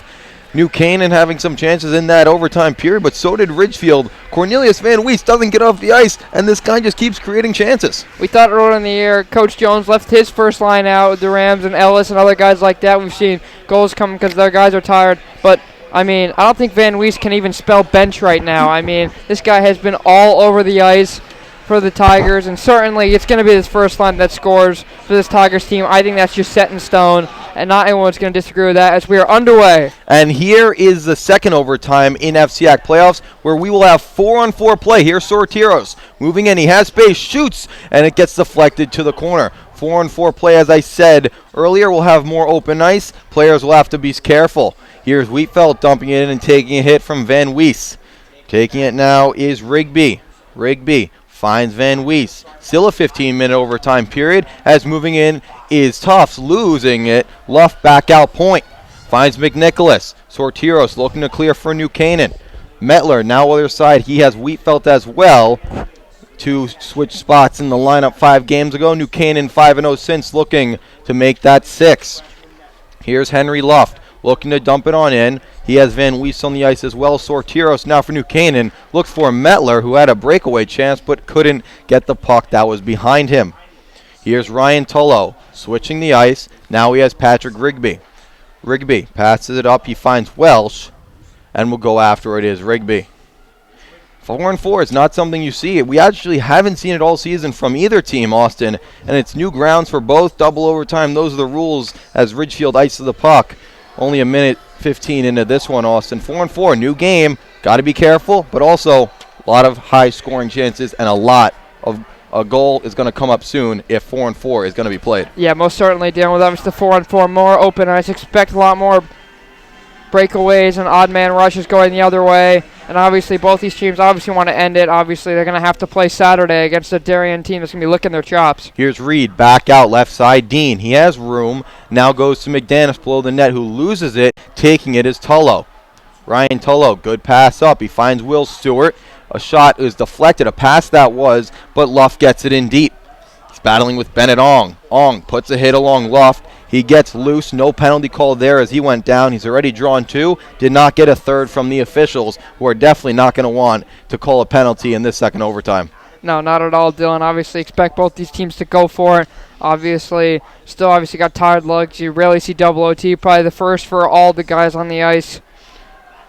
New Canaan having some chances in that overtime period, but so did Ridgefield. Cornelius Van Wees doesn't get off the ice, and this guy just keeps creating chances. We thought earlier in the year, Coach Jones left his first line out with the Rams and Ellis and other guys like that. We've seen goals come because their guys are tired, but I don't think Van Wees can even spell bench right now. This guy has been all over the ice for the Tigers, and certainly it's going to be his first line that scores for this Tigers team. I think that's just set in stone, and not anyone's going to disagree with that as we are underway. And here is the second overtime in FCIAC playoffs, where we will have 4-on-4 play. Here's Sortiros moving in. He has space, shoots, and it gets deflected to the corner. 4-on-4 play, as I said earlier, will have more open ice. Players will have to be careful. Here's Wheatfeld dumping it in and taking a hit from Van Wees. Taking it now is Rigby. Rigby finds Van Wees. Still a 15-minute overtime period, as moving in is Tufts, losing it. Luff back out point. Finds McNicholas. Sortiros looking to clear for New Canaan. Metler now other side. He has Wheatfeld as well. 2 switch spots in the lineup 5 games ago. New Canaan 5-0 since, looking to make that 6. Here's Henry Luft looking to dump it on in. He has Van Wees on the ice as well. Sortiros now for New Canaan. Looks for Metler, who had a breakaway chance but couldn't get the puck that was behind him. Here's Ryan Tullo switching the ice. Now he has Patrick Rigby. Rigby passes it up. He finds Welsh and will go after it. Is Rigby. 4-on-4 is not something you see. We actually haven't seen it all season from either team, Austin, and it's new grounds for both. Double overtime, those are the rules as Ridgefield ices the puck. Only a minute 15 into this one, Austin. 4-on-4, new game. Got to be careful, but also a lot of high scoring chances and a lot of a goal is going to come up soon if 4-on-4 is going to be played. Yeah, most certainly dealing with obviously the 4-on-4, more open ice. Expect a lot more breakaways and odd man rushes going the other way. And obviously both these teams obviously want to end it. Obviously they're going to have to play Saturday against a Darien team that's going to be licking their chops. Here's Reed back out left side. Dean, he has room. Now goes to McDaniels below the net, who loses it. Taking it is Tullo. Ryan Tullo, good pass up. He finds Will Stewart. A shot is deflected. A pass that was, but Luff gets it in deep. He's battling with Bennett Ong. Ong puts a hit along Luff. He gets loose. No penalty call there as he went down. He's already drawn 2. Did not get a third from the officials, who are definitely not going to want to call a penalty in this second overtime. No, not at all, Dylan. Obviously expect both these teams to go for it. Obviously got tired looks. You rarely see double OT. Probably the first for all the guys on the ice.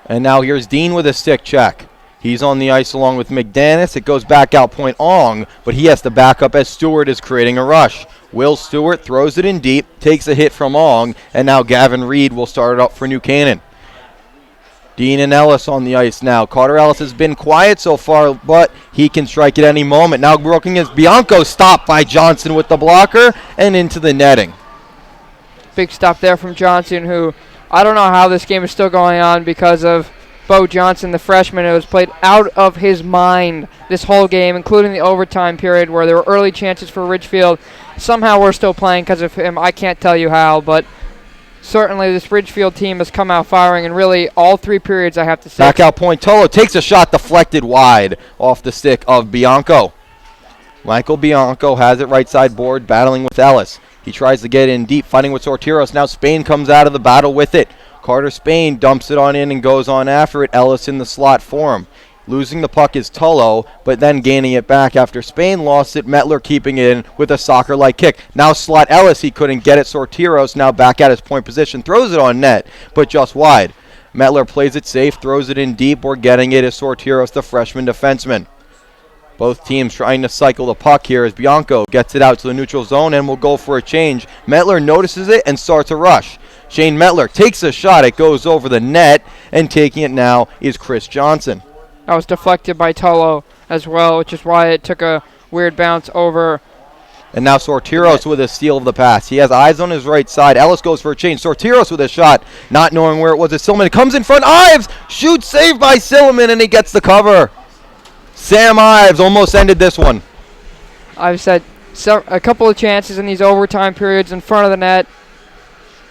And now here's Dean with a stick check. He's on the ice along with McDaniels. It goes back out point Ong, but he has to back up as Stewart is creating a rush. Will Stewart throws it in deep, takes a hit from Ong, and now Gavin Reed will start it up for New Canaan. Dean and Ellis on the ice now. Carter Ellis has been quiet so far, but he can strike at any moment. Now working as Bianco, stopped by Johnson with the blocker and into the netting. Big stop there from Johnson, who I don't know how this game is still going on because of Bo Johnson, the freshman, who has played out of his mind this whole game, including the overtime period where there were early chances for Ridgefield. Somehow we're still playing because of him. I can't tell you how, but certainly this Ridgefield team has come out firing, and really all 3 periods, I have to say. Back out point, Tolo takes a shot deflected wide off the stick of Bianco. Michael Bianco has it right side board, battling with Ellis. He tries to get in deep, fighting with Sortiros. Now Spain comes out of the battle with it. Carter Spain dumps it on in and goes on after it. Ellis in the slot for him. Losing the puck is Tullo, but then gaining it back after Spain lost it. Metler keeping it in with a soccer-like kick. Now slot Ellis. He couldn't get it. Sortiros now back at his point position. Throws it on net, but just wide. Metler plays it safe, throws it in deep. We're getting it as Sortiros, the freshman defenseman. Both teams trying to cycle the puck here as Bianco gets it out to the neutral zone and will go for a change. Metler notices it and starts a rush. Shane Metler takes a shot. It goes over the net, and taking it now is Chris Johnson. That was deflected by Tullo as well, which is why it took a weird bounce over. And now Sortiros with a steal of the pass. He has eyes on his right side. Ellis goes for a change. Sortiros with a shot, not knowing where it was. It's Silliman. It comes in front. Ives shoots, saved by Silliman, and he gets the cover. Sam Ives almost ended this one. I've said a couple of chances in these overtime periods in front of the net.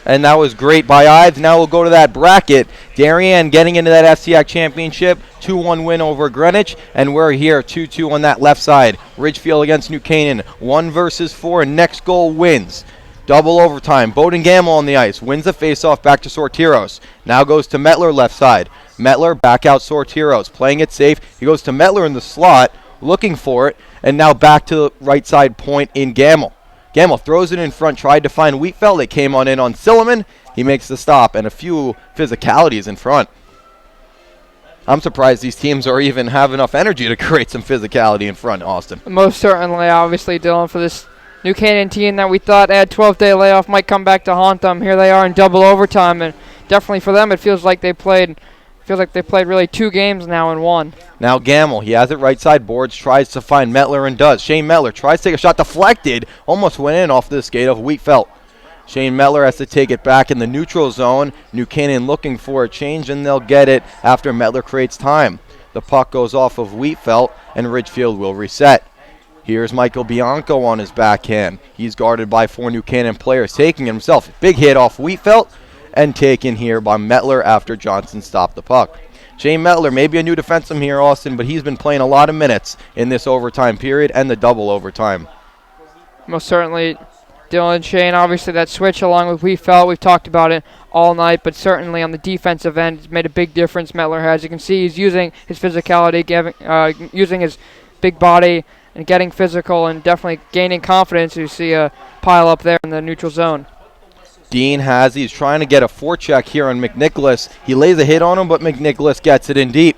And that was great by Ives. Now we'll go to that bracket. Darien getting into that FCIAC championship. 2-1 win over Greenwich. And we're here 2-2 on that left side. Ridgefield against New Canaan. 1 versus 4. Next goal wins. Double overtime. Bowden Gamble on the ice. Wins the faceoff back to Sortiros. Now goes to Metler left side. Metler back out Sortiros. Playing it safe. He goes to Metler in the slot. Looking for it. And now back to the right side point in Gamble. Gamble throws it in front, tried to find Wheatfeld. It came on in on Silliman. He makes the stop, and a few physicalities in front. I'm surprised these teams are even have enough energy to create some physicality in front, Austin. Most certainly, obviously, Dylan, for this New Canaan team that we thought had 12-day layoff might come back to haunt them. Here they are in double overtime, and definitely for them it feels like they played really 2 games now in 1. Now Gamble, he has it right side boards, tries to find Metler and does. Shane Metler tries to take a shot, deflected, almost went in off the skate of Wheatfeld. Shane Metler has to take it back in the neutral zone. New Canaan looking for a change, and they'll get it after Metler creates time. The puck goes off of Wheatfeld, and Ridgefield will reset. Here's Michael Bianco on his backhand. He's guarded by 4 New Canaan players, taking himself. Big hit off Wheatfeld, and taken here by Metler after Johnson stopped the puck. Shane Metler, maybe a new defenseman here, Austin, but he's been playing a lot of minutes in this overtime period and the double overtime. Most certainly, Dylan Shane, obviously that switch along with Wheatfeld, we've talked about it all night, but certainly on the defensive end, it's made a big difference. Metler has. You can see he's using his physicality, using his big body and getting physical and definitely gaining confidence. You see a pile up there in the neutral zone. Dean has, he's trying to get a forecheck here on McNicholas. He lays a hit on him, but McNicholas gets it in deep.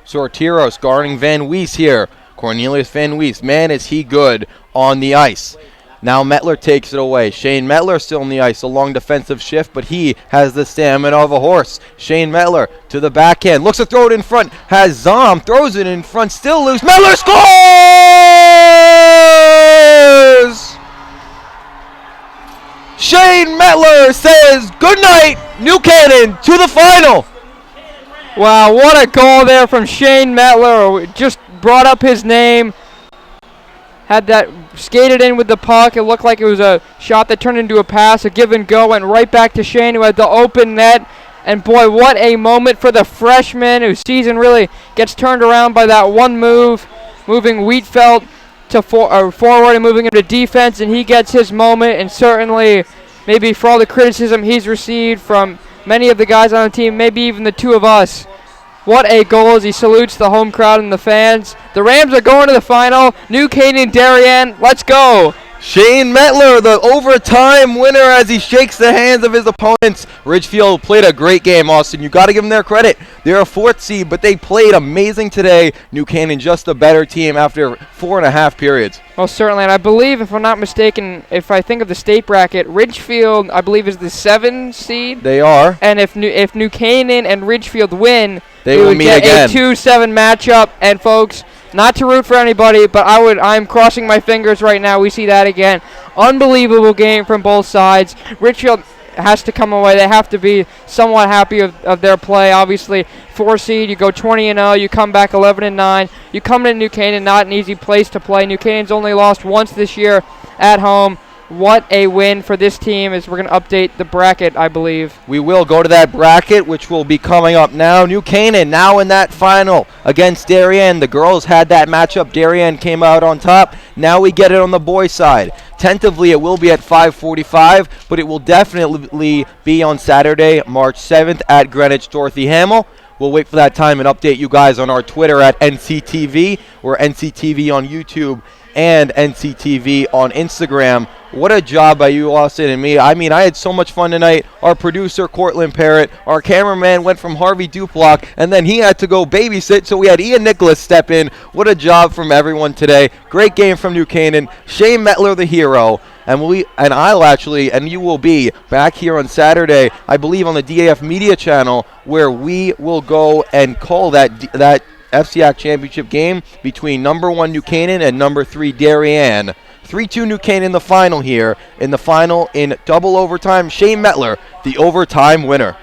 Sortiros guarding Van Wees here. Cornelius Van Wees, man, is he good on the ice. Now Metler takes it away. Shane Metler still on the ice, a long defensive shift, but he has the stamina of a horse. Shane Metler to the backhand, looks to throw it in front, has Zom, throws it in front, still loose. Metler scores! Shane Metler says goodnight, New Canaan, to the final. Wow, what a goal there from Shane Metler. Just brought up his name. Had that skated in with the puck. It looked like it was a shot that turned into a pass, a give and go, went right back to Shane, who had the open net. And boy, what a moment for the freshman, whose season really gets turned around by that one move, moving Wheatfeld to forward and moving him to defense, and he gets his moment. And certainly, maybe for all the criticism he's received from many of the guys on the team, maybe even the 2 of us, what a goal as he salutes the home crowd and the fans. The Rams are going to the final. New Canaan Darien, let's go. Shane Metler, the overtime winner, as he shakes the hands of his opponents. Ridgefield played a great game, Austin. You got to give them their credit. They're a 4th seed, but they played amazing today. New Canaan just a better team after 4.5 periods. Most certainly, and I believe, if I'm not mistaken, if I think of the state bracket, Ridgefield, I believe, is the 7 seed. They are. And if New Canaan and Ridgefield win, they will would meet get again. A 2-7 matchup. And folks, not to root for anybody, but I'm crossing my fingers right now. We see that again. Unbelievable game from both sides. Ridgefield has to come away. They have to be somewhat happy of their play. Obviously, 4 seed, you go 20-0, you come back 11-9. You come to New Canaan, not an easy place to play. New Canaan's only lost once this year at home. What a win for this team, as we're going to update the bracket, I believe. We will go to that bracket, which will be coming up now. New Canaan now in that final against Darien. The girls had that matchup. Darien came out on top. Now we get it on the boys' side. Tentatively, it will be at 5:45, but it will definitely be on Saturday, March 7th at Greenwich Dorothy Hamill. We'll wait for that time and update you guys on our Twitter at NCTV or NCTV on YouTube and NCTV on Instagram. What a job by you, Austin, and me. I mean, I had so much fun tonight. Our producer, Cortland Parrott, our cameraman went from Harvey Duplock, and then he had to go babysit, so we had Ian Nicholas step in. What a job from everyone today. Great game from New Canaan. Shane Metler, the hero. And you will be back here on Saturday, I believe on the DAF Media channel, where we will go and call that FCIAC championship game between number 1 New Canaan and number 3 Darien. 3-2 New Canaan in the final here. In the final in double overtime, Shane Metler, the overtime winner.